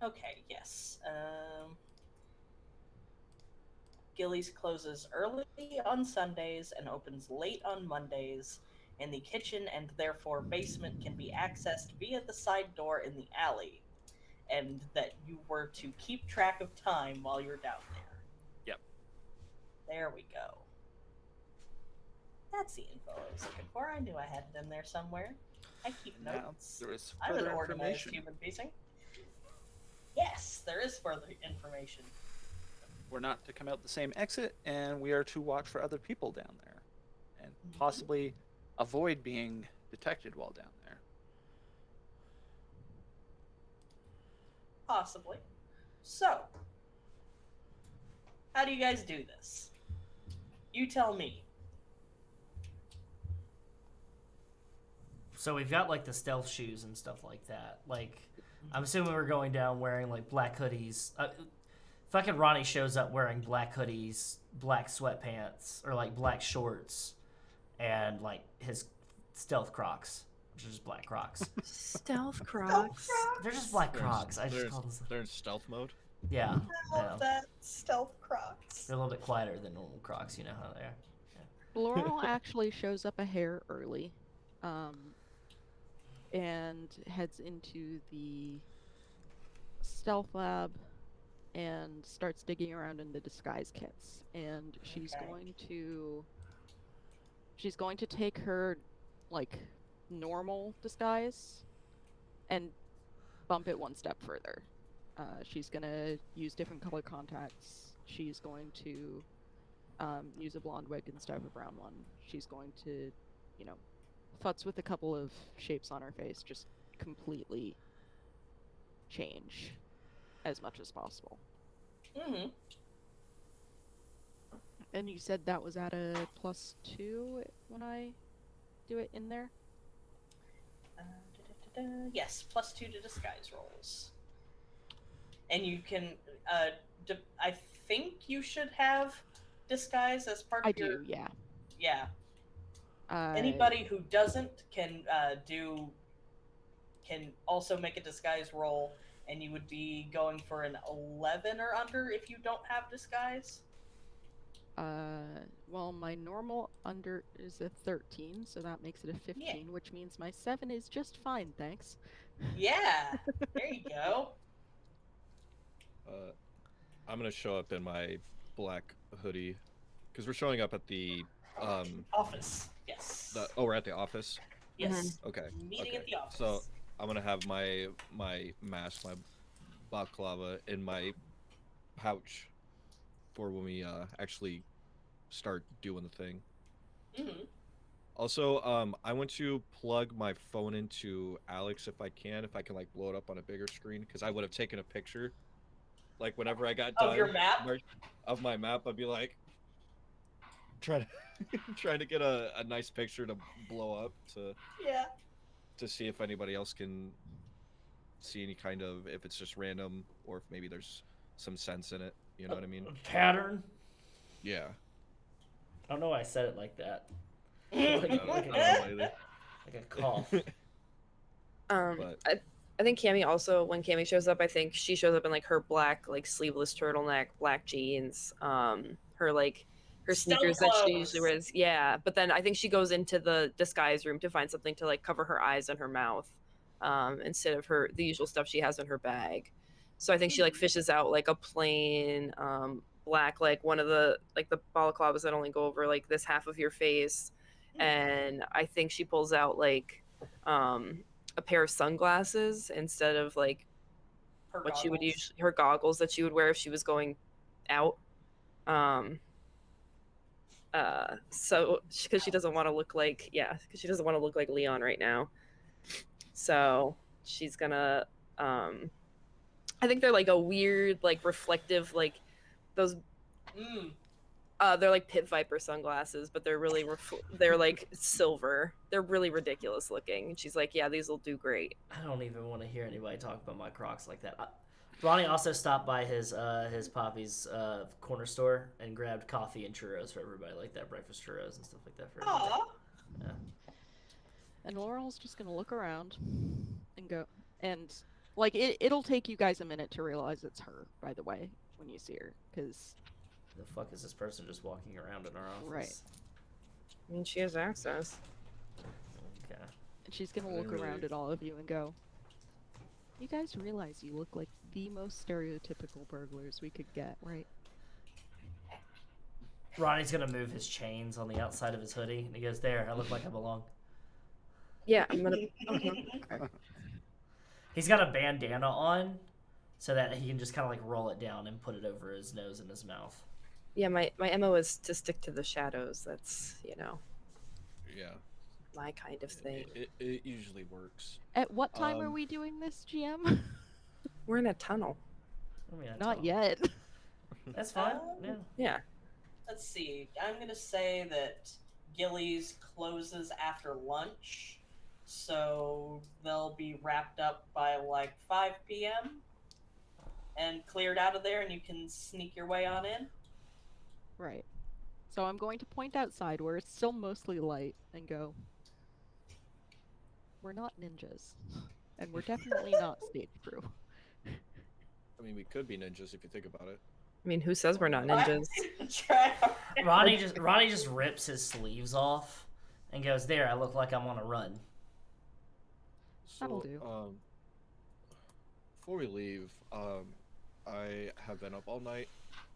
Okay, yes. Gillies closes early on Sundays and opens late on Mondays, and the kitchen and therefore basement can be accessed via the side door in the alley, and that you were to keep track of time while you're down there. Yep. There we go. That's the info I was looking for. I knew I had it in there somewhere. I keep Now notes. there is I'm an further organized information. human being. Yes, there is further information. We're not to come out the same exit, and we are to watch for other people down there, and possibly avoid being detected while down there. Possibly. So, how do you guys do this? You tell me. So we've got like the stealth shoes and stuff like that. Like, I'm assuming we're going down wearing like black hoodies. Fucking Ronnie shows up wearing black hoodies, black sweatpants, or like black shorts, and like his stealth Crocs, which are just black Crocs. Stealth Crocs. They're just black They're in- Crocs. I just they're, call them. they're in stealth mode. Yeah, I love that. Stealth Crocs. they're a little bit quieter than normal Crocs. You know how they are. Laurel actually shows up a hair early, and heads into the stealth lab and starts digging around in the disguise kits. And she's Okay. going to take her like normal disguise and bump it one step further. She's gonna use different color contacts. She's going to use a blonde wig instead of a brown one. She's going to, futz with a couple of shapes on her face, just completely change as much as possible. Mm-hmm. And you said that was at a +2 when I do it in there? Yes, +2 to disguise rolls. And you can, I think you should have disguise as part I of your... do, yeah. Yeah. Uh, Anybody who doesn't can also make a disguise roll, and you would be going for an 11 or under if you don't have disguise. Well, my normal under is a 13, so that makes it a 15, which means my 7 is just fine, thanks. Yeah, there you go. I'm gonna show up in my black hoodie because we're showing up at the Office, yes. we're at the office. Yes. Okay. Meeting okay. at the office. So I'm gonna have my mask, my baklava, in my pouch for when we actually start doing the thing. Mm-hmm. Also, I want to plug my phone into Alex if I can like blow it up on a bigger screen, because I would have taken a picture. Like whenever I got Of done your map? of my map, I'd be like trying to trying to get a nice picture to blow up Yeah. to see if anybody else can see any kind of, if it's just random or if maybe there's some sense in it. You know what I mean? Pattern. Yeah. I don't know why I said it like that. I don't know either. Like a cough. But I think Cammie also, when Cammie shows up, I think she shows up in like her black like sleeveless turtleneck, black jeans, her like her Stealth sneakers that she clothes. usually wears. Yeah, but then I think she goes into the disguise room to find something to like cover her eyes and her mouth, instead of the usual stuff she has in her bag. So I think she like fishes out like a plain black, like one of the balaclavas that only go over like this half of your face, and I think she pulls out like a pair of sunglasses instead of like Her what she would goggles. use, her goggles that she would wear if she was going out. So because she doesn't want to look like, because she doesn't want to look like Leon right now. So she's gonna I think they're like a weird like reflective, like those they're like pit viper sunglasses, but they're really they're like silver. They're really ridiculous looking. And she's like, yeah, these will do great. I don't even want to hear anybody talk about my Crocs like that. Ronnie also stopped by his Poppy's corner store and grabbed coffee and churros for everybody, like that, breakfast churros and stuff like that for everybody. Aw. Yeah. And Laurel's just gonna look around and go, and like it'll take you guys a minute to realize it's her, by the way, when you see her, because The fuck is this person just walking around in our office? Right. I mean, she has access. Okay. and she's gonna I look didn't around really- at all of you and go, "You guys realize you look like the most stereotypical burglars we could get, right?" Ronnie's gonna move his chains on the outside of his hoodie, and he goes, "There, I look like I belong." Yeah, I'm gonna. He's got a bandana on, so that he can just kind of like roll it down and put it over his nose and his mouth. Yeah, my MO is to stick to the shadows. That's, Yeah. my kind of thing. It usually works. At what time are Um, we doing this, GM? We're in a tunnel. I mean, that's Not all. yet. That's fine. Yeah. Yeah. Let's see. I'm gonna say that Gillies closes after lunch, so they'll be wrapped up by like 5 p.m. and cleared out of there, and you can sneak your way on in. Right. So I'm going to point outside where it's still mostly light and go, "We're not ninjas. And we're definitely not stage crew." I mean, we could be ninjas if you think about it. I mean, who says we're not ninjas? Try. Ronnie just rips his sleeves off and goes, "There, I look like I'm on a run." That'll So, do. Before we leave, I have been up all night,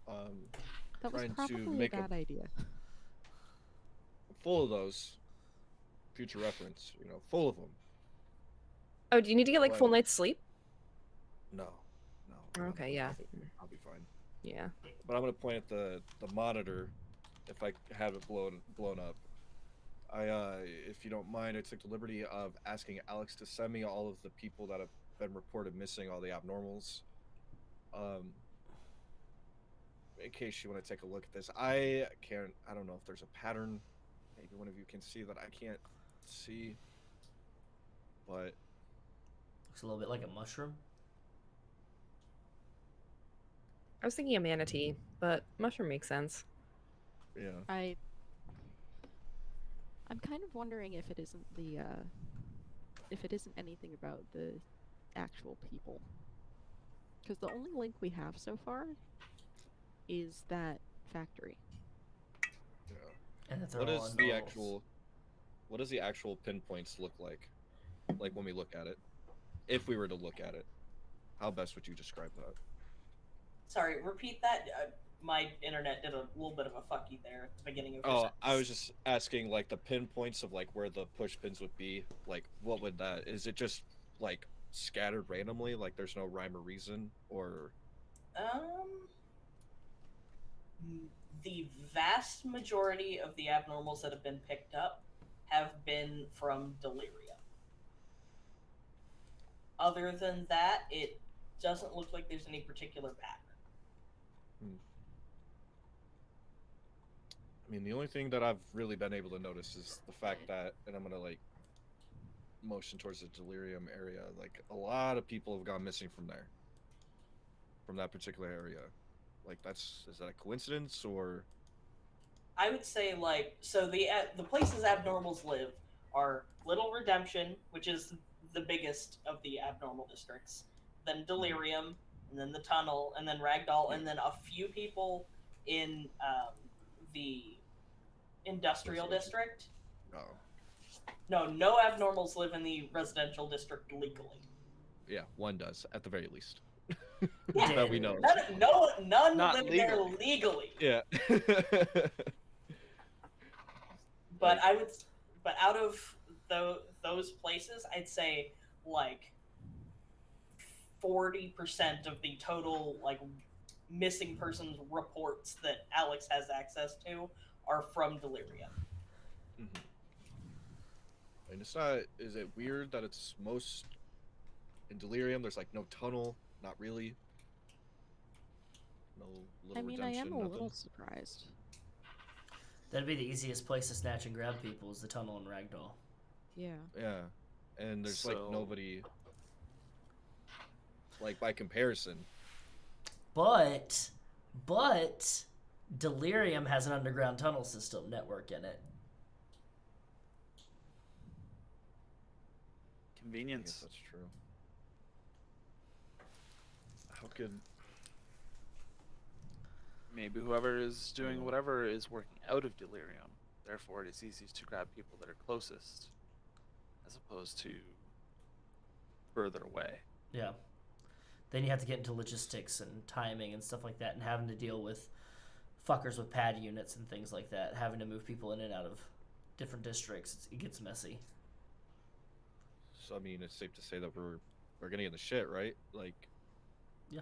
That was trying to probably a make bad idea. full of those. Future reference, full of them. Oh, do you need to get like What? full night's sleep? No. Okay, yeah. I'll be fine. Yeah. But I'm gonna point at the monitor if I have it blown up. If you don't mind, I took the liberty of asking Alex to send me all of the people that have been reported missing, all the abnormals. In case you want to take a look at this, I don't know if there's a pattern. Maybe one of you can see that I can't see. But Looks a little bit like a mushroom. I was thinking a manatee, but mushroom makes sense. yeah, I'm kind of wondering if it isn't if it isn't anything about the actual people. Because the only link we have so far is that factory. yeah. And that they're What all does in the novels. actual pinpoints look like? Like when we look at it, if we were to look at it, how best would you describe that? Sorry, repeat that. My internet did a little bit of a fucky there at the beginning of your Oh, sentence. I was just asking like the pinpoints of like where the push pins would be. Like, what would that? Is it just like scattered randomly? Like there's no rhyme or reason, or The vast majority of the abnormals that have been picked up have been from Delirium. Other than that, it doesn't look like there's any particular pattern. I mean, the only thing that I've really been able to notice is the fact that, and I'm gonna like motion towards the Delirium area, like a lot of people have gone missing from there, from that particular area. Like, is that a coincidence or? I would say, like, so the places abnormals live are Little Redemption, which is the biggest of the abnormal districts, then Delirium, and then the Tunnel, and then Ragdoll, and then a few people in the Industrial District. Oh. No abnormals live in the residential district legally. Yeah, one does at the very least. Yeah, that we know. None Not live legally. there legally. Yeah. But but out of those places, I'd say like 40% of the total like missing persons reports that Alex has access to are from Delirium. Mm-hmm. And it's not. Is it weird that it's most in Delirium? There's like no tunnel, not really. No little I mean, redemption. I am a nothing. little surprised. That'd be the easiest place to snatch and grab people is the tunnel and Ragdoll. Yeah. Yeah, and there's like So- nobody. Like by comparison. But Delirium has an underground tunnel system network in it. I guess Convenience. that's true. How could? Maybe whoever is doing whatever is working out of Delirium. Therefore, it is easiest to grab people that are closest, as opposed to further away. Yeah. Then you have to get into logistics and timing and stuff like that, and having to deal with fuckers with pad units and things like that, having to move people in and out of different districts. It gets messy. So I mean, it's safe to say that we're getting in the shit, right? Like. Yeah.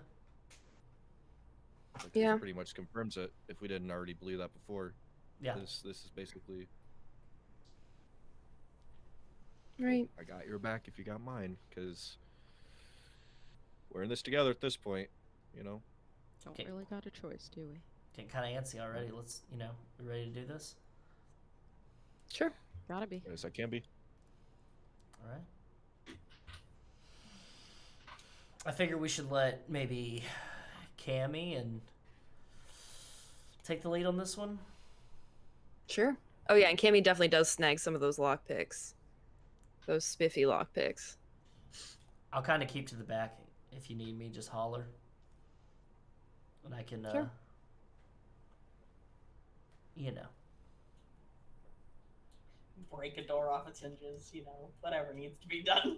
Like, Yeah. This pretty much confirms it. If we didn't already believe that before. Yeah. This is basically. Right. I got your back if you got mine, because we're in this together at this point, you know. Don't Okay. really got a choice, do we? Getting kind of antsy already. Let's, we ready to do this? Sure. Gotta be. Yes, I can be. All right. I figure we should let maybe Cammie and take the lead on this one. Sure. Oh yeah, and Cammie definitely does snag some of those lockpicks. Those spiffy lockpicks. I'll kind of keep to the back. If you need me, just holler. And I can, Sure. Break a door off its hinges, whatever needs to be done.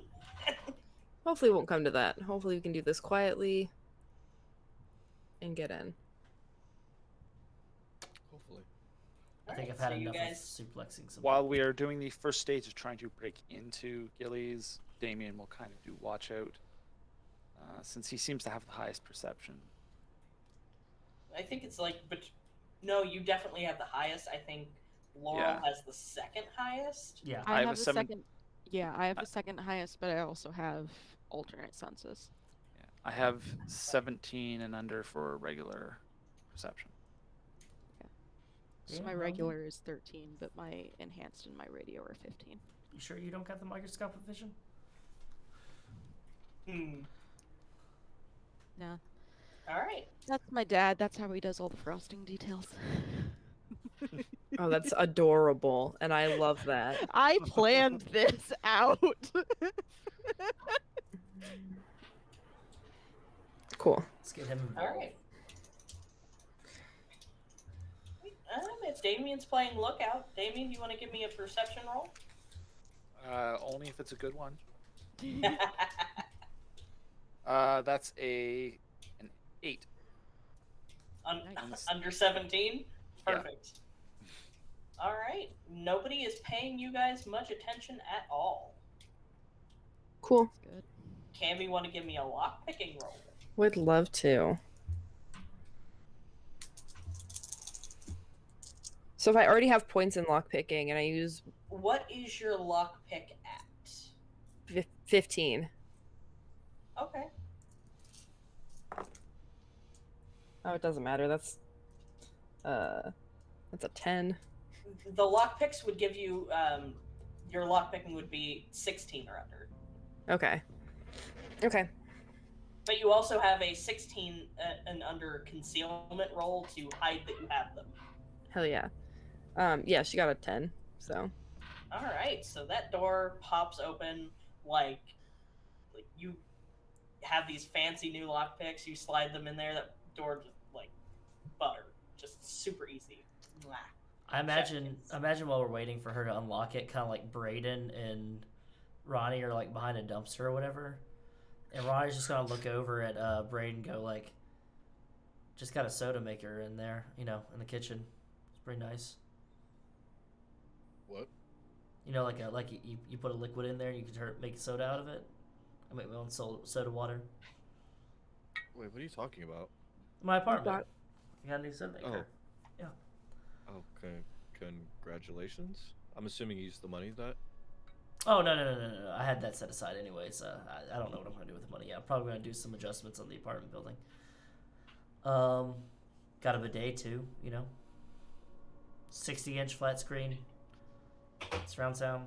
Hopefully it won't come to that. Hopefully we can do this quietly and get in. Hopefully. I think Alright, I've had so you enough guys- of suplexing some. While we are doing the first stage of trying to break into Gillies, Damian will kind of do watch out, since he seems to have the highest perception. I think it's like, but no, you definitely have the highest. I think Laurel Yeah. has the second highest. Yeah. I have a the seven- second. Yeah, I have the second highest, but I also have alternate senses. Yeah. I have 17 and under for regular perception. So Yeah, my no. regular is 13, but my enhanced and my radio are 15. You sure you don't got the microscopic vision? Nah. All right. That's my dad. That's how he does all the frosting details. Oh, that's adorable, and I love that. I planned this out. Cool. Let's get him All involved. right. If Damian's playing lookout, Damian, you want to give me a perception roll? Only if it's a good one. That's an 8. Nice. Under 17? Yeah. Perfect. All right. Nobody is paying you guys much attention at all. Cool. Good. Cammie, want to give me a lock picking roll? Would love to. So if I already have points in lockpicking and I use What is your lockpick at? 15. Okay. Oh, it doesn't matter. That's a 10. The lockpicks would give you your lockpicking would be 16 or under. Okay. Okay. But you also have a 16 and under concealment roll to hide that you have them. Hell yeah. Yeah, she got a 10. So. All right, so that door pops open like you have these fancy new lockpicks. You slide them in there. That door just like butter, just super easy. Mwah. I imagine while we're waiting for her to unlock it, kind of like Brayden and Ronnie are like behind a dumpster or whatever, and Ronnie's just gonna look over at Brayden and go like, just got a soda maker in there, in the kitchen. It's pretty nice. What? You put a liquid in there and you can make soda out of it. I make my own soda water. Wait, what are you talking about? My apartment. I got a new soda maker. Yeah. Okay. Congratulations. I'm assuming you used the money that. Oh no! I had that set aside anyways. I don't know what I'm gonna do with the money. Yeah, I'm probably gonna do some adjustments on the apartment building. Got a bidet too. 60-inch flat screen. Surround sound.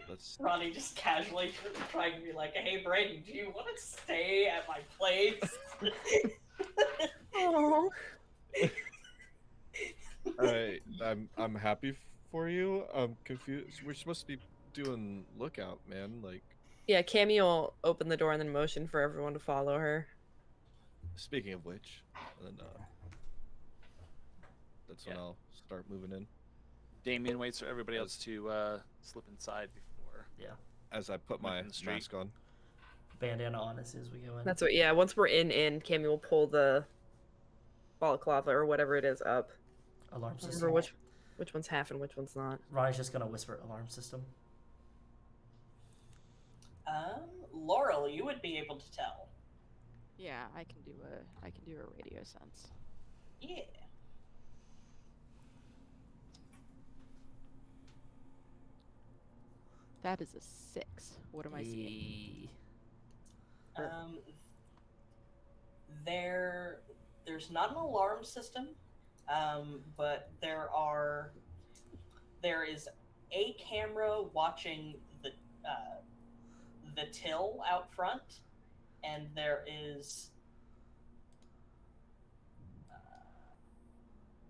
That's Ronnie just casually trying to be like, "Hey, Brady, do you want to stay at my place?" Oh. I'm happy for you. I'm confused. We're supposed to be doing lookout, man. Like, Yeah, Cammie will open the door and then motion for everyone to follow her. speaking of which, and then that's when I'll start moving in. Damian waits for everybody else to slip inside before. Yeah. As I put my in the street. mask on. Bandana on as we go in. That's what. Yeah, once we're in, Cammie will pull the balaclava or whatever it is up. Alarm system. Remember which one's half and which one's not. Ronnie's just gonna whisper alarm system. Laurel, you would be able to tell. Yeah, I can do a radio sense. Yeah. That is a 6. What am I seeing? There's not an alarm system, but there is a camera watching the till out front, and there is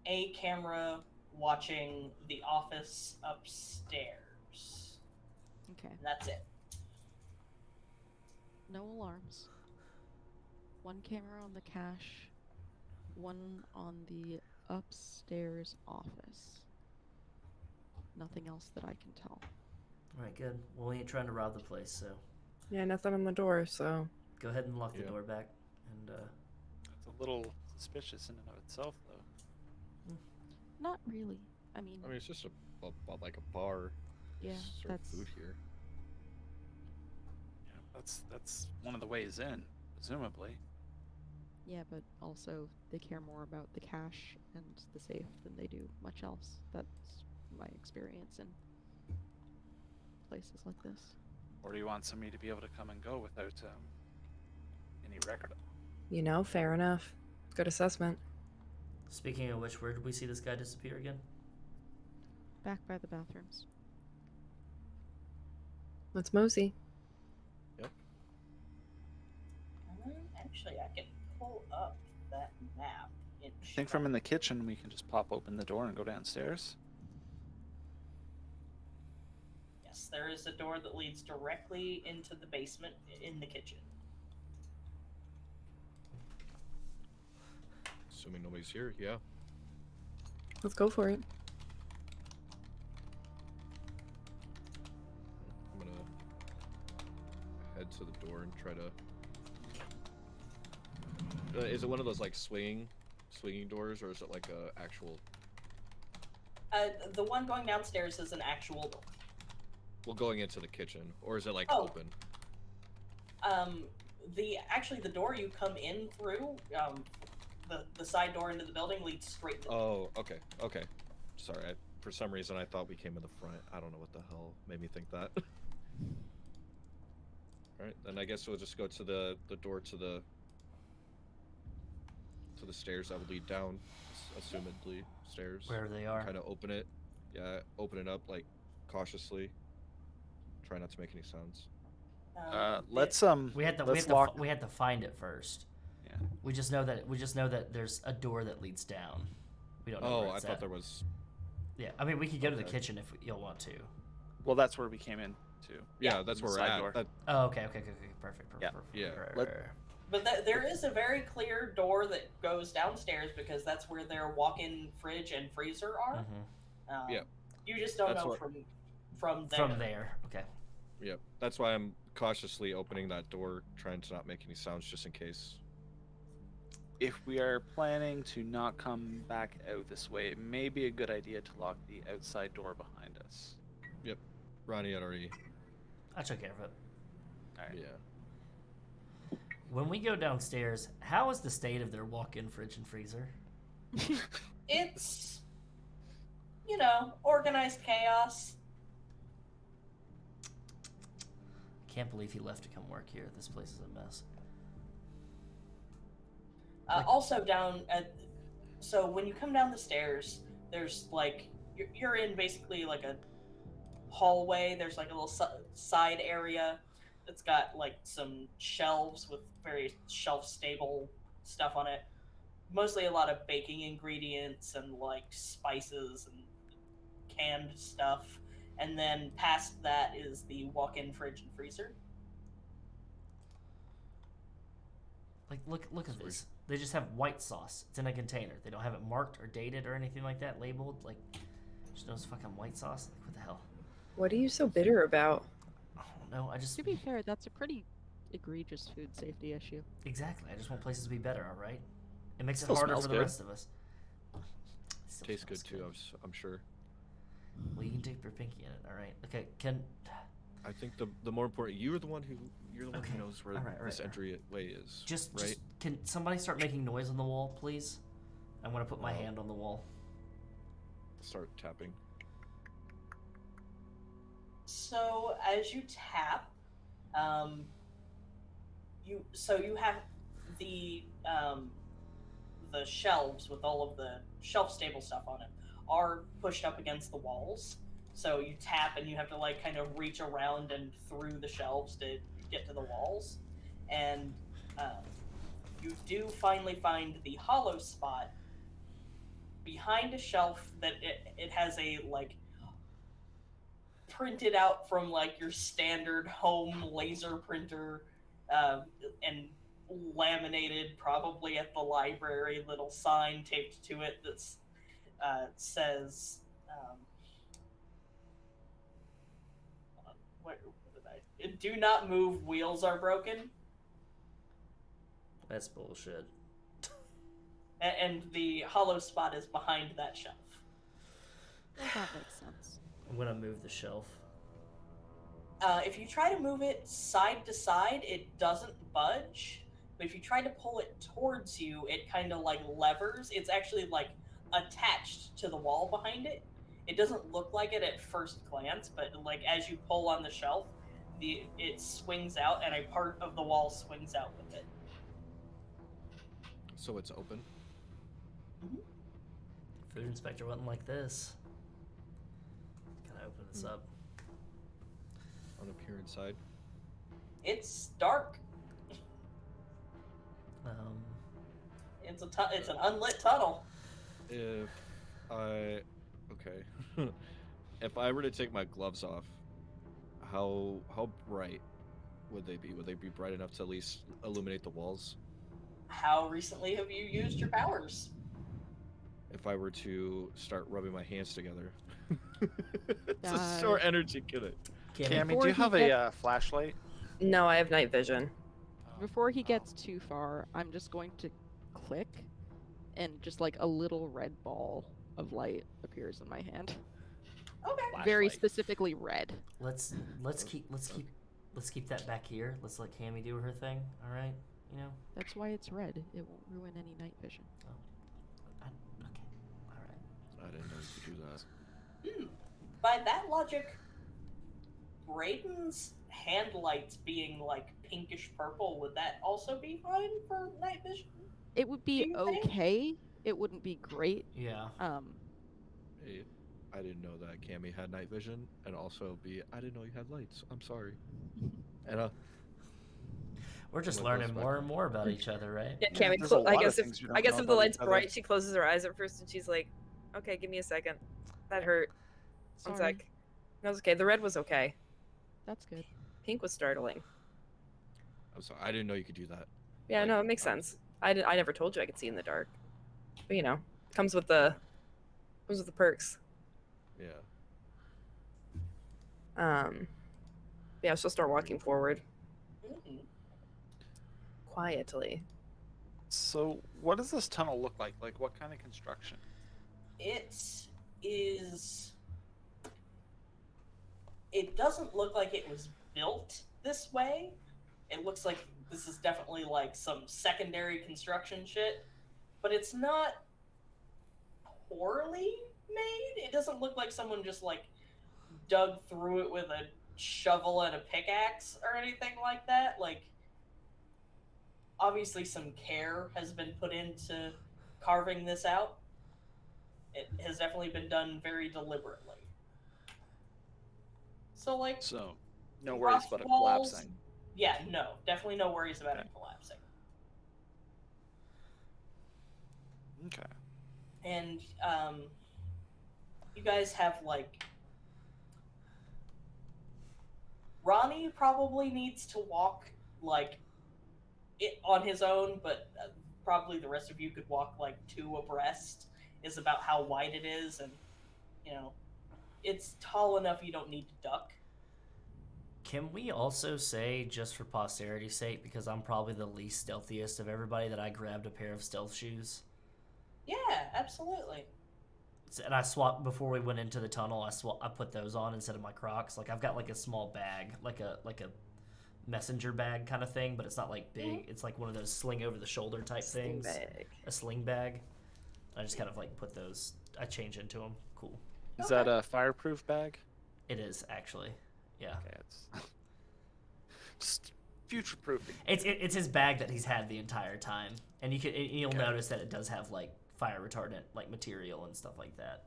a camera watching the office upstairs. Okay. And that's it. No alarms. One camera on the cache. One on the upstairs office. Nothing else that I can tell. Alright, good. Well, we ain't trying to rob the place, so Yeah, nothing on the door, so. go ahead and lock the door back. And That's a little suspicious in and of itself, though. Not really. I mean, it's just like a bar. yeah, Serve that's food here. Yeah, that's one of the ways in, presumably. yeah, but also they care more about the cache and the safe than they do much else. That's my experience in places like this. Or do you want somebody to be able to come and go without any record? Fair enough. Good assessment. speaking of which, where did we see this guy disappear again? Back by the bathrooms. Let's mosey. Actually, I can pull up that map. I think from in the kitchen we can just pop open the door and go downstairs. Yes, there is a door that leads directly into the basement in the kitchen. Assuming nobody's here, yeah. Let's go for it. I'm gonna head to the door and try to. Is it one of those like swinging doors, or is it like a actual? The one going downstairs is an actual door. Well, going into the kitchen, or is it like Oh. open? The door you come in through the side door into the building leads straight to the Oh, okay, okay. Sorry, for some reason I thought we came in the front. I don't know what the hell made me think that. Alright, then I guess we'll just go to the door to the stairs that would lead down, assumedly stairs. Where they are. Kind of open it. Yeah, open it up like cautiously. Try not to make any sounds. Let's We had to lock. we had to find it first. Yeah. We just know that there's a door that leads down. We don't know Oh, where I it's thought at. there was. Yeah, I mean we could go to the Okay. kitchen if you'll want to. Well, that's where we came in too. Yeah, that's the where we're side at. door. That, Oh, okay, perfect. Yeah. Yeah. But there is a very clear door that goes downstairs because that's where their walk-in fridge and freezer are. Mhm. Yeah. You just don't That's know what- from there. From there, okay. Yep. That's why I'm cautiously opening that door, trying to not make any sounds just in case. If we are planning to not come back out this way, it may be a good idea to lock the outside door behind us. Yep. Ronnie had already. I took care of it. All right. Yeah. When we go downstairs, how is the state of their walk-in fridge and freezer? It's, organized chaos. Can't believe he left to come work here. This place is a mess. Also so when you come down the stairs, there's like, you're in basically like a hallway. There's like a little side area that's got like some shelves with very shelf-stable stuff on it. Mostly a lot of baking ingredients and like spices and canned stuff. And then past that is the walk-in fridge and freezer. Like, look at this. They just have white sauce. It's in a container. They don't have it marked or dated or anything like that, labeled. Like, just knows fucking white sauce. Like, what the hell? What are you so bitter about? I don't know. I just To be fair, that's a pretty egregious food safety issue. exactly. I just want places to be better. All right. It makes it Still harder smells for the good. rest of us. Still Tastes good smells too. I'm sure. Well, you can dip your pinky in it. All right. Okay. Can I think the more important, you're the one who Okay. knows where All right, this all right. entryway is. just right. can somebody start making noise on the wall, please? I want to put my Oh. hand on the wall. Start tapping. So as you tap, you have the shelves with all of the shelf stable stuff on it are pushed up against the walls. So you tap and you have to like kind of reach around and through the shelves to get to the walls, and you do finally find the hollow spot behind a shelf that it has a like printed out from like your standard home laser printer and laminated probably at the library little sign taped to it that's says what did I do not move, wheels are broken. That's bullshit. And the hollow spot is behind that shelf. Well, that makes sense. I'm gonna move the shelf. If you try to move it side to side, it doesn't budge. But if you try to pull it towards you, it kind of like levers. It's actually like attached to the wall behind it. It doesn't look like it at first glance, but like as you pull on the shelf, it swings out, and a part of the wall swings out with it. So it's open. Food inspector wasn't like this. Can I open this up? On up here inside. It's dark. It's an unlit tunnel. If I okay, if I were to take my gloves off, how bright would they be? Would they be bright enough to at least illuminate the walls? How recently have you used your powers? If I were to start rubbing my hands together, it's a Uh, short energy, can it? Cammie, Before do you he have gets- a flashlight? No, I have night vision. Before he gets too far, I'm just going to click, and just like a little red ball of light appears in my hand. Okay. Very Flashlight. specifically red. Let's keep that back here. Let's let Cammie do her thing. All right. You know. That's why it's red. It won't ruin any night vision. Okay. All right. I didn't know you could do that. By that logic, Brayden's hand lights being like pinkish purple, would that also be fine for night vision? It would Do be you think? okay. It wouldn't be great. Yeah. Hey, I didn't know that Cammie had night vision, and also I didn't know you had lights. I'm sorry. And We're just What learning goes more back- and more about each other, right? Yeah, Yeah, Cammie. there's a I lot of guess things we don't I guess know if the about light's each other. bright, she closes her eyes at first, and she's like, "Okay, give me a second. That hurt. One Sorry. sec." That was okay. The red was okay. That's good. Pink was startling. I'm sorry. I didn't know you could do that. Yeah, Like, no, it makes sense. I never told you I could see in the dark, but you know, comes with the perks. Yeah. Yeah, she'll start walking forward Mhm. quietly. So, what does this tunnel look like? Like, what kind of construction? It is. It doesn't look like it was built this way. It looks like this is definitely like some secondary construction shit, but it's not poorly made. It doesn't look like someone just like dug through it with a shovel and a pickaxe or anything like that. Like, obviously, some care has been put into carving this out. It has definitely been done very deliberately. So, like, So, no worries rough about it walls- collapsing. Yeah, no, definitely no worries about it collapsing. Okay. And you guys have like Ronnie probably needs to walk like it on his own, but probably the rest of you could walk like two abreast. Is about how wide it is, and you know, it's tall enough you don't need to duck. Can we also say, just for posterity's sake, because I'm probably the least stealthiest of everybody, that I grabbed a pair of stealth shoes? Yeah, absolutely. And I swapped before we went into the tunnel. I put those on instead of my Crocs. Like, I've got like a small bag, like a messenger bag kind of thing, but it's not like big. Mhm. It's like one of those sling over the shoulder type Sling things. bag. A sling bag. I just kind of like put those. I change into them. Cool. Is Okay. that a fireproof bag? It is actually. Yeah. Okay, it's just future proofing. It's his bag that he's had the entire time, and you'll Okay. notice that it does have like fire retardant like material and stuff like that.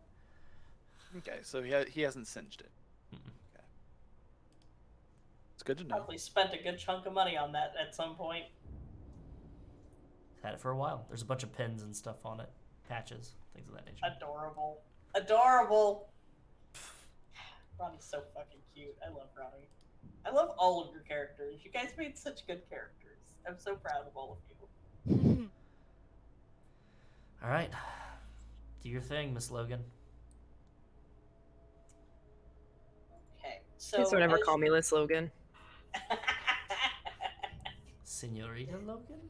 Okay, so he hasn't singed it. Mm-mm. Okay. It's good to know. Probably spent a good chunk of money on that at some point. Had it for a while. There's a bunch of pins and stuff on it, patches, things of that nature. Adorable. Adorable. Ronnie's so fucking cute. I love Ronnie. I love all of your characters. You guys made such good characters. I'm so proud of all of you. All right, do your thing, Miss Logan. Okay, so Please don't ever as- call me Liz Logan. Senorita Logan.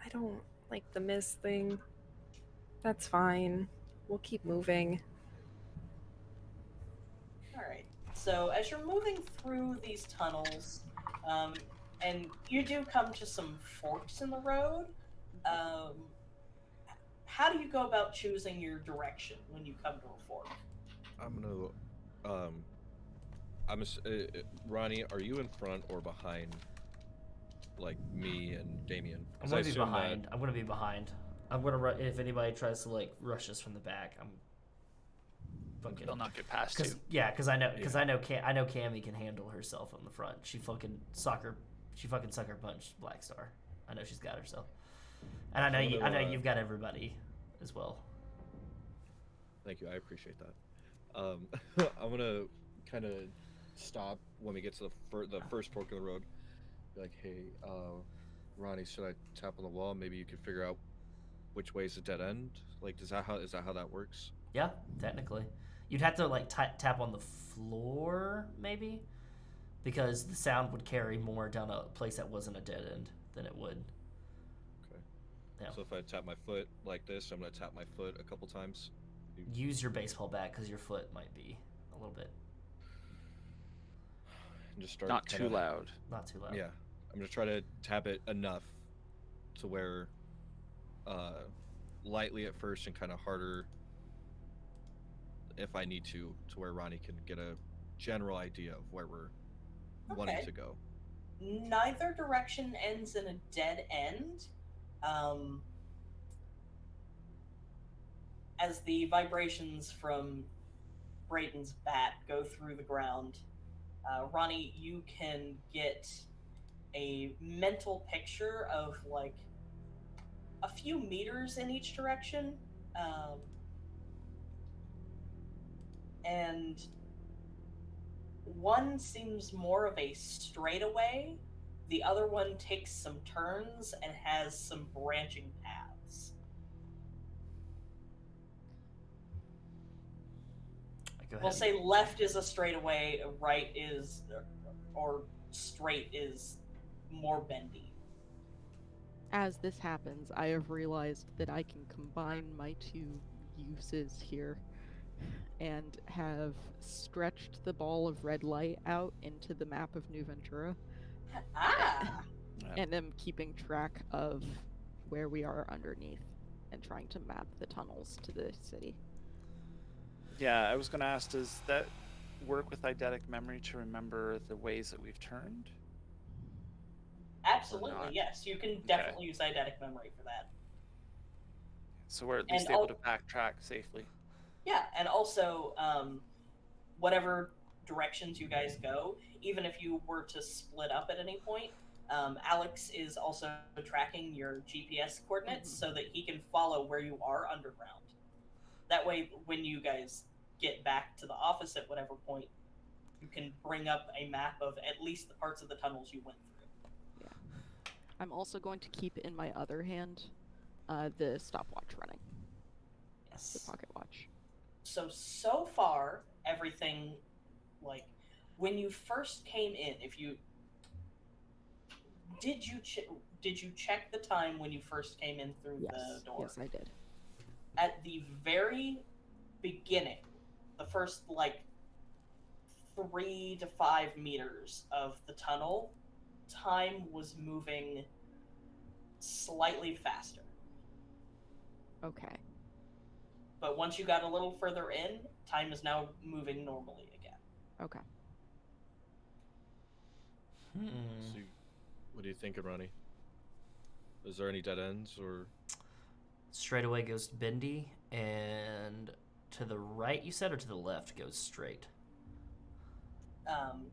I don't like the Miss thing. That's fine. We'll keep moving. Alright, so as you're moving through these tunnels, and you do come to some forks in the road, how do you go about choosing your direction when you come to a fork? I'm gonna, Ronnie, are you in front or behind, like me and Damian? I'm 'Cause gonna I be assume behind. I'm gonna be behind. I'm gonna if anybody tries to like rush us from the back, I'm fucking. They'll not get past Cause you. yeah, cause I know Cammie can handle herself on the front. She fucking sucker punched Black Star. I know she's got herself, and I know you've got everybody as well. Thank you, I appreciate that. I'm gonna kind of stop when we get to the first fork in the road. Be like, hey, Ronnie, should I tap on the wall? Maybe you could figure out which way is the dead end. Like, is that how that works? Yeah, technically, you'd have to like tap on the floor maybe, because the sound would carry more down a place that wasn't a dead end than it would. Okay. Yeah. So if I tap my foot like this, I'm gonna tap my foot a couple times. Use your baseball bat because your foot might be a little bit And just start Not too kinda- loud. not too loud. Yeah, I'm gonna try to tap it enough to where lightly at first and kind of harder if I need to where Ronnie can get a general idea of where we're wanting Okay. to go. Neither direction ends in a dead end. As the vibrations from Brayden's bat go through the ground, Ronnie, you can get a mental picture of like a few meters in each direction, and one seems more of a straightaway. The other one takes some turns and has some branching paths. Go ahead. We'll say left is a straightaway, right is, or straight is more bendy. As this happens, I have realized that I can combine my two uses here and have stretched the ball of red light out into the map of New Ventura Ah! and am keeping track of where we are underneath and trying to map the tunnels to the city. Yeah, I was going to ask, does that work with eidetic memory to remember the ways that we've turned? Absolutely, not. yes. You can definitely use eidetic memory for that. So we're at least And able to backtrack safely. Yeah, and also, whatever directions you guys go, even if you were to split up at any point, Alex is also tracking your GPS coordinates so that he can follow where you are underground. That way, when you guys get back to the office at whatever point, you can bring up a map of at least the parts of the tunnels you went through. Yeah. I'm also going to keep in my other hand the stopwatch running, Yes. the pocket watch. So far, everything, like, when you first came in, if you... Did you check the time when you first came in through the door? Yes, I did. At the very beginning, the first, like, 3 to 5 meters of the tunnel, time was moving slightly faster. Okay. But once you got a little further in, time is now moving normally again. Okay. So, what are you thinking, Ronnie? Is there any dead ends or? Straight away goes bendy, and to the right, you said, or to the left goes straight?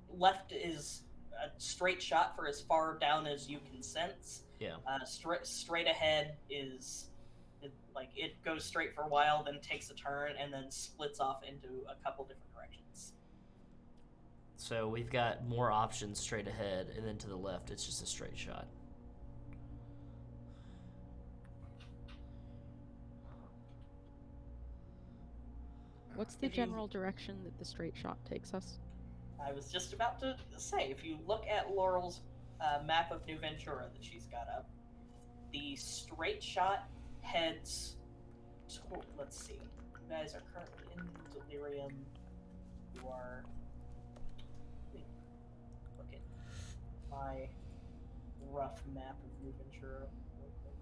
Left is a straight shot for as far down as you can sense. Yeah. Straight ahead is it goes straight for a while, then takes a turn, and then splits off into a couple different directions. So we've got more options straight ahead, and then to the left, it's just a straight shot. What's the general direction that the straight shot takes us? I was just about to say, if you look at Laurel's map of New Ventura that she's got up, the straight shot heads to, let's see, you guys are currently in Delirium. You are, look at my rough map of New Ventura real quick.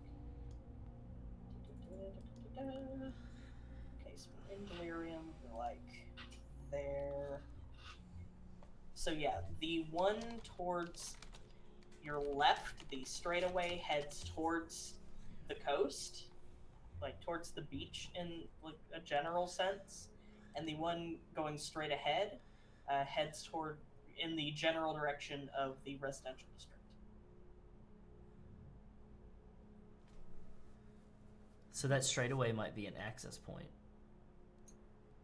Okay, so we're in Delirium, we're like there. So yeah, the one towards your left, the straightaway, heads towards the coast, like towards the beach in like a general sense, and the one going straight ahead heads toward in the general direction of the residential district. So that straightaway might be an access point.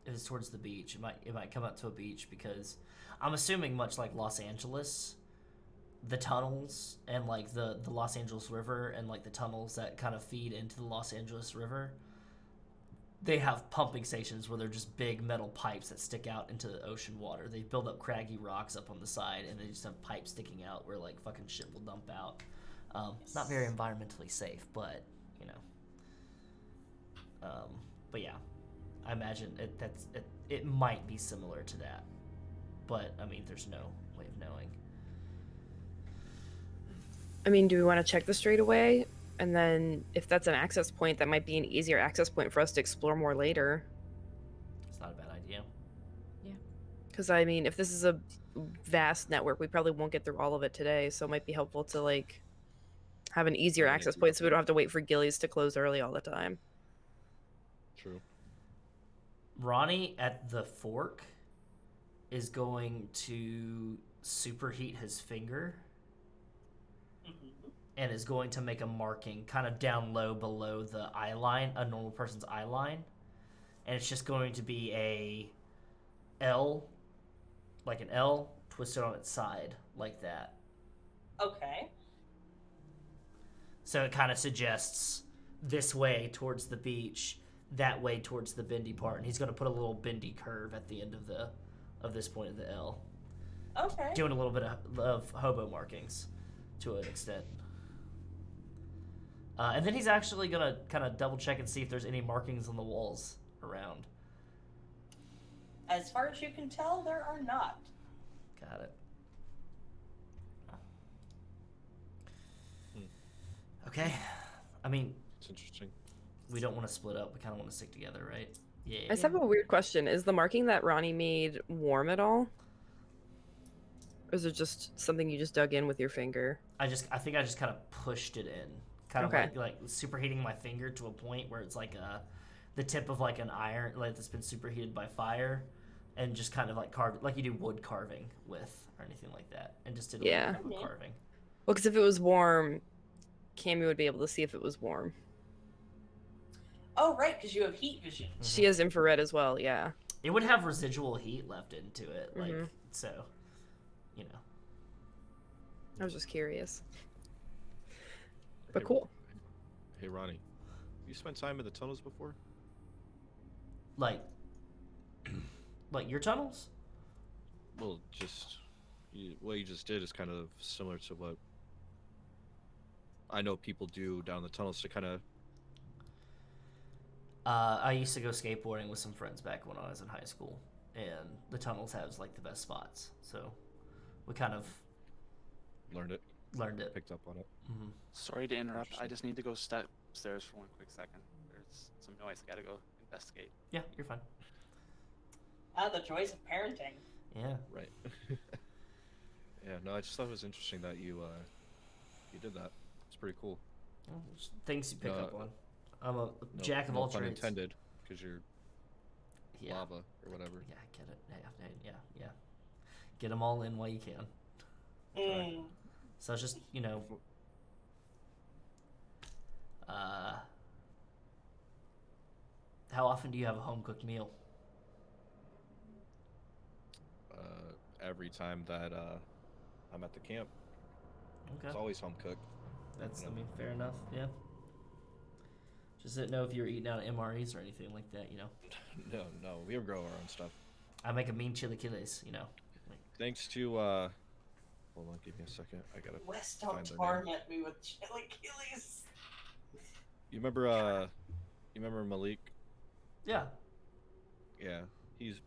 If it's towards the beach, it might come up to a beach, because I'm assuming, much like Los Angeles, the tunnels and like the Los Angeles River and like the tunnels that kind of feed into the Los Angeles River, they have pumping stations where they're just big metal pipes that stick out into the ocean water. They build up craggy rocks up on the side, and they just have pipes sticking out where like fucking shit will dump out. Not very environmentally safe, but you know. But yeah, I imagine it might be similar to that, but I mean, there's no way of knowing. I mean, do we want to check the straightaway? And then if that's an access point, that might be an easier access point for us to explore more later. It's not a bad idea. Because, I mean, if this is a vast network, we probably won't get through all of it today, so it might be helpful to, like, have an easier Yeah, access point so we don't have to wait for Gillies to close early all the time. True. Ronnie at the fork is going to superheat his finger and is going to make a marking kind of down low below the eye line, a normal person's eye line. And it's just going to be a L, like an L twisted on its side, like that. Okay. So it kind of suggests this way towards the beach, that way towards the bendy part, and he's going to put a little bendy curve at the end of this point of the L. Okay. Doing a little bit of hobo markings to an extent. And then he's actually going to kind of double check and see if there's any markings on the walls around. As far as you can tell, there are not. Got it. Okay. I mean, It's interesting. we don't want to split up. We kind of want to stick together, right? Yeah. I just have a weird question. Is the marking that Ronnie made warm at all? Or is it just something you just dug in with your finger? I think I just kind of pushed it in. Kind of Okay. like superheating my finger to a point where it's like the tip of like an iron, like that's been superheated by fire, and just kind of like carve it like you do wood carving with or anything like that, and just did a Yeah. little bit of carving. Well, because if it was warm, Cammie would be able to see if it was warm. Oh, right, because you have heat vision. She has infrared as well, yeah. It would have residual heat left into it, like so, you know. I was just curious. But cool. Hey, Ronnie. You spent time in the tunnels before? Like your tunnels? Well, what you just did is kind of similar to what I know people do down the tunnels to kind of... I used to go skateboarding with some friends back when I was in high school, and the tunnels has like the best spots, so we kind of learned it. Picked up on it. Sorry to interrupt. I just need to go step upstairs for one quick second. There's some noise. I gotta go investigate. Yeah, you're fine. The joys of parenting. Yeah. Right. Yeah, no, I just thought it was interesting that you did that. It's pretty cool. Well, just things you pick up on. I'm a No, jack of no all pun trades. intended, because you're Yeah. lava or whatever. Yeah, I get it. Yeah. Get them all in while you can. Mm. So it's just, you know, how often do you have a home cooked meal? Every time that I'm at the camp, Okay. it's always home cooked. That's, I mean, fair enough. Yeah. Just didn't know if you were eating out of MREs or anything like that, you know. No, we grow our own stuff. I make a mean chilaquiles, you know. Thanks to hold on, give me a second. I gotta Wes, find don't their name. torment me with chilaquiles. You remember Malik? Yeah. Yeah, he's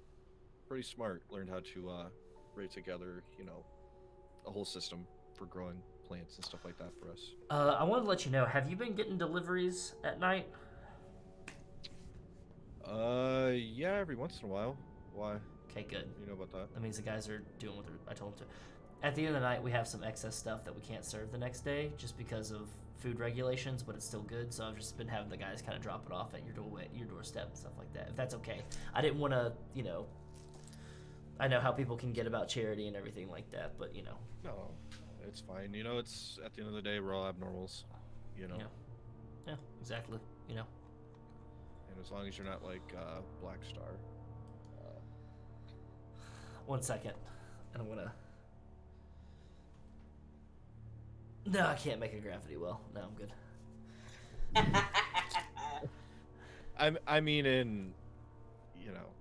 pretty smart. Learned how to rig together, a whole system for growing plants and stuff like that for us. I wanted to let you know, have you been getting deliveries at night? Yeah, every once in a while. Why? Okay, good. You know about that? That means the guys are doing what I told them to. At the end of the night, we have some excess stuff that we can't serve the next day just because of food regulations, but it's still good. So I've just been having the guys kind of drop it off at your doorstep and stuff like that. If that's okay. I didn't want to, I know how people can get about charity and everything like that, but No, it's fine. It's at the end of the day, we're all abnormals. Yeah, exactly. And as long as you're not like Black Star. 1 second, and I'm gonna. No, I can't make a gravity well. No, I'm good. I mean, in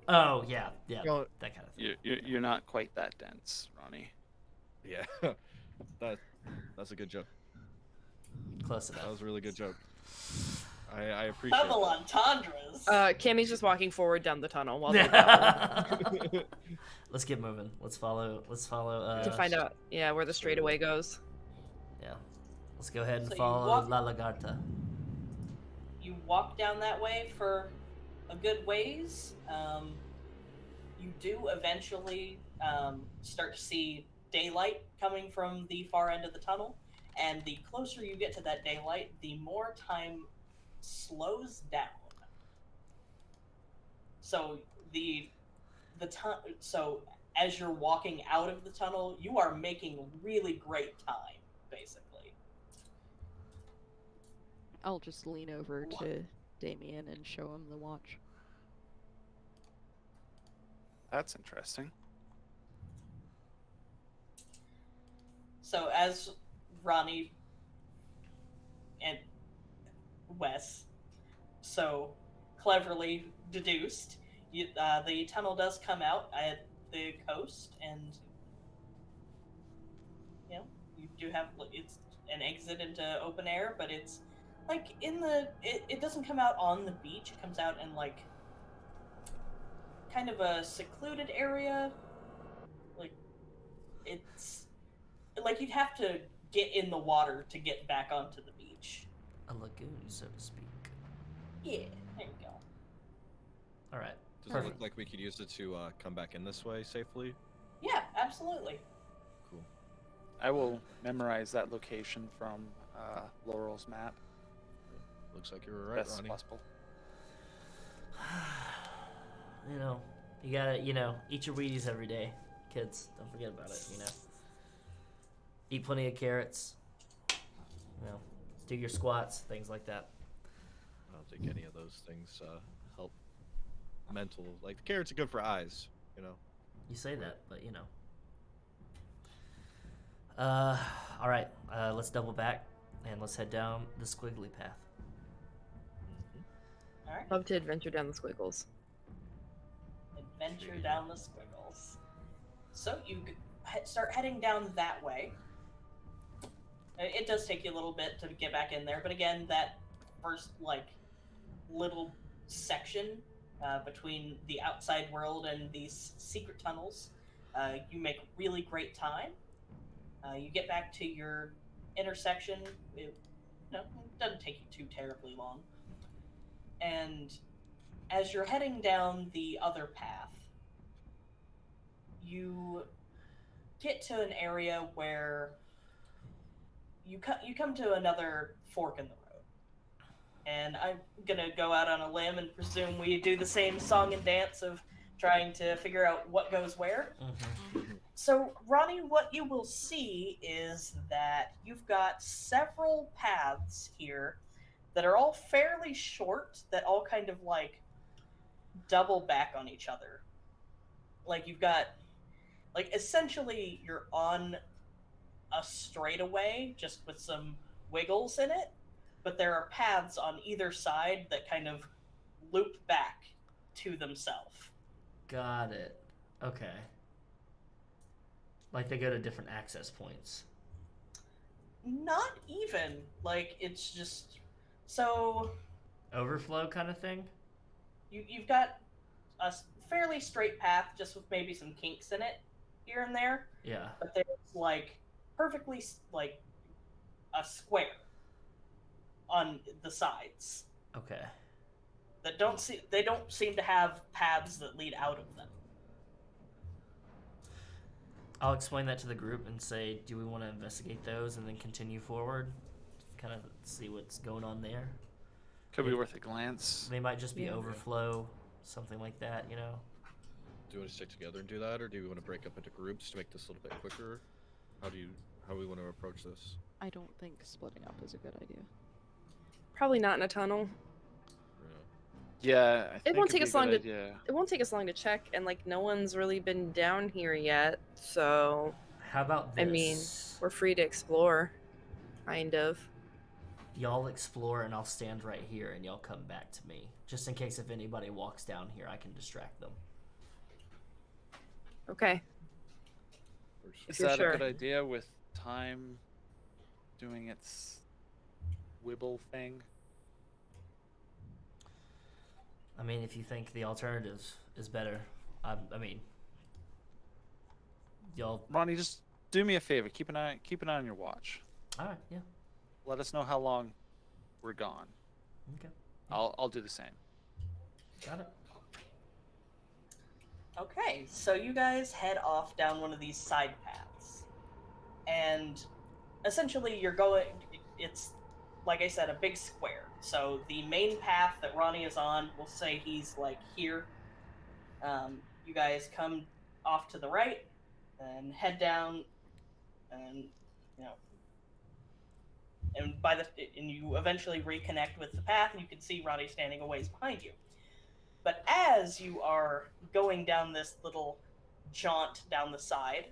Oh yeah, You know, that kind of thing. You're not quite that dense, Ronnie. yeah, that's a good joke. Close enough. That was a really good joke. I appreciate Double it. entendres. Cammie's just walking forward down the tunnel while they go Let's get moving. Let's follow. to find out, where the straightaway goes. Yeah. Let's go ahead and So you follow walk- La Lagarta. You walk down that way for a good ways. You do eventually start to see daylight coming from the far end of the tunnel, and the closer you get to that daylight, the more time slows down. So so as you're walking out of the tunnel, you are making really great time, basically. I'll just lean over to Damian and show him the watch. That's interesting. So as Ronnie and Wes so cleverly deduced, the tunnel does come out at the coast, and you know you do have it's an exit into open air, but it's like it doesn't come out on the beach. It comes out in like kind of a secluded area. Like it's like you'd have to get in the water to get back onto the beach. A lagoon, so to speak. Yeah, there you go. All right. Does it look like we could use it to come back in this way safely? Yeah, absolutely. Cool. I will memorize that location from Laurel's map. Looks like you were right, Best as Ronnie. possible. You know, you gotta, eat your Wheaties every day, kids. Don't forget about it. Eat plenty of carrots. Do your squats, things like that. I don't think any of those things help mental. Like the carrots are good for eyes, You say that, but all right. Let's double back and let's head down the squiggly path. All right. Love to adventure down the squiggles. Adventure down the squiggles. So you start heading down that way. It does take you a little bit to get back in there, but again, that first little section between the outside world and these secret tunnels, you make really great time. You get back to your intersection. It doesn't take you too terribly long. And as you're heading down the other path, you get to an area where you come to another fork in the road. And I'm gonna go out on a limb and presume we do the same song and dance of trying to figure out what goes where. So, Ronnie, what you will see is that you've got several paths here that are all fairly short, that all kind of double back on each other. Like you've got, essentially you're on a straightaway just with some wiggles in it, but there are paths on either side that kind of loop back to themselves. Got it. Okay. Like they go to different access points. Not even. It's just so Overflow kind of thing? you've got a fairly straight path just with maybe some kinks in it here and there, Yeah. but there's perfectly a square on the sides Okay. that don't seem to have paths that lead out of them. I'll explain that to the group and say, do we want to investigate those and then continue forward? Kind of see what's going on there. Could be worth a glance. They might just be Yeah. overflow, something like that, Do you want to stick together and do that, or do we want to break up into groups to make this a little bit quicker? How do we want to approach this? I don't think splitting up is a good idea. Probably not in a tunnel. Yeah, I think won't it'd take be us a long good to- idea. It won't take us long to check, and no one's really been down here yet, so How about this? I mean, we're free to explore, kind of. Y'all explore and I'll stand right here and y'all come back to me. Just in case if anybody walks down here, I can distract them. Okay. Is If you're that sure. a good idea with time doing its wibble thing? I mean, if you think the alternative is better, I mean, y'all. Ronnie, just do me a favor. Keep an eye on your watch. All right, yeah. let us know how long we're gone. Okay. I'll do the same. Got it. Okay, so you guys head off down one of these side paths. And essentially you're going, it's, like I said, a big square. So the main path that Ronnie is on, we'll say he's like here. You guys come off to the right and head down, and and you eventually reconnect with the path, and you can see Ronnie standing a ways behind you. But as you are going down this little jaunt down the side,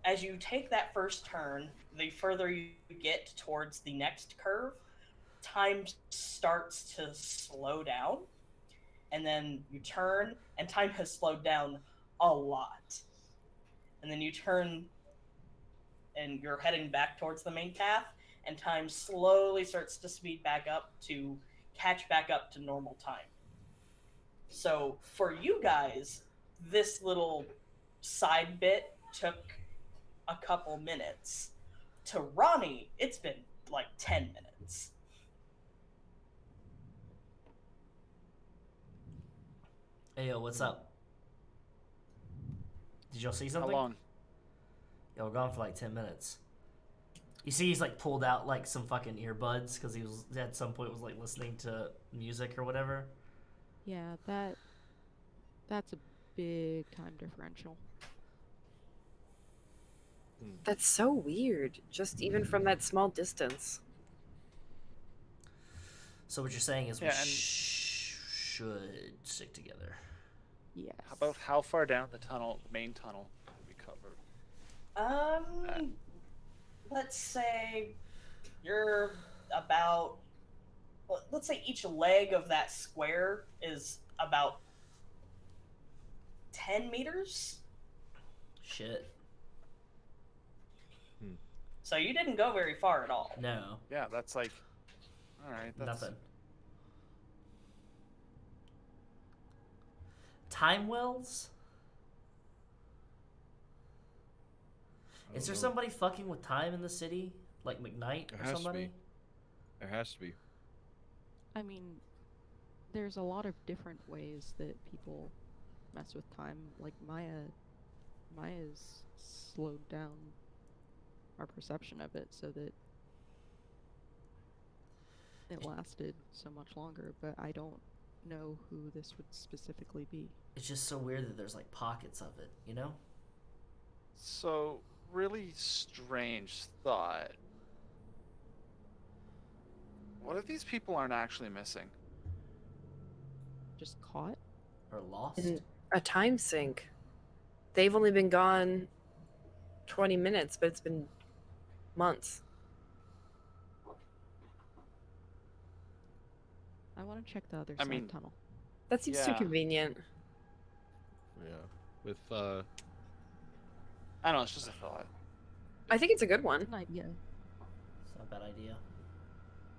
as you take that first turn, the further you get towards the next curve, time starts to slow down. And then you turn, and time has slowed down a lot. And then you turn, and you're heading back towards the main path, and time slowly starts to speed back up to catch back up to normal time. So for you guys, this little side bit took a couple minutes. To Ronnie, it's been like 10 minutes. Hey, yo, what's up? Did y'all see How something? long? Yeah, we're gone for like 10 minutes. You see, he's like pulled out like some fucking earbuds because he was at some point was like listening to music or whatever. Yeah, that's a big time differential. That's so weird, just even from that small distance. So what you're saying is we Yeah, and- should stick together. Yes. How about how far down the tunnel, the main tunnel, we covered? Let's say you're about, let's say each leg of that square is about 10 meters. Shit. So you didn't go very far at all. No. Yeah, that's like, all right. That's, Nothing. Time wells? Is there somebody fucking with time in the city? Like McKnight There or has to somebody? be. There has to be. I mean, there's a lot of different ways that people mess with time. Like Maya's slowed down our perception of it so that it lasted so much longer, but I don't know who this would specifically be. It's just so weird that there's like pockets of it, you know? So, really strange thought. What if these people aren't actually missing? Just caught? Or lost? In a time sink. They've only been gone 20 minutes, but it's been months. I want to check the other I side mean- tunnel. That seems too Yeah. convenient. Yeah. With I don't know, it's just a thought. I think it's a good one. An idea. It's not a bad idea.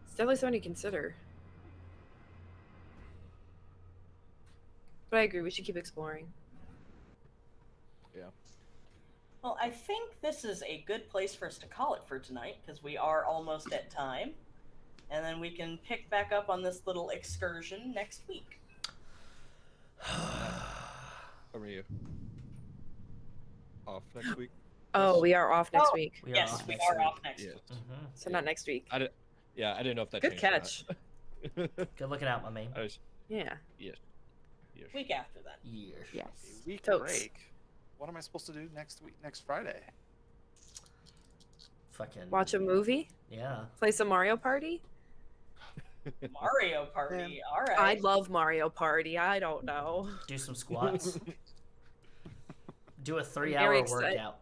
It's definitely something to consider. But I agree, we should keep exploring. Well, I think this is a good place for us to call it for tonight, because we are almost at time. And then we can pick back up on this little excursion next week. Are we off next week? Oh, we are off next Oh, week. We are Yes, off we next are week. off next Yes. week. Mhm. So not next week. I didn't know if that Good changed or catch. not. Good looking out, my man. I was, Yeah. yes. Week after that. Year. Yes. A week Totes. break. What am I supposed to do next week? Next Friday? Fucking. Watch a movie? Yeah. Play some Mario Party? Mario Party. All right. I love Mario Party. I don't know. Do some squats. Do a very 3-hour excited. workout.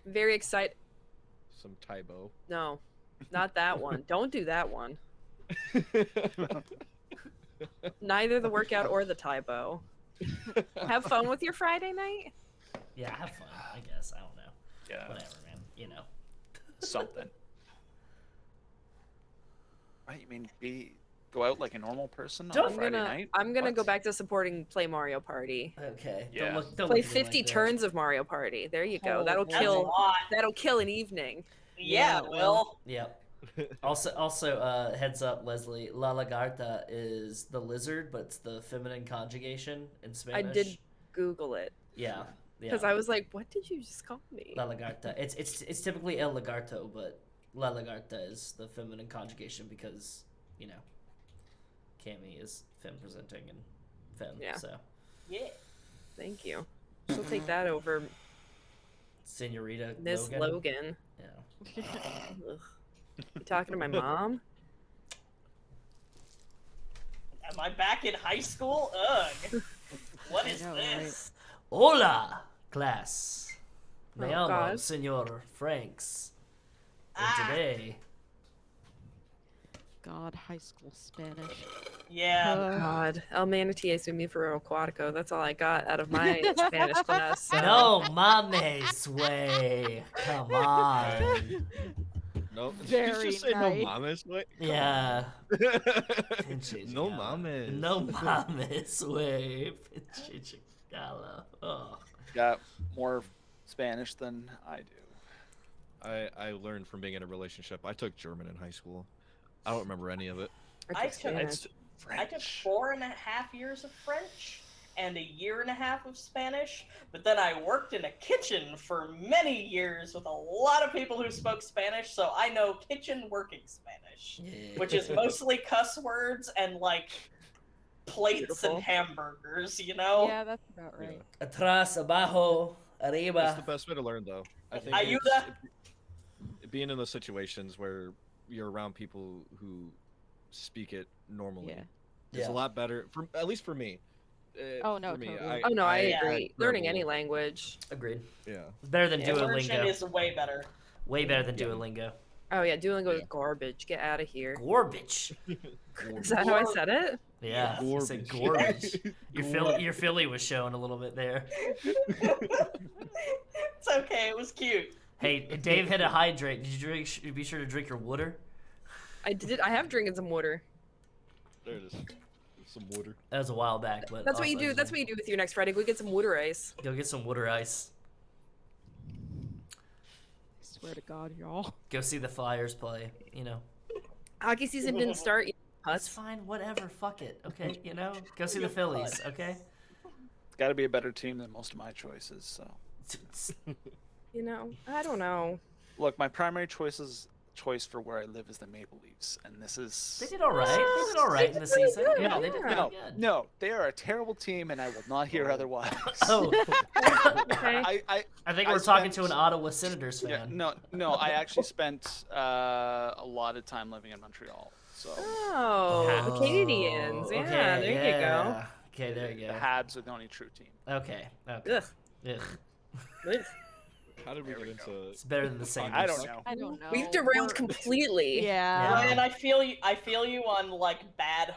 Very excited. Some Tybo. No, not that one. Don't do that one. Neither the workout or the Tybo. Have fun with your Friday night. Yeah, have fun, I guess. I don't know. Yeah, Whatever, man. You know. something. Right, you mean go out like a normal person on a I'm Friday gonna night? I'm gonna go What? back to supporting Play Mario Party. Okay. Yeah. Don't Play look at me 50 like that. turns of Mario Party. There you go. Oh, That'll man. That's a kill. lot. That'll kill an evening. Yeah, well, Yep. Also, heads up, Leslie. La Lagarta is the lizard, but it's the feminine conjugation in Spanish. I did Google it. Yeah. Because I was like, what did you just call me? La Lagarta. It's typically El Lagarto, but La Lagarta is the feminine conjugation because, you know, Cammie is femme presenting and femme. Yeah. So. yeah. Thank you. She'll take that over Senorita Miss Logan. Yeah. Ugh. You talking to my mom? Am I back in high school? Ugh. What is know, this? Hola, class. Me Oh, llamo God. Senor Franks. And Ah. today, God, high school Spanish. Yeah. God. El Manatee es mi for aquatico. That's all I got out of my Spanish class. So. no mames, way. Come on. No, Very did you just say nice. no mames? Wait. Yeah. No mames. No mames, way. Pinche chicala. Oh. Got more Spanish than I do. I learned from being in a relationship. I took German in high school. I don't remember any of it. I took took Spanish. I took 4.5 years of French and 1.5 years of Spanish, but then I worked in a kitchen for many years with a lot of people who spoke Spanish, so I know kitchen working Spanish, which is mostly cuss words and like plates Beautiful. and hamburgers, you know? Yeah, that's about right. Atrás, abajo, That's the arriba. best way to learn, though. I think Ayuda. being in those situations where you're around people who speak it normally Yeah. is a lot better. For at least for me. Oh, no, for me, totally. Oh no, I Yeah. agree. Learning any language. Agreed. Yeah. It's better than Immersion Duolingo. is way better. Way better than Duolingo. Oh yeah, Duolingo is Yeah. garbage. Get out of here. Garbage. Is that how I said it? Yeah, you said garbage. Your Philly was showing a little bit there. It's okay, it was cute. Hey, Dave had to hydrate. Did you be sure to drink your water? I did. I have drinking some water. There it is. Some water. That was a while back, but That's what you also- do. That's what you do with your next Friday. Go get some water ice. Go get some water ice. I swear to God, y'all. Go see the Flyers play. You know. Hockey season didn't start. That's fine. Whatever. Fuck it. Okay. You know. Go see the Phillies. Okay. It's got to be a better team than most of my choices. So, You know, I don't know. look, my primary choice for where I live is the Maple Leafs, and this is. They did all right. They did all right in the season. good, Yeah, they did pretty No, good. no, they are a terrible team, and I will not hear otherwise. Oh, Okay. I think I we're talking to spent- an Ottawa Senators fan. Yeah, no. I actually spent a lot of time living in Montreal, so Oh, the Canadians. Yeah, okay, there you go. yeah. Okay, there you the go. Habs are the only true team. Okay. Okay. Ugh. Ugh. Ugh. How did we get into? It's better than the Sabres. I don't know. I don't know. We've derailed We're- completely. Yeah. Yeah. And I feel you on like bad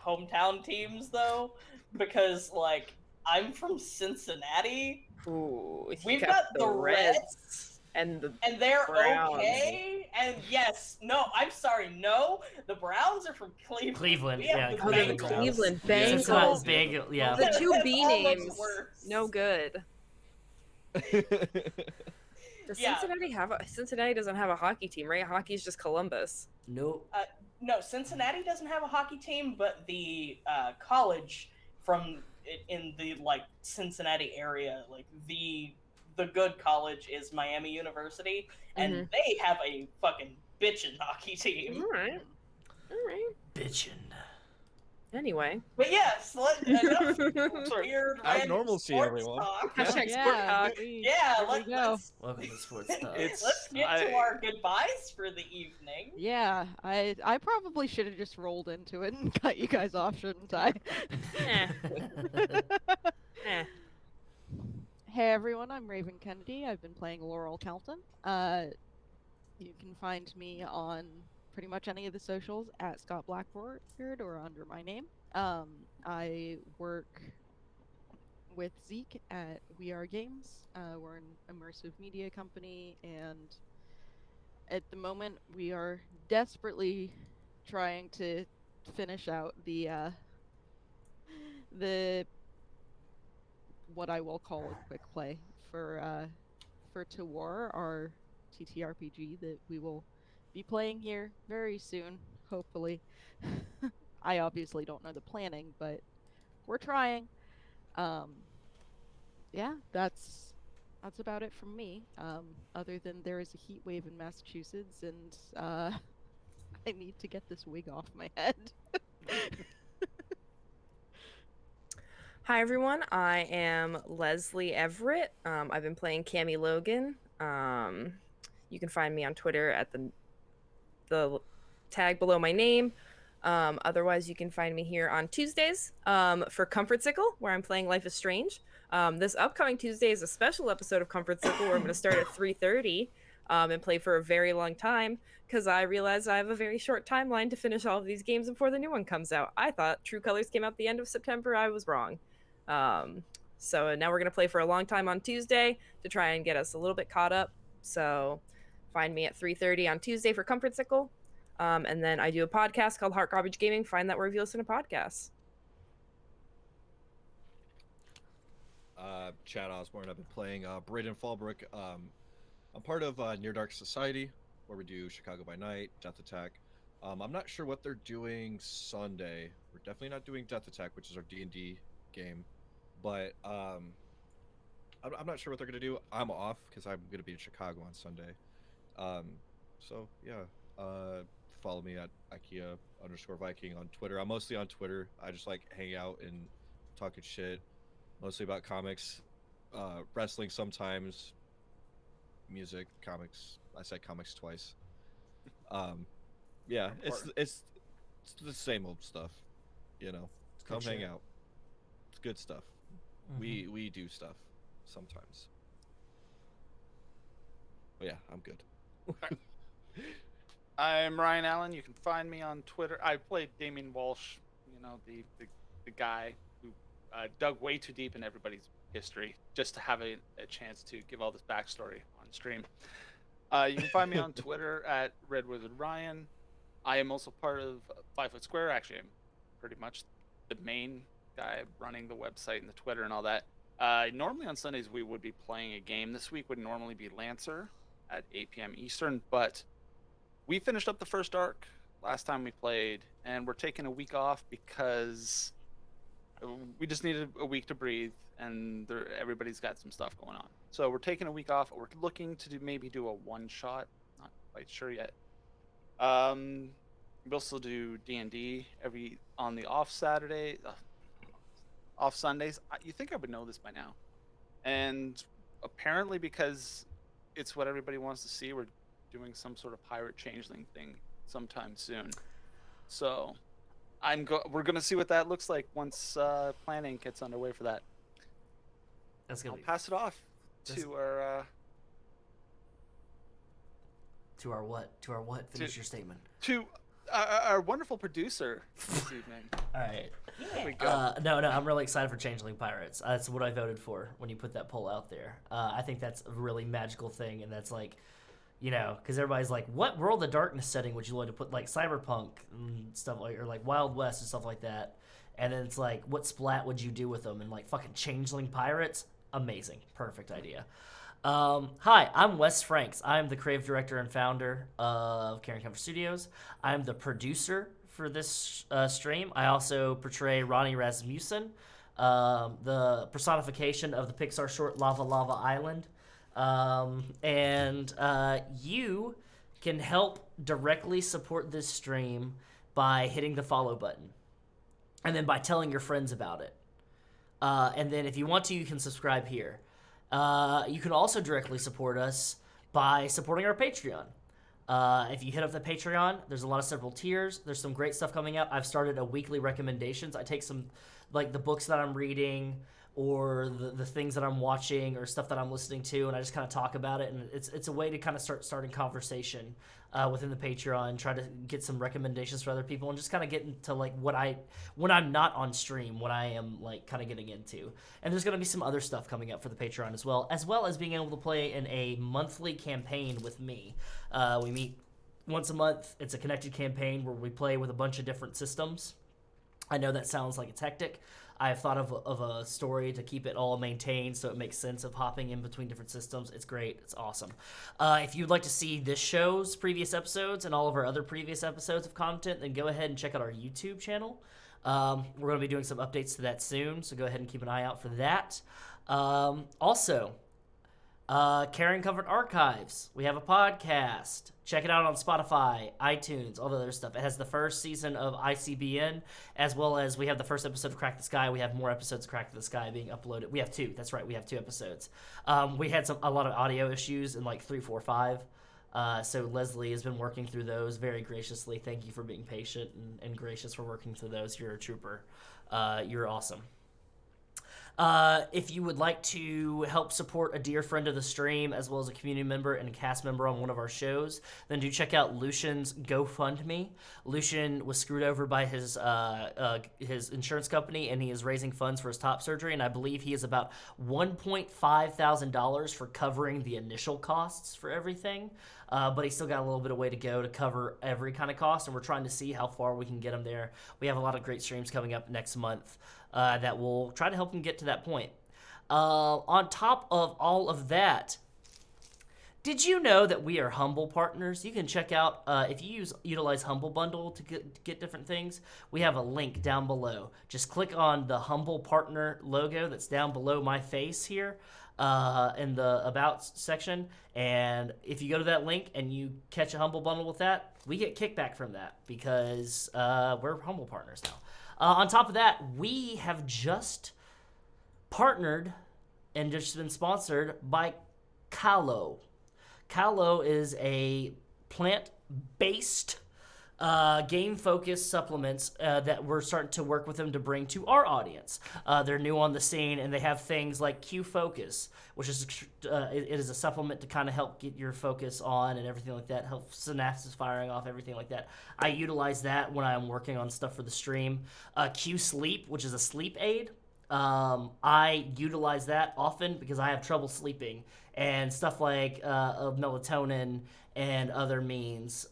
hometown teams though, because like I'm from Cincinnati Ooh, you We've got got the the Reds and the and they're Browns. okay. And yes, no, I'm sorry, no, the Browns are from Cleveland. Cleveland, We have yeah, the oh, they're the Bengals. Cleveland Cincinnati's Bengals. big, yeah. The two That's B almost names. worse. No good. Does Yeah. Cincinnati doesn't have a hockey team, right? Hockey's just Columbus. Nope. No, Cincinnati doesn't have a hockey team, but the college in the like Cincinnati area, like the good college is Miami University, and Mhm. they have a fucking bitchin' hockey team. All right. Bitchin'. Anyway. But yes, enough weird Abnormalcy, sports everyone. talk. Hashtag sport Yeah, talk. Yeah, there we go. Welcome to Sports Talk. Let's get to our goodbyes for the evening. Yeah, I probably should have just rolled into it and cut you guys off, shouldn't I? Eh. Eh. Hey everyone, I'm Raven Kennedy. I've been playing Laurel Calton. You can find me on pretty much any of the socials at Scott Blackboard or under my name. I work with Zeke at We Are Games. We're an immersive media company, and at the moment we are desperately trying to finish out the what I will call a quick play for To War, our TTRPG that we will be playing here very soon, hopefully. I obviously don't know the planning, but we're trying. Yeah, that's about it from me. Other than there is a heat wave in Massachusetts, and I need to get this wig off my head. Hi everyone, I am Leslee Everett. I've been playing Cammie Logan. You can find me on Twitter at the tag below my name. Otherwise, you can find me here on Tuesdays for Comfort Sickle, where I'm playing Life is Strange. This upcoming Tuesday is a special episode of Comfort Sickle where I'm going to start at 3:30 and play for a very long time because I realized I have a very short timeline to finish all of these games before the new one comes out. I thought True Colors came out the end of September. I was wrong. So now we're going to play for a long time on Tuesday to try and get us a little bit caught up. So find me at 3:30 on Tuesday for Comfort Sickle. And then I do a podcast called Heart Garbage Gaming. Find that wherever you listen to podcasts. Chad Osborn. I've been playing Brayden Fallbrook. I'm part of Near Dark Society, where we do Chicago by Night, Death Attack. I'm not sure what they're doing Sunday. We're definitely not doing Death Attack, which is our D&D game. But I'm not sure what they're going to do. I'm off because I'm going to be in Chicago on Sunday. So, yeah. Follow me at IKEA_Viking on Twitter. I'm mostly on Twitter. I just like hang out and talking shit. Mostly about comics, wrestling sometimes, music, comics. I said comics twice. Yeah, it's the same old stuff, you know. Come hang out. It's good stuff. Mm-hmm. We do stuff sometimes. But yeah, I'm good. I'm Rian Allen. You can find me on Twitter. I played Damian Walsh, you know, the guy who dug way too deep in everybody's history just to have a chance to give all this backstory on stream. You can find me on Twitter at Red Wizard Ryan. I am also part of 5 Foot Square. Actually, I'm pretty much the main guy running the website and the Twitter and all that. Normally on Sundays we would be playing a game. This week would normally be Lancer at 8 p.m. Eastern, but we finished up the first arc last time we played, and we're taking a week off because we just needed a week to breathe, and everybody's got some stuff going on. So we're taking a week off. We're looking to maybe do a one-shot. Not quite sure yet. We'll still do D&D on the off Saturday, off Sundays. You think I would know this by now. And apparently because it's what everybody wants to see, we're doing some sort of pirate changeling thing sometime soon. So we're gonna see what that looks like once planning gets underway for that. I'll pass it off to our to our what? Finish your statement. To our wonderful producer this evening. All right. There we go. No, I'm really excited for Changeling Pirates. That's what I voted for when you put that poll out there. I think that's a really magical thing, and that's like, you know, because everybody's like, what World of Darkness setting would you like to put, like Cyberpunk and stuff like, or like Wild West and stuff like that? And then it's like, what splat would you do with them? And like fucking Changeling Pirates, amazing, perfect idea. Hi, I'm Wes Franks. I'm the creative director and founder of Carrion Studios. I'm the producer for this stream. I also portray Ronnie Rasmussen, the personification of the Pixar short Lava Lava Island. And you can help directly support this stream by hitting the follow button and then by telling your friends about it. And then if you want to, you can subscribe here. You can also directly support us by supporting our Patreon. If you hit up the Patreon, there's a lot of several tiers. There's some great stuff coming out. I've started a weekly recommendations. I take some, like the books that I'm reading or the things that I'm watching or stuff that I'm listening to, and I just kind of talk about it. And it's a way to kind of starting conversation within the Patreon, try to get some recommendations for other people, and just kind of get into like when I'm not on stream, what I am like kind of getting into. And there's going to be some other stuff coming up for the Patreon as well as being able to play in a monthly campaign with me. We meet once a month. It's a connected campaign where we play with a bunch of different systems. I know that sounds like it's hectic. I've thought of a story to keep it all maintained so it makes sense of hopping in between different systems. It's great. It's awesome. If you'd like to see this show's previous episodes and all of our other previous episodes of content, then go ahead and check out our YouTube channel. We're going to be doing some updates to that soon, so go ahead and keep an eye out for that. Also, Carrion Comfort Archives. We have a podcast. Check it out on Spotify, iTunes, all the other stuff. It has the first season of ICBN, as well as we have the first episode of Crack the Sky. We have more episodes of Crack the Sky being uploaded. We have 2. That's right. We have 2 episodes. We had a lot of audio issues in like 3, 4, 5. So Leslee has been working through those very graciously. Thank you for being patient and gracious for working through those. You're a trooper. You're awesome. If you would like to help support a dear friend of the stream, as well as a community member and a cast member on one of our shows, then do check out Lucian's GoFundMe. Lucian was screwed over by his insurance company, and he is raising funds for his top surgery, and I believe he is about $1.5 thousand for covering the initial costs for everything. But he's still got a little bit of way to go to cover every kind of cost, and we're trying to see how far we can get him there. We have a lot of great streams coming up next month that will try to help him get to that point. On top of all of that, did you know that we are Humble partners? You can check out, if you utilize Humble Bundle to get different things, we have a link down below. Just click on the Humble Partner logo that's down below my face here. In the About section, and if you go to that link and you catch a Humble Bundle with that, we get kickback from that because we're Humble partners now. On top of that, we have just partnered and just been sponsored by Kalo. Kalo is a plant-based game-focused supplements that we're starting to work with them to bring to our audience. They're new on the scene, and they have things like Q Focus, which is it is a supplement to kind of help get your focus on and everything like that, help synapses firing off, everything like that. I utilize that when I'm working on stuff for the stream. Q Sleep, which is a sleep aid. I utilize that often because I have trouble sleeping, and stuff like melatonin and other means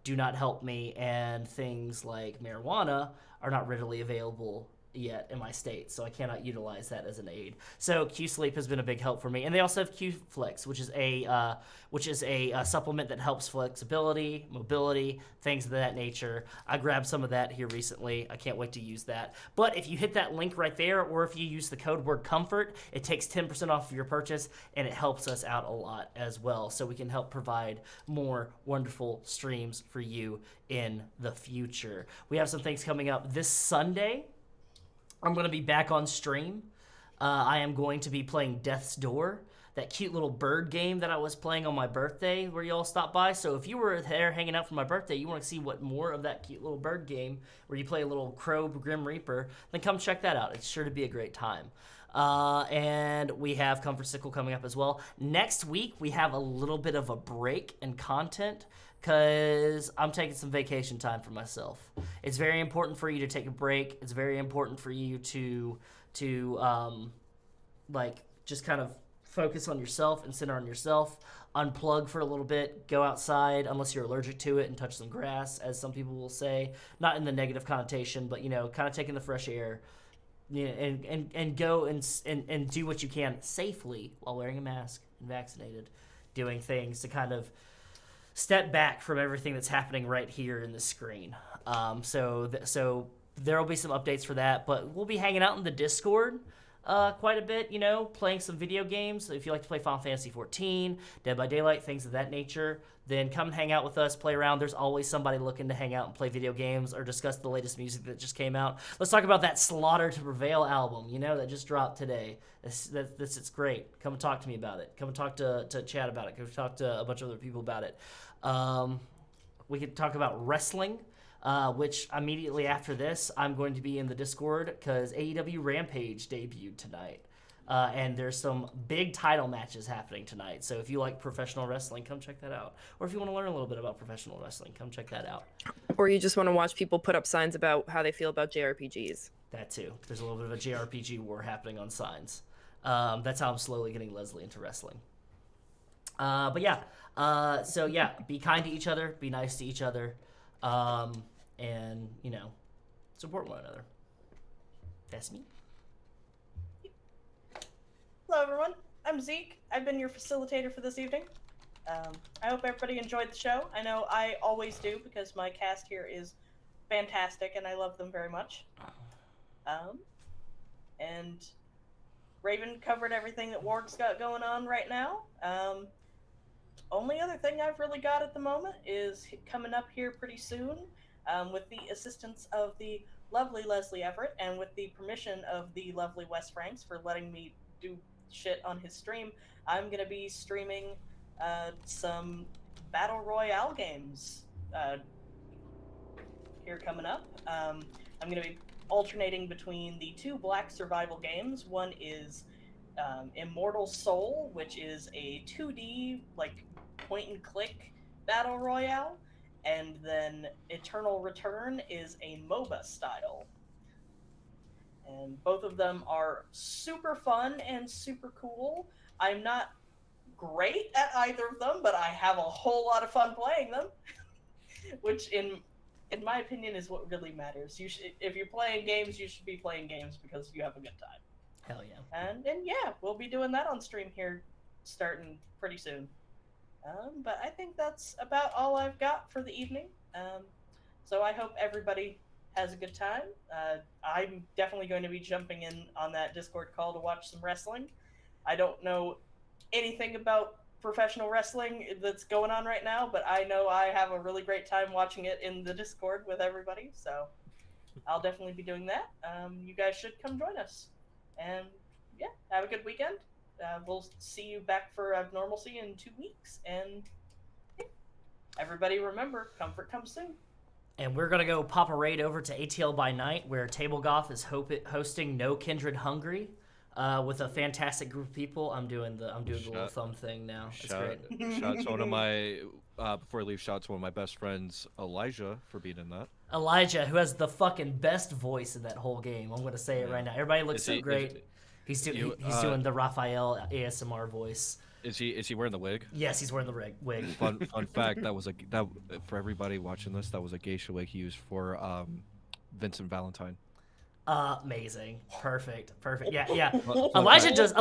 do not help me, and things like marijuana are not readily available yet in my state, so I cannot utilize that as an aid. So Q Sleep has been a big help for me, and they also have Q Flex, which is a supplement that helps flexibility, mobility, things of that nature. I grabbed some of that here recently. I can't wait to use that. But if you hit that link right there, or if you use the code word COMFORT, it takes 10% off of your purchase, and it helps us out a lot as well, so we can help provide more wonderful streams for you in the future. We have some things coming up this Sunday. I'm going to be back on stream. I am going to be playing Death's Door, that cute little bird game that I was playing on my birthday where you all stopped by. So if you were there hanging out for my birthday, you want to see what more of that cute little bird game where you play a little crow Grim Reaper, then come check that out. It's sure to be a great time. And we have Comfort Sickle coming up as well. Next week, we have a little bit of a break in content because I'm taking some vacation time for myself. It's very important for you to take a break. It's very important for you to just kind of focus on yourself and center on yourself. Unplug for a little bit. Go outside, unless you're allergic to it, and touch some grass, as some people will say. Not in the negative connotation, but, kind of taking the fresh air. And go and do what you can safely while wearing a mask and vaccinated. Doing things to kind of step back from everything that's happening right here in the screen. So there will be some updates for that, but we'll be hanging out in the Discord quite a bit, playing some video games. If you like to play Final Fantasy 14, Dead by Daylight, things of that nature, then come and hang out with us, play around. There's always somebody looking to hang out and play video games or discuss the latest music that just came out. Let's talk about that Slaughter to Prevail album, that just dropped today. It's great. Come and talk to me about it. Come and talk to Chad about it. Come talk to a bunch of other people about it. We could talk about wrestling, which immediately after this, I'm going to be in the Discord because AEW Rampage debuted tonight. And there's some big title matches happening tonight. So if you like professional wrestling, come check that out. Or if you want to learn a little bit about professional wrestling, come check that out. Or you just want to watch people put up signs about how they feel about JRPGs. That too. There's a little bit of a JRPG war happening on signs. That's how I'm slowly getting Leslee into wrestling. But yeah. So yeah, be kind to each other. Be nice to each other. And, support one another. That's me. Hello, everyone. I'm Zeke. I've been your facilitator for this evening. I hope everybody enjoyed the show. I know I always do because my cast here is fantastic and I love them very much. And Raven covered everything that Warg's got going on right now. Only other thing I've really got at the moment is coming up here pretty soon, with the assistance of the lovely Leslee Everett and with the permission of the lovely Wes Franks for letting me do shit on his stream. I'm going to be streaming some Battle Royale games here coming up. I'm going to be alternating between the two Black survival games. One is Immortal Soul, which is a 2D, like, point-and-click Battle Royale, and then Eternal Return is a MOBA style. And both of them are super fun and super cool. I'm not great at either of them, but I have a whole lot of fun playing them, which in my opinion is what really matters. You should, if you're playing games, you should be playing games because you have a good time. Hell yeah. And yeah, we'll be doing that on stream here starting pretty soon. But I think that's about all I've got for the evening. So I hope everybody has a good time. I'm definitely going to be jumping in on that Discord call to watch some wrestling. I don't know anything about professional wrestling that's going on right now, but I know I have a really great time watching it in the Discord with everybody, so I'll definitely be doing that. You guys should come join us. And yeah, have a good weekend. We'll see you back for Abnormalcy in 2 weeks, and yeah, everybody remember, comfort comes soon. And we're gonna go pop a raid over to ATL by Night, where Table Goth is hosting No Kindred Hungry, with a fantastic group of people. I'm doing the little thumb thing now. It's great. Shout to one of my before I leave. Shout to one of my best friends, Elijah, for being in that. Elijah, who has the fucking best voice in that whole game. I'm gonna say it right now. Everybody looks so great. He's doing the Raphael ASMR voice. Is he wearing the wig? Yes, he's wearing the wig. Fun fact, that for everybody watching this, that was a geisha wig he used for Vincent Valentine. Amazing. Perfect. Yeah. Elijah does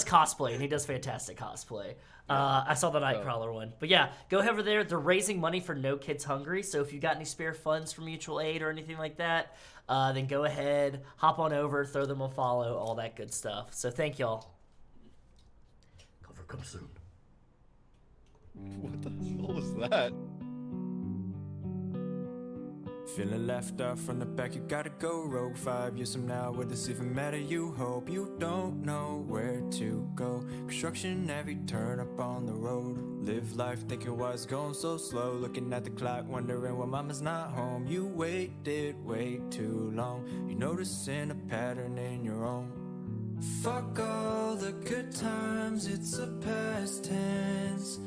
cosplay, and he does fantastic cosplay. I saw the Nightcrawler one. But yeah, go over there. They're raising money for No Kids Hungry, so if you got any spare funds for mutual aid or anything like that, then go ahead, hop on over, throw them a follow, all that good stuff. So thank y'all. Cover comes soon. What the hell was that? Feeling left out from the back, you gotta go rogue. 5 years from now, will this even matter? You hope you don't know where to go. Construction every turn up on the road. Live life thinking why it's going so slow. Looking at the clock, wondering why mama's not home. You waited way too long. You noticing a pattern in your own. Fuck all the good times, it's a past tense.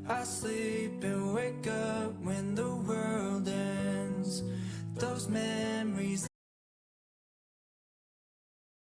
I sleep and wake up when the world ends. Those memories